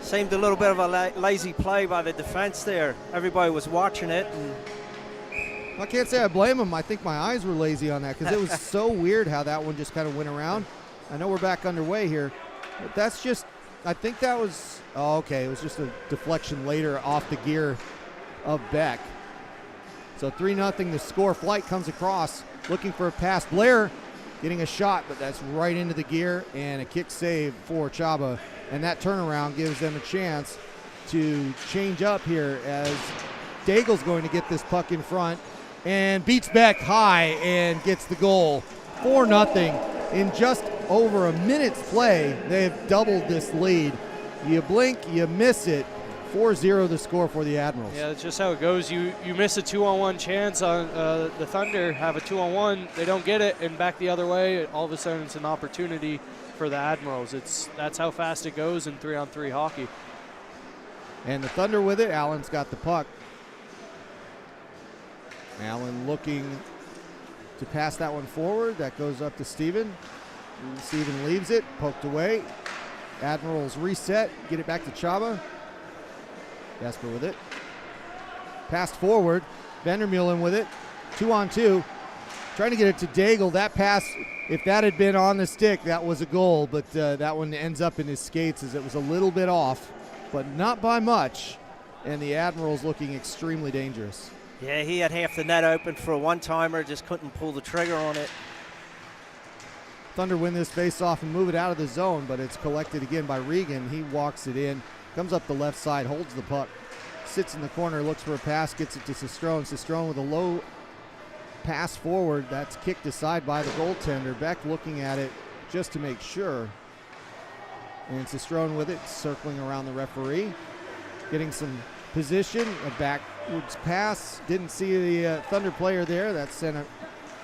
Seemed a little bit of a lazy play by the defense there. Everybody was watching it. And I can't say I blame him. I think my eyes were lazy on that because it was so weird how that one just kind of went around. I know we're back underway here, but that's just, I think that was, oh, okay, it was just a deflection later off the gear of Beck. So 3-0 the score. Flight comes across, looking for a pass. Blair getting a shot, but that's right into the gear, and a kick save for Chaba. And that turnaround gives them a chance to change up here as Daigle's going to get this puck in front and beats Beck high and gets the goal. 4-0 in just over a minute's play. They have doubled this lead. You blink, you miss it. 4-0 the score for the Admirals. Yeah, that's just how it goes. You miss a 2-on-1 chance on the Thunder, have a 2-on-1, they don't get it, and back the other way, all of a sudden it's an opportunity for the Admirals. That's how fast it goes in 3-on-3 hockey. And the Thunder with it. Allen's got the puck. Allen looking to pass that one forward. That goes up to Steven. Steven leaves it, poked away. Admirals reset, get it back to Chaba. Vesper with it. Passed forward. Vandermeulen with it. 2-on-2. Trying to get it to Daigle. That pass, if that had been on the stick, that was a goal, but that one ends up in his skates as it was a little bit off, but not by much, and the Admirals looking extremely dangerous. yeah, he had half the net open for a one-timer, just couldn't pull the trigger on it. Thunder win this face-off and move it out of the zone, but it's collected again by Regan. He walks it in, comes up the left side, holds the puck, sits in the corner, looks for a pass, gets it to Sestrone. Sestrone with a low pass forward. That's kicked aside by the goaltender. Beck looking at it just to make sure. And Sestrone with it, circling around the referee, getting some position. A backwards pass. Didn't see the Thunder player there. That's sent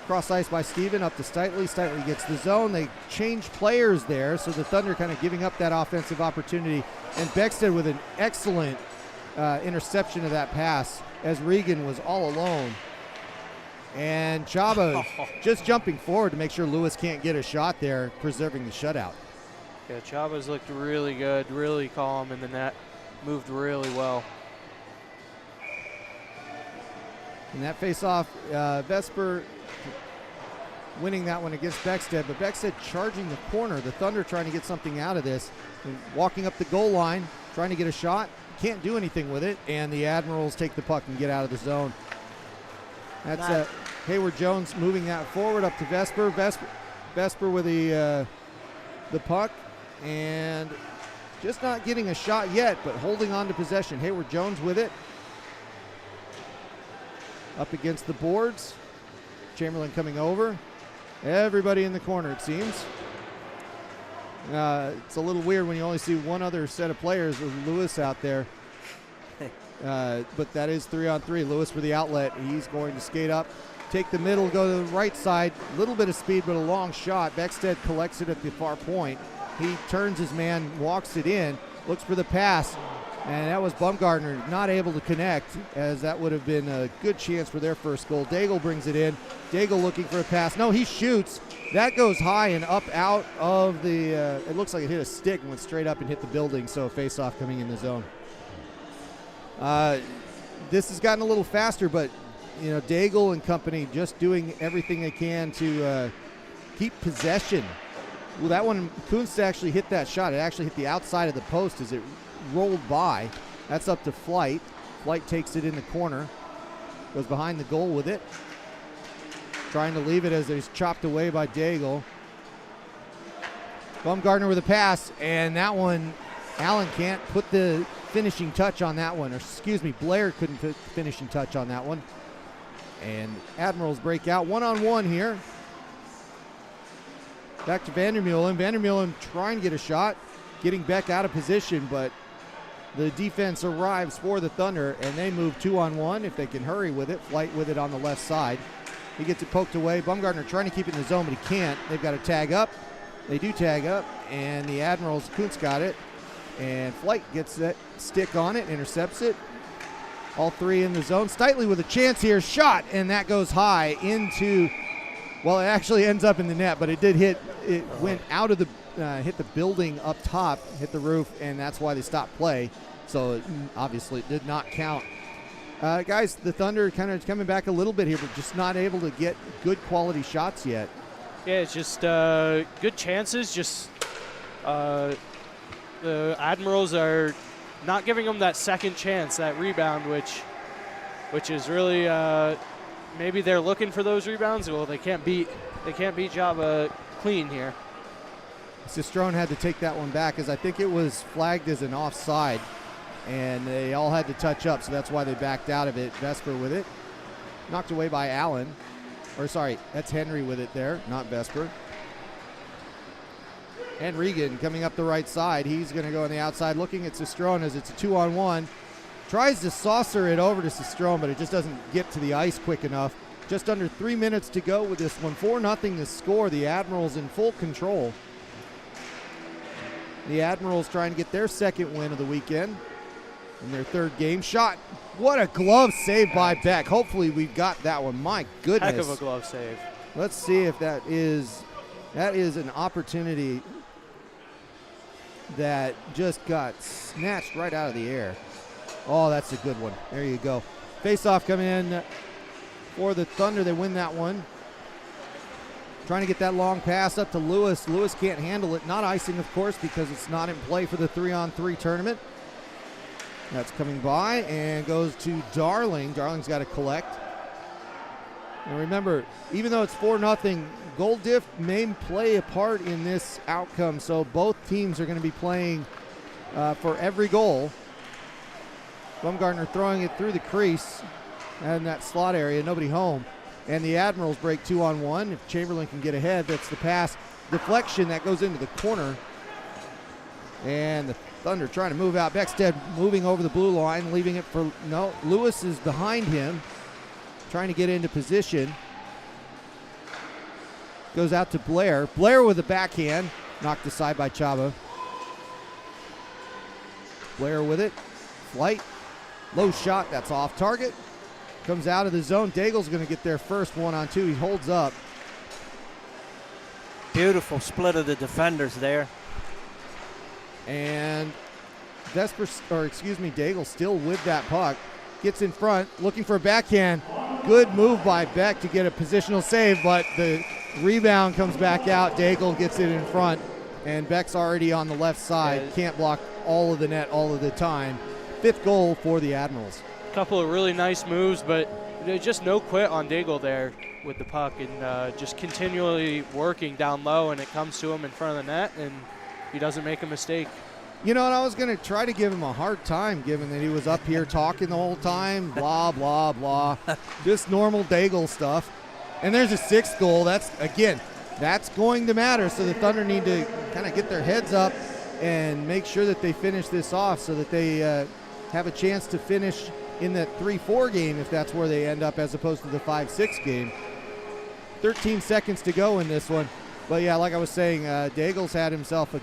across ice by Steven up to Steitley. Steitley gets the zone. They change players there, so the Thunder kind of giving up that offensive opportunity. And Beckstead with an excellent interception of that pass as Regan was all alone. And Chaba just jumping forward to make sure Lewis can't get a shot there, preserving the shutout. Yeah, Chaba's looked really good, really calm in the net, moved really well. In that face-off, Vesper winning that one against Beckstead, but Beckstead charging the corner. The Thunder trying to get something out of this, and walking up the goal line, trying to get a shot. Can't do anything with it, and the Admirals take the puck and get out of the zone. That's Hayward Jones moving that forward up to Vesper. Vesper with the puck, and just not getting a shot yet, but holding on to possession. Hayward Jones with it. Up against the boards. Chamberlain coming over. Everybody in the corner, it seems. It's a little weird when you only see one other set of players with Lewis out there. But that is 3-on-3. Lewis for the outlet. He's going to skate up, take the middle, go to the right side. A little bit of speed, but a long shot. Beckstead collects it at the far point. He turns his man, walks it in, looks for the pass, and that was Bumgardner not able to connect, as that would have been a good chance for their first goal. Daigle brings it in. Daigle looking for a pass. No, he shoots. That goes high and up out of the, it looks like it hit a stick and went straight up and hit the building, so a face-off coming in the zone. This has gotten a little faster, but you know, Daigle and company just doing everything they can to keep possession. Well, that one, Kunst actually hit that shot. It actually hit the outside of the post as it rolled by. That's up to Flight. Flight takes it in the corner, goes behind the goal with it, trying to leave it as it's chopped away by Daigle. Baumgartner with a pass, and that one, Allen can't put the finishing touch on that one, or excuse me, Blair couldn't put the finishing touch on that one. And Admirals break out one-on-one here. Back to Vandermeulen. Vandermeulen trying to get a shot, getting Beck out of position, but the defense arrives for the Thunder, and they move 2-on-1 if they can hurry with it. Flight with it on the left side. He gets it poked away. Baumgartner trying to keep it in the zone, but he can't. They've got to tag up. They do tag up, and the Admirals, Kuntz got it, and Flight gets that stick on it, intercepts it. All three in the zone. Steitley with a chance here, shot, and that goes high into, well, it actually ends up in the net, but it did hit, it went out of the, hit the building up top, hit the roof, and that's why they stopped play. So obviously it did not count. Guys, the Thunder kind of coming back a little bit here, but just not able to get good quality shots yet. Yeah, it's just good chances. Just the Admirals are not giving them that second chance, that rebound, which is really maybe they're looking for those rebounds. Well, they can't beat Java clean here. Cistrone had to take that one back, as I think it was flagged as an offside, and they all had to touch up, so that's why they backed out of it. Vesper with it, knocked away by Allen. Or sorry, that's Henry with it there, not Vesper. And Regan coming up the right side. He's going to go on the outside, looking at Cistrone as it's a 2-on-1. Tries to saucer it over to Cistrone, but it just doesn't get to the ice quick enough. Just under 3 minutes to go with this one. 4-0 to score. The Admirals in full control. The Admirals trying to get their second win of the weekend in their third game. Shot. What a glove save by Beck. Hopefully we've got that one. My goodness. Heck of a glove save. Let's see if that is an opportunity that just got snatched right out of the air. Oh, that's a good one. There you go. Face-off coming in for the Thunder. They win that one. Trying to get that long pass up to Lewis. Lewis can't handle it. Not icing, of course, because it's not in play for the 3-on-3 tournament. That's coming by and goes to Darling. Darling's got to collect. And remember, even though it's 4-0, goal diff may play a part in this outcome. So both teams are going to be playing for every goal. Baumgartner throwing it through the crease and that slot area, nobody home. And the Admirals break 2-on-1. If Chamberlain can get ahead, that's the pass. Deflection that goes into the corner. And the Thunder trying to move out. Beckstead moving over the blue line, leaving it for, no, Lewis is behind him, trying to get into position. Goes out to Blair. Blair with a backhand, knocked aside by Chaba. Blair with it. Flight. Low shot, that's off target. Comes out of the zone. Daigle's going to get there first, 1-on-2. He holds up. Beautiful split of the defenders there. And Daigle still with that puck. Gets in front, looking for a backhand. Good move by Beck to get a positional save, but the rebound comes back out. Daigle gets it in front, and Beck's already on the left side. Can't block all of the net all of the time. Fifth goal for the Admirals. A couple of really nice moves, but just no quit on Daigle there with the puck, and just continually working down low, and it comes to him in front of the net, and he doesn't make a mistake. You know, and I was going to try to give him a hard time, given that he was up here talking the whole time, blah, blah, blah. Just normal Daigle stuff. And there's a sixth goal. That's going to matter. So the Thunder need to kind of get their heads up and make sure that they finish this off so that they have a chance to finish in that 3-4 game if that's where they end up, as opposed to the 5-6 game. 13 seconds to go in this one. But yeah, like I was saying, Daigle's had himself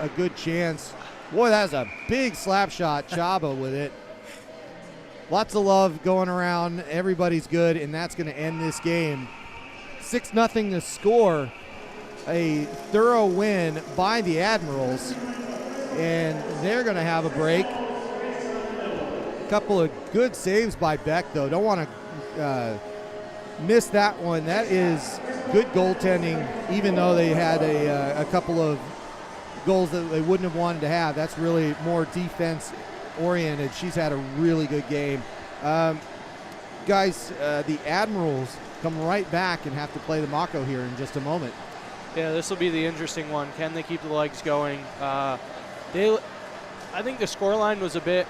a good chance. Boy, that was a big slap shot. Chaba with it. Lots of love going around. Everybody's good, and that's going to end this game. 6-0 to score. A thorough win by the Admirals, and they're going to have a break. Couple of good saves by Beck, though. Don't want to missed that one. That is good goaltending, even though they had a couple of goals that they wouldn't have wanted to have. That's really more defense oriented. She's had a really good game. Guys, the Admirals come right back and have to play the Mako here in just a moment. Yeah, this will be the interesting one. Can they keep the legs going? I think the scoreline was a bit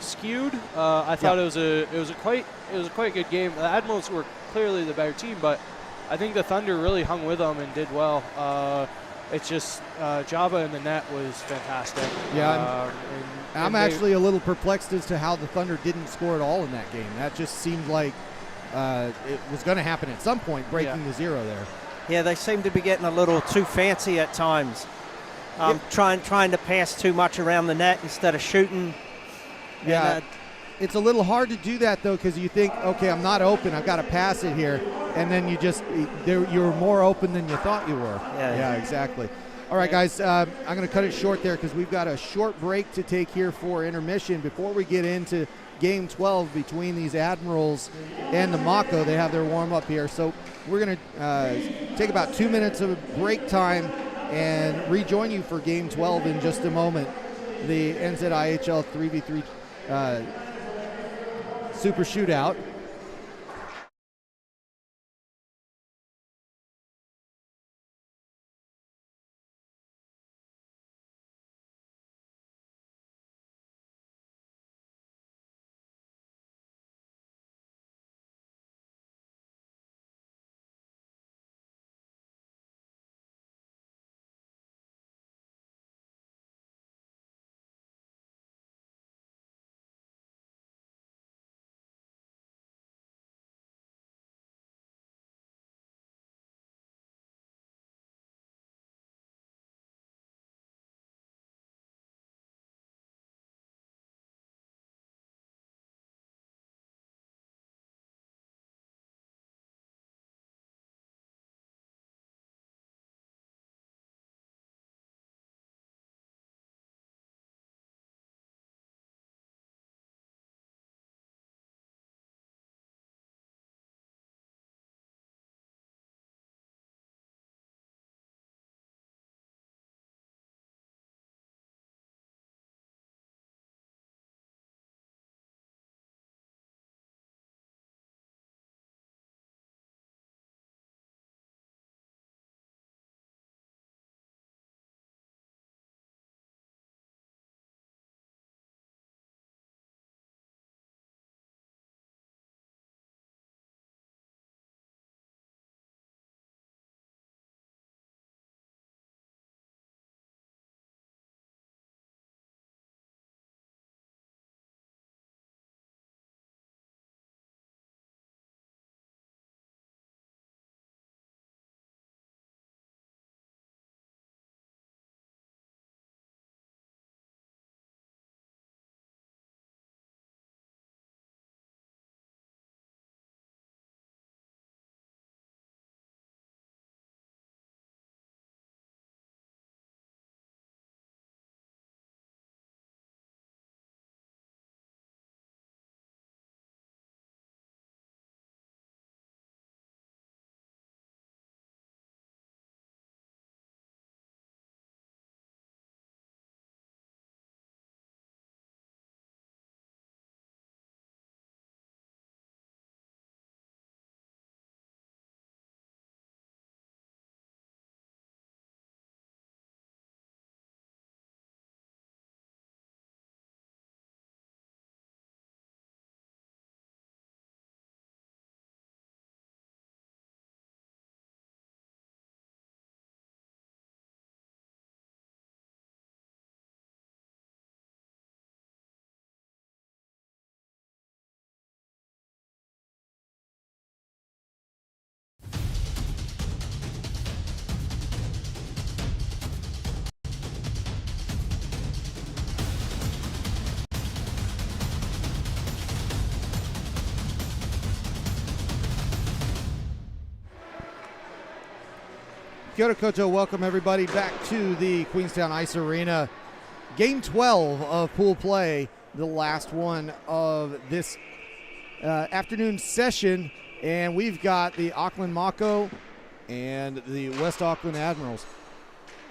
skewed. I thought it was a quite good game. The Admirals were clearly the better team, but I think the Thunder really hung with them and did well. It's just Java in the net was fantastic. Yeah, I'm actually a little perplexed as to how the Thunder didn't score at all in that game. That just seemed like it was going to happen at some point, breaking the zero there. Yeah, they seem to be getting a little too fancy at times. Trying to pass too much around the net instead of shooting. Yeah, and, it's a little hard to do that, though, because you think, okay, I'm not open, I've got to pass it here, and then you're more open than you thought you were. Yeah, exactly. All right, guys, I'm going to cut it short there because we've got a short break to take here for intermission before we get into Game 12 between these Admirals and the Mako. They have their warm-up here, so we're going to take about 2 minutes of break time and rejoin you for Game 12 in just a moment. The NZIHL 3v3 Super Shootout. Kia ora koutou, welcome everybody back to the Queenstown Ice Arena. Game 12 of pool play, the last one of this afternoon session, and we've got the Auckland Mako and the West Auckland Admirals.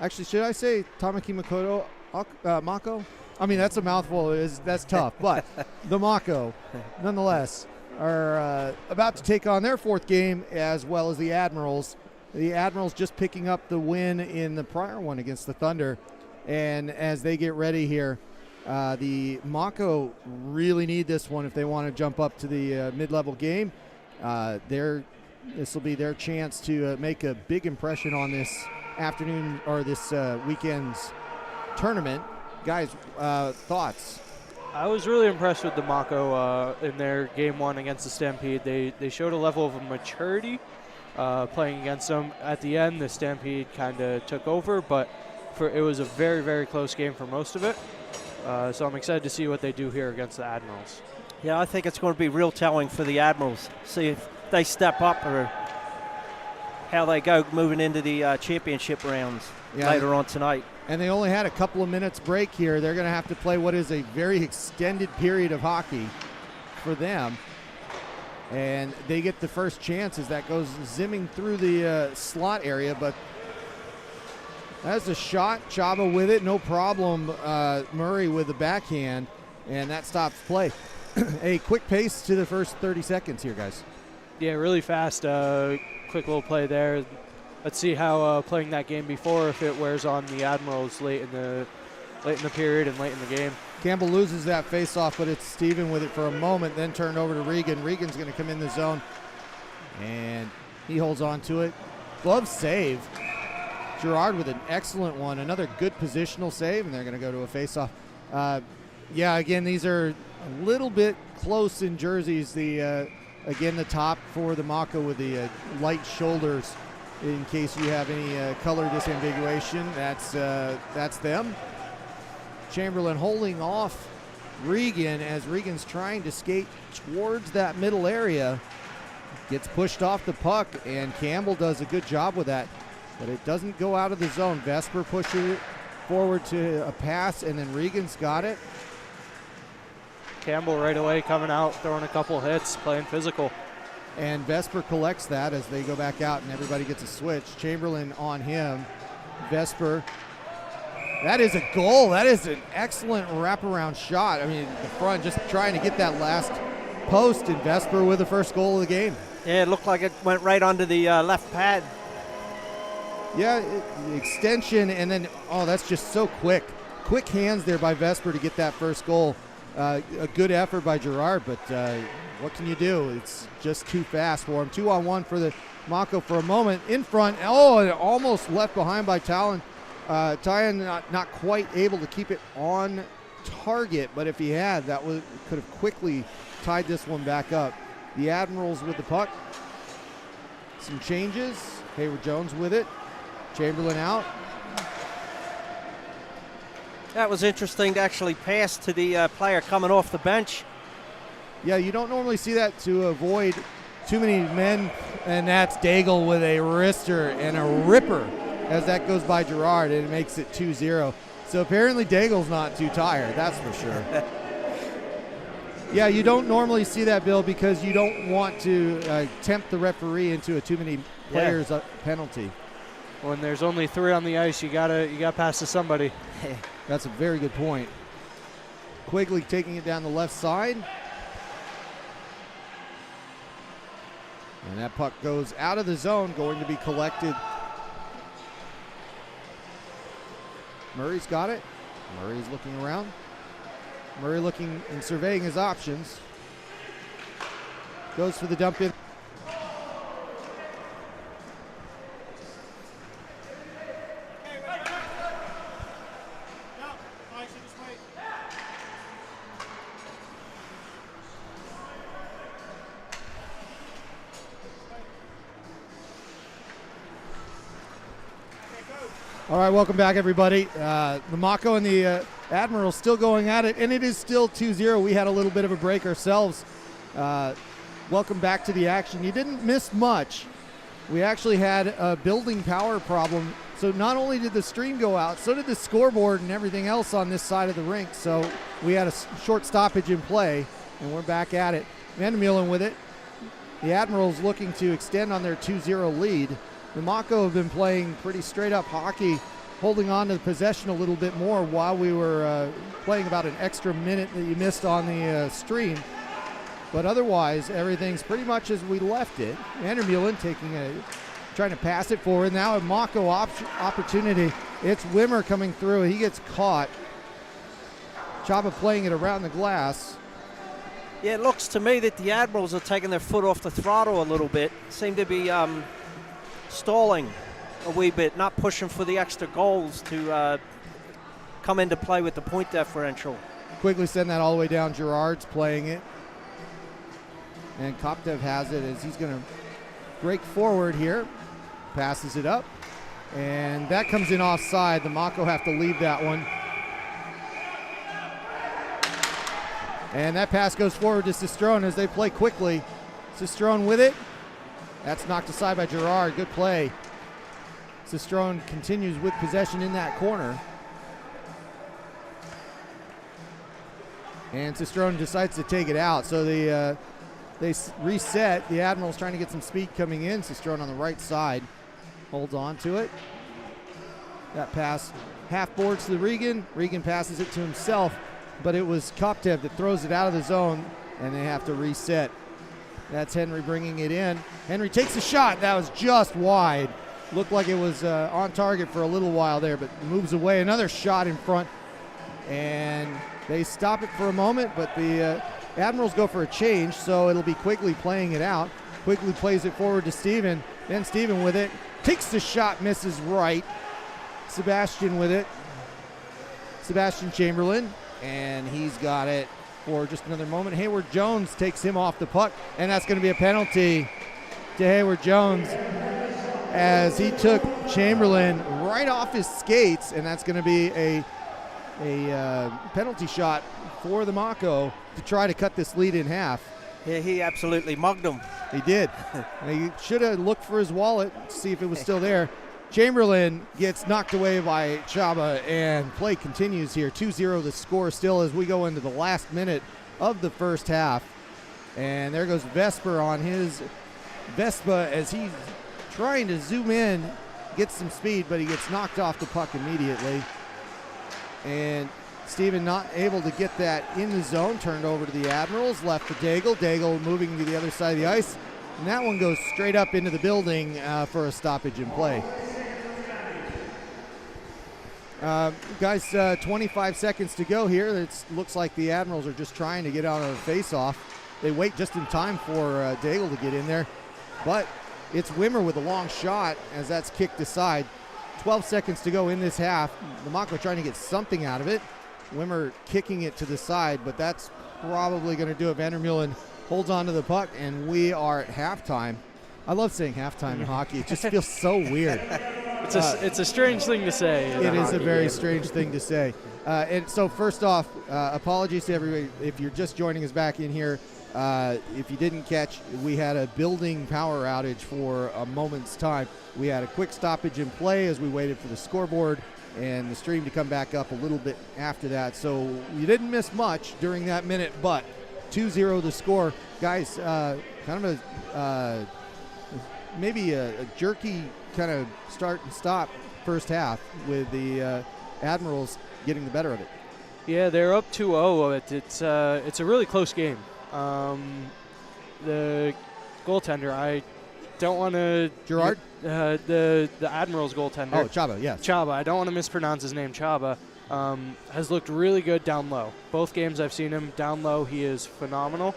Actually, should I say Tamaki Makoto Mako? I mean, that's a mouthful. That's tough, but the Mako, nonetheless, are about to take on their fourth game, as well as the Admirals. The Admirals just picking up the win in the prior one against the Thunder, and as they get ready here, the Mako really need this one if they want to jump up to the mid-level game. This will be their chance to make a big impression on this afternoon or this weekend's tournament. Guys, thoughts? I was really impressed with the Mako in their game one against the Stampede. They showed a level of maturity playing against them. At the end, the Stampede kind of took over, but it was a very, very close game for most of it. So I'm excited to see what they do here against the Admirals. Yeah, I think it's going to be real telling for the Admirals. See if they step up or how they go moving into the championship rounds later on tonight. And they only had a couple of minutes break here. They're going to have to play what is a very extended period of hockey for them. And they get the first chance as that goes zimming through the slot area. But that's a shot. Chaba with it, no problem. Murray with the backhand, and that stops play. A quick pace to the first 30 seconds here, guys. Yeah, really fast. Quick little play there. Let's see how playing that game before, if it wears on the Admirals late in the period and late in the game. Campbell loses that face-off, but it's Steven with it for a moment, then turned over to Regan. Regan's going to come in the zone, and he holds on to it. Glove save. Gerard with an excellent one. Another good positional save, and they're going to go to a face-off. Yeah, again, these are a little bit close in jerseys. Again, the top for the Mako with the light shoulders. In case you have any color disambiguation, that's them. Chamberlain holding off Regan as Regan's trying to skate towards that middle area. Gets pushed off the puck, and Campbell does a good job with that, but it doesn't go out of the zone. Vesper pushes it forward to a pass, and then Regan's got it. Campbell right away coming out, throwing a couple hits, playing physical. And Vesper collects that as they go back out, and everybody gets a switch. Chamberlain on him. Vesper. That is a goal. That is an excellent wraparound shot. I mean, the front just trying to get that last post, and Vesper with the first goal of the game. Yeah, it looked like it went right under the left pad. Yeah, extension, and then, oh, that's just so quick. Quick hands there by Vesper to get that first goal. A good effort by Gerard, but what can you do? It's just too fast for him. 2-on-1 for the Mako for a moment. In front. Oh, and almost left behind by Talon. Tyan not quite able to keep it on target, but if he had, could have quickly tied this one back up. The Admirals with the puck. Some changes. Hayward Jones with it. Chamberlain out. That was interesting to actually pass to the player coming off the bench. Yeah, you don't normally see that to avoid too many men, and that's Daigle with a wrister and a ripper as that goes by Gerard, and it makes it 2-0. So apparently Daigle's not too tired, that's for sure. Yeah, you don't normally see that, Bill, because you don't want to tempt the referee into a too many players penalty. When there's only 3 on the ice, you gotta pass to somebody. That's a very good point. Quigley taking it down the left side. And that puck goes out of the zone, going to be collected. Murray's got it. Murray's looking around. Murray looking and surveying his options. Goes for the dump in. All right, welcome back, everybody. The Mako and the Admirals still going at it, and it is still 2-0. We had a little bit of a break ourselves. Welcome back to the action. You didn't miss much. We actually had a building power problem, so not only did the stream go out, so did the scoreboard and everything else on this side of the rink. So we had a short stoppage in play, and we're back at it. Vandermeulen with it. The Admirals looking to extend on their 2-0 lead. The Mako have been playing pretty straight up hockey, holding on to the possession a little bit more while we were playing about an extra minute that you missed on the stream. But otherwise, everything's pretty much as we left it. Vandermeulen trying to pass it forward. Now a Mako opportunity. It's Wimmer coming through. He gets caught. Chaba playing it around the glass. Yeah, it looks to me that the Admirals are taking their foot off the throttle a little bit. Seem to be stalling a wee bit, not pushing for the extra goals to come into play with the point differential. Quickly send that all the way down. Gerard's playing it. And Koptev has it as he's going to break forward here. Passes it up. And that comes in offside. The Mako have to leave that one. And that pass goes forward to Sistrone as they play quickly. Sistrone with it. That's knocked aside by Gerard. Good play. Sistrone continues with possession in that corner. And Sistrone decides to take it out. So they reset. The Admirals trying to get some speed coming in. Sistrone on the right side holds on to it. That pass half boards to Regan. Regan passes it to himself, but it was Koptev that throws it out of the zone, and they have to reset. That's Henry bringing it in. Henry takes a shot. That was just wide. Looked like it was on target for a little while there, but moves away. Another shot in front, and they stop it for a moment, but the Admirals go for a change, so it'll be Quigley playing it out. Quigley plays it forward to Steven. Then Steven with it. Takes the shot, misses right. Sebastian with it. Sebastian Chamberlain, and he's got it for just another moment. Hayward Jones takes him off the puck, and that's going to be a penalty to Hayward Jones as he took Chamberlain right off his skates, and that's going to be a penalty shot for the Mako to try to cut this lead in half. Yeah, he absolutely mugged him. He did. He should have looked for his wallet to see if it was still there. Chamberlain gets knocked away by Chaba, and play continues here. 2-0 the score still as we go into the last minute of the first half. And there goes Vesper on his Vespa as he's trying to zoom in, gets some speed, but he gets knocked off the puck immediately. And Steven not able to get that in the zone, turned over to the Admirals, left for Daigle. Daigle moving to the other side of the ice. And that one goes straight up into the building for a stoppage in play. Guys, 25 seconds to go here. It looks like the Admirals are just trying to get out of the face-off. They wait just in time for Daigle to get in there. But it's Wimmer with a long shot as that's kicked aside. 12 seconds to go in this half. The Mako trying to get something out of it. Wimmer kicking it to the side, but that's probably going to do it. Vandermeulen holds on to the puck, and we are at halftime. I love saying halftime in hockey. It just feels so weird. It's a strange thing to say. It is a very strange thing to say. And so first off, apologies to everybody if you're just joining us back in here. If you didn't catch, we had a building power outage for a moment's time. We had a quick stoppage in play as we waited for the scoreboard and the stream to come back up a little bit after that. So you didn't miss much during that minute, but 2-0 the score. Guys, kind of maybe a jerky kind of start and stop first half with the Admirals getting the better of it. Yeah, they're up 2-0. It's a really close game. The goaltender, I don't want to... Gerard? The Admirals goaltender. Oh, Chaba, yes. Chaba. I don't want to mispronounce his name. Chaba has looked really good down low. Both games I've seen him down low, he is phenomenal.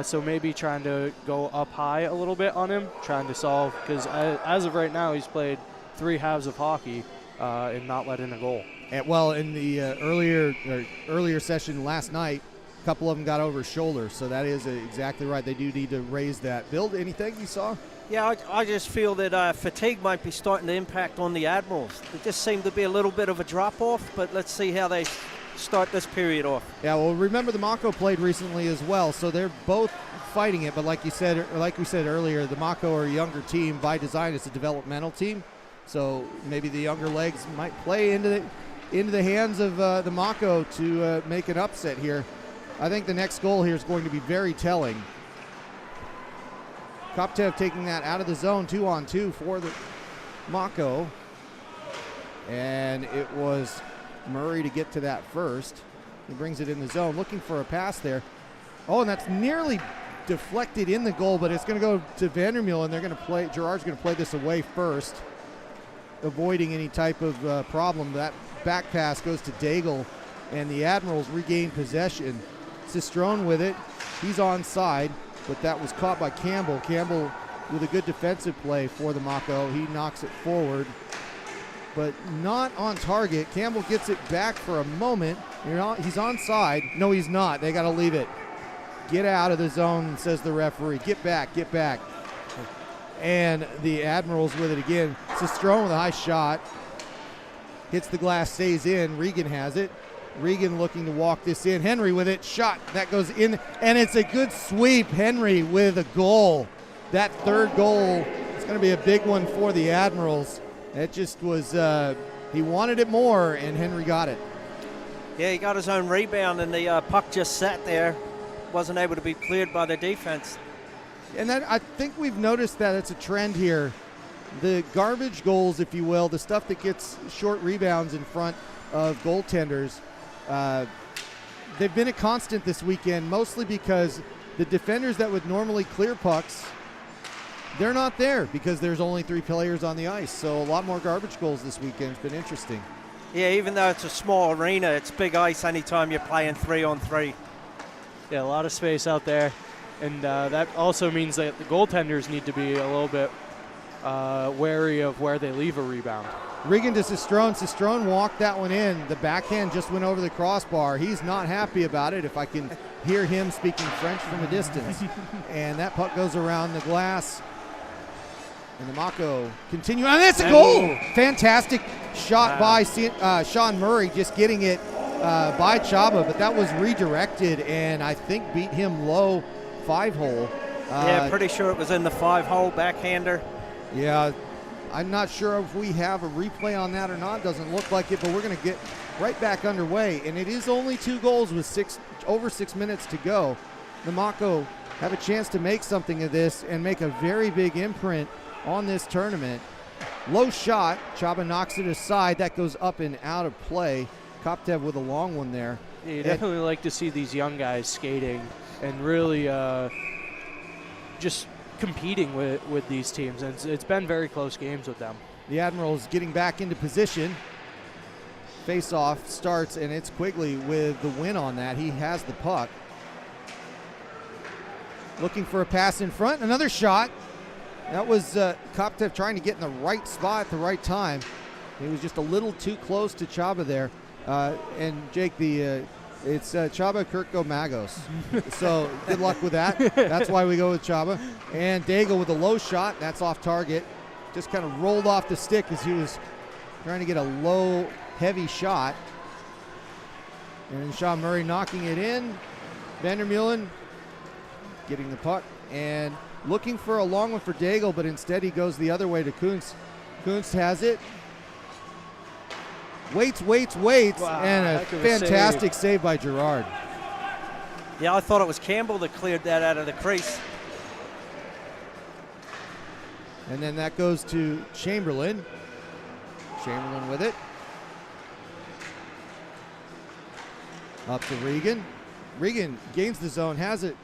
So maybe trying to go up high a little bit on him, trying to solve, because as of right now, he's played 3 halves of hockey and not let in a goal. And, well, in the earlier session last night, a couple of them got over his shoulder, so that is exactly right. They do need to raise that. Bill, anything you saw? Yeah, I just feel that fatigue might be starting to impact on the Admirals. There just seemed to be a little bit of a drop-off, but let's see how they start this period off. Yeah, well, remember the Mako played recently as well, so they're both fighting it. But like you said, or like we said earlier, the Mako are a younger team by design. It's a developmental team, so maybe the younger legs might play into the hands of the Mako to make an upset here. I think the next goal here is going to be very telling. Koptev taking that out of the zone, 2-on-2 for the Mako. And it was Murray to get to that first. He brings it in the zone, looking for a pass there. Oh, and that's nearly deflected in the goal, but it's going to go to Vandermeulen, and they're going to play. Gerard's going to play this away first, avoiding any type of problem. That back pass goes to Daigle, and the Admirals regain possession. Sistrone with it. He's onside, but that was caught by Campbell. Campbell with a good defensive play for the Mako. He knocks it forward, but not on target. Campbell gets it back for a moment. He's onside. No, he's not. They got to leave it. Get out of the zone, says the referee. Get back, get back. And the Admirals with it again. Sistrone with a high shot. Hits the glass, stays in. Regan has it. Regan looking to walk this in. Henry with it. Shot. That goes in. And it's a good sweep. Henry with a goal. That third goal is going to be a big one for the Admirals. It just was, he wanted it more, and Henry got it. Yeah, he got his own rebound, and the puck just sat there. Wasn't able to be cleared by the defense. And that, I think we've noticed that it's a trend here. The garbage goals, if you will, the stuff that gets short rebounds in front of goaltenders, they've been a constant this weekend, mostly because the defenders that would normally clear pucks, they're not there because there's only 3 players on the ice. So a lot more garbage goals this weekend. It's been interesting. Yeah, even though it's a small arena, it's big ice anytime you're playing 3-on-3. Yeah, a lot of space out there. And that also means that the goaltenders need to be a little bit wary of where they leave a rebound. Regan to Sistrone. Sistrone walked that one in. The backhand just went over the crossbar. He's not happy about it, if I can hear him speaking French from a distance. And that puck goes around the glass. And the Mako continue. And that's a goal! Fantastic shot by Sean Murray, just getting it by Chaba, but that was redirected and I think beat him low 5-hole. Yeah, pretty sure it was in the 5-hole backhander. Yeah, I'm not sure if we have a replay on that or not. Doesn't look like it, but we're going to get right back underway. And it is only 2 goals with over 6 minutes to go. The Mako have a chance to make something of this and make a very big imprint on this tournament. Low shot. Chaba knocks it aside. That goes up and out of play. Koptev with a long one there. Yeah, you definitely like to see these young guys skating and really just competing with these teams. And it's been very close games with them. The Admirals getting back into position. Face-off starts, and it's Quigley with the win on that. He has the puck. Looking for a pass in front. Another shot. That was Koptev trying to get in the right spot at the right time. He was just a little too close to Chaba there. And Jake, it's Chaba Kirko Magos. So good luck with that. That's why we go with Chaba. And Daigle with a low shot. That's off target. Just kind of rolled off the stick as he was trying to get a low, heavy shot. And Sean Murray knocking it in. Vandermeulen getting the puck and looking for a long one for Daigle, but instead he goes the other way to Kunst. Kunst has it. Waits, wow, and a fantastic save by Gerard. Yeah, I thought it was Campbell that cleared that out of the crease. And then that goes to Chamberlain. Chamberlain with it. Up to Regan. Regan gains the zone, has it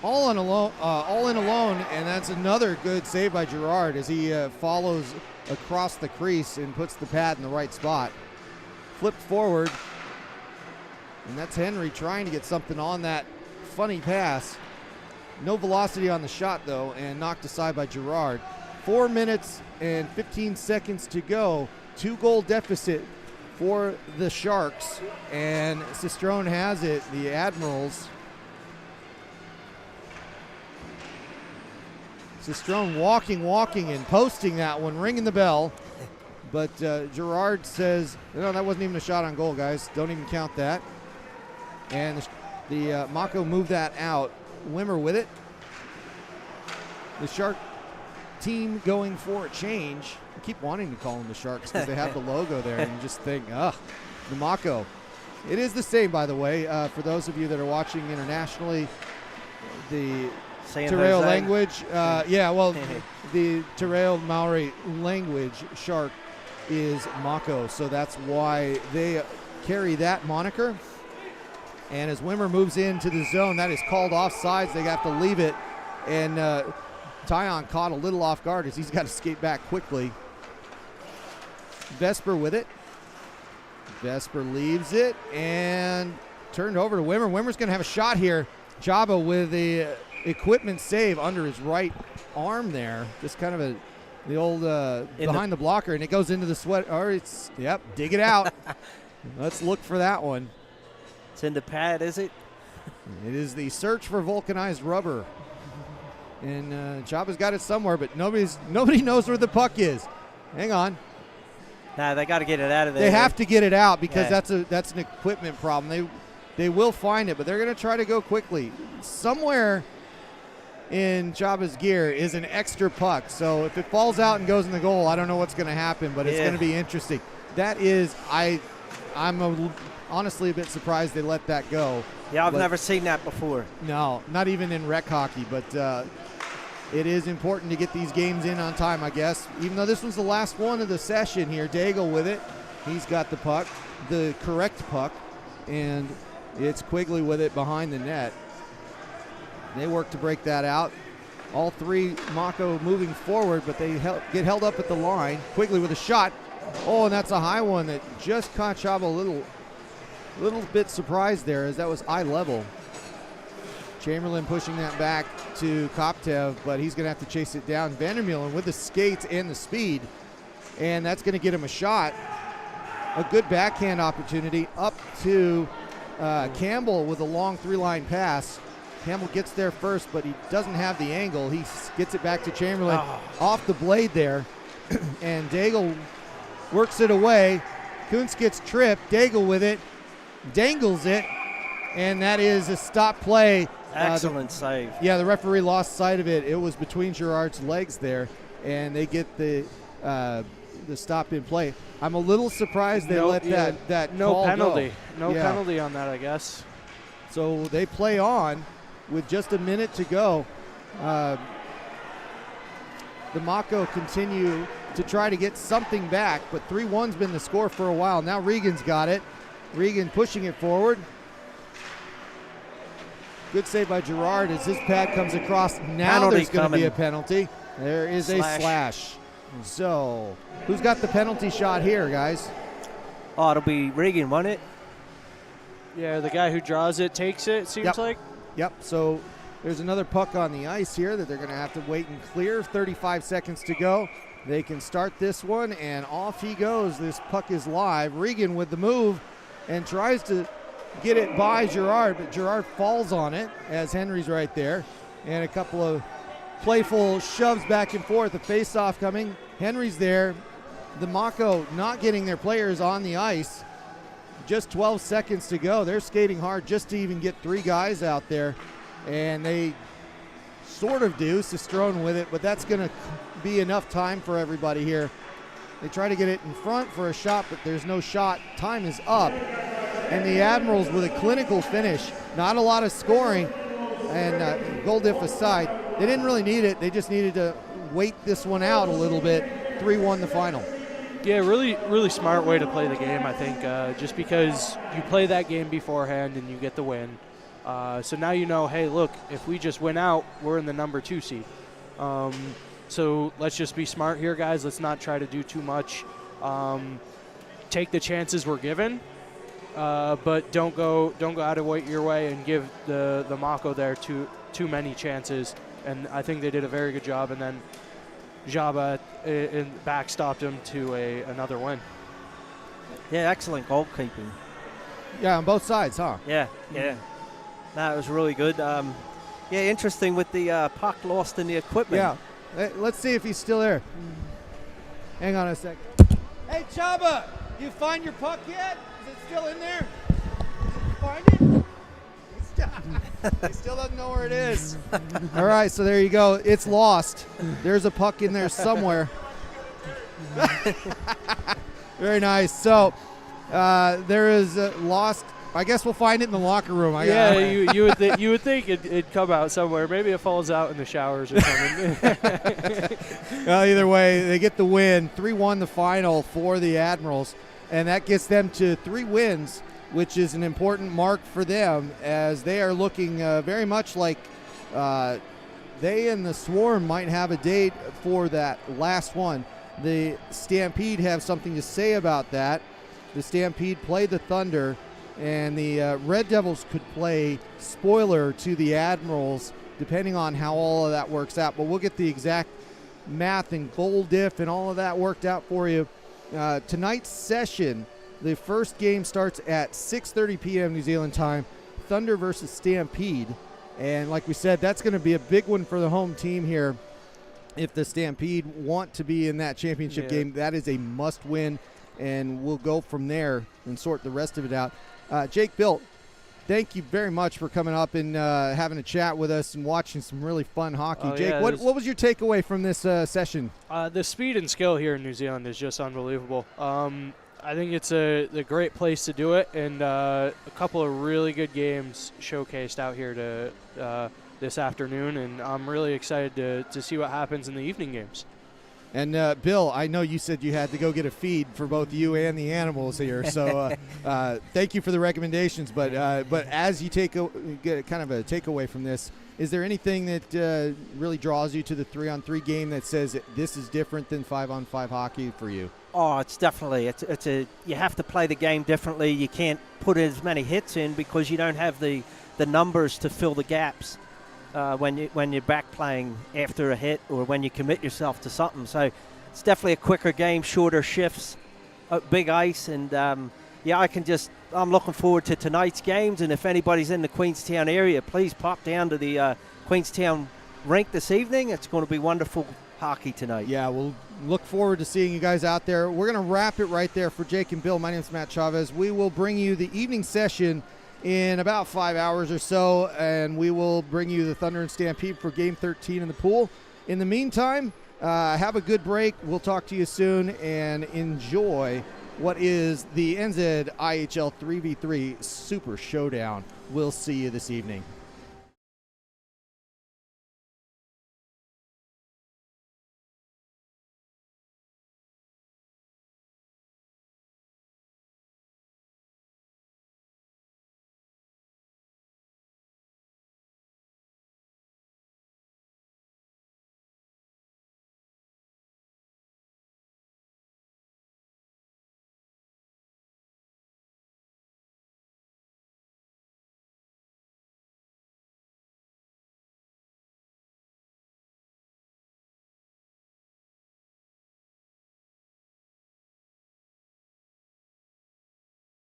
all in alone, and that's another good save by Gerard as he follows across the crease and puts the pad in the right spot. Flipped forward, and that's Henry trying to get something on that funny pass. No velocity on the shot, though, and knocked aside by Gerard. 4 minutes and 15 seconds to go. 2-goal deficit for the Sharks, and Sistrone has it, the Admirals. Sistrone walking and posting that one, ringing the bell. But Gerard says, no, that wasn't even a shot on goal, guys. Don't even count that. And the Mako moved that out. Wimmer with it. The Shark team going for a change. I keep wanting to call them the Sharks because they have the logo there, and you just think, the Mako. It is the same, by the way, for those of you that are watching internationally. The San Terrell Jose. language. Yeah, well, the Terrell Maori language shark is Mako, so that's why they carry that moniker. And as Wimmer moves into the zone, that is called offsides. They have to leave it. And Tyon caught a little off guard as he's got to skate back quickly. Vesper with it. Vesper leaves it and turned over to Wimmer. Wimmer's going to have a shot here. Jabba with the equipment save under his right arm there. Just kind of the old behind the blocker, and it goes into the sweat. Or it's, yep, dig it out. Let's look for that one. It's in the pad, is it? It is the search for vulcanized rubber. And Jabba's got it somewhere, but nobody knows where the puck is. Hang on. Nah, they got to get it out of there. They have to get it out because that's an equipment problem. They will find it, but they're going to try to go quickly. Somewhere in Jabba's gear is an extra puck. So if it falls out and goes in the goal, I don't know what's going to happen, but it's going to be interesting. That is, I'm honestly a bit surprised they let that go. Yeah, I've never seen that before. No, not even in rec hockey, but it is important to get these games in on time, I guess. Even though this was the last one of the session here, Daigle with it. He's got the puck, the correct puck, and it's Quigley with it behind the net. They work to break that out. All three Mako moving forward, but they get held up at the line. Quigley with a shot. Oh, and that's a high one that just caught Chaba a little bit surprised there as that was eye level. Chamberlain pushing that back to Koptev, but he's going to have to chase it down. Vandermeulen with the skates and the speed, and that's going to get him a shot. A good backhand opportunity up to Campbell with a long three-line pass. Campbell gets there first, but he doesn't have the angle. He gets it back to Chamberlain off the blade there, and Daigle works it away. Kuntz gets tripped. Daigle with it, dangles it, and that is a stop play. Excellent save. Yeah, the referee lost sight of it. It was between Girard's legs there, and they get the stop in play. I'm a little surprised they let that no call penalty. go. No penalty on that, I guess. So they play on with just a minute to go. The Mako continue to try to get something back, but 3-1's been the score for a while. Now Regan's got it. Regan pushing it forward. Good save by Girard as his pad comes across. Now Penalty there's going to coming. be a penalty. There is a slash. So who's got the penalty shot here, guys? Oh, it'll be Regan, won't it? Yeah, the guy who draws it takes it, seems like. Yep, so there's another puck on the ice here that they're going to have to wait and clear. 35 seconds to go. They can start this one, and off he goes. This puck is live. Regan with the move and tries to get it by Girard, but Girard falls on it as Henry's right there. And a couple of playful shoves back and forth. The face-off coming. Henry's there. The Mako not getting their players on the ice. Just 12 seconds to go. They're skating hard just to even get 3 guys out there. And they sort of do. Cistrone with it, but that's going to be enough time for everybody here. They try to get it in front for a shot, but there's no shot. Time is up. And the Admirals with a clinical finish. Not a lot of scoring. And goal diff aside, they didn't really need it. They just needed to wait this one out a little bit. 3-1 the final. Yeah, really smart way to play the game, I think, just because you play that game beforehand and you get the win. So now you know, hey, look, if we just win out, we're in the number 2 seed. So let's just be smart here, guys. Let's not try to do too much. Take the chances we're given, but don't go out of your way and give the Mako there too many chances. And I think they did a very good job. And then Jabba backstopped him to another win. Yeah, excellent goalkeeping. Yeah, on both sides, huh? Yeah. No, it was really good. Yeah, interesting with the puck lost in the equipment. Yeah. Let's see if he's still there. Hang on a sec. Hey, Chaba, you find your puck yet? Is it still in there? Did you find it? He still doesn't know where it is. All right, so there you go. It's lost. There's a puck in there somewhere. Very nice. So there is lost I guess we'll find it in the locker room. You would think it'd come out somewhere. Maybe it falls out in the showers or something. Well, either way, they get the win. 3-1 the final for the Admirals, and that gets them to 3 wins, which is an important mark for them as they are looking very much like they and the Swarm might have a date for that last one. The Stampede have something to say about that. The Stampede play the Thunder, and the Red Devils could play spoiler to the Admirals, depending on how all of that works out. But we'll get the exact math and goal diff and all of that worked out for you. Tonight's session, the first game starts at 6:30 p.m. New Zealand time, Thunder versus Stampede. And like we said, that's going to be a big one for the home team here. If the Stampede want to be in that championship game, that is a must-win. And we'll go from there and sort the rest of it out. Jake Bilt, thank you very much for coming up and having a chat with us and watching some really fun hockey. Jake, what was your takeaway from this session? The speed and skill here in New Zealand is just unbelievable. I think it's a great place to do it, and a couple of really good games showcased out here to this afternoon, and I'm really excited to see what happens in the evening games. And Bill, I know you said you had to go get a feed for both you and the animals here, so thank you for the recommendations. But as you get kind of a takeaway from this, is there anything that really draws you to the 3-on-3 game that says this is different than 5-on-5 hockey for you? Oh, it's definitely you have to play the game differently. You can't put as many hits in because you don't have the numbers to fill the gaps. When you're back playing after a hit or when you commit yourself to something. So it's definitely a quicker game, shorter shifts, big ice, and I'm looking forward to tonight's games. And if anybody's in the Queenstown area, please pop down to the Queenstown rink this evening. It's going to be wonderful hockey tonight. Yeah, we'll look forward to seeing you guys out there. We're going to wrap it right there for Jake and Bill. My name's Matt Chavez. We will bring you the evening session in about 5 hours or so, and we will bring you the Thunder and Stampede for Game 13 in the pool. In the meantime, have a good break. We'll talk to you soon, and enjoy what is the NZIHL 3v3 Super Showdown. We'll see you this evening.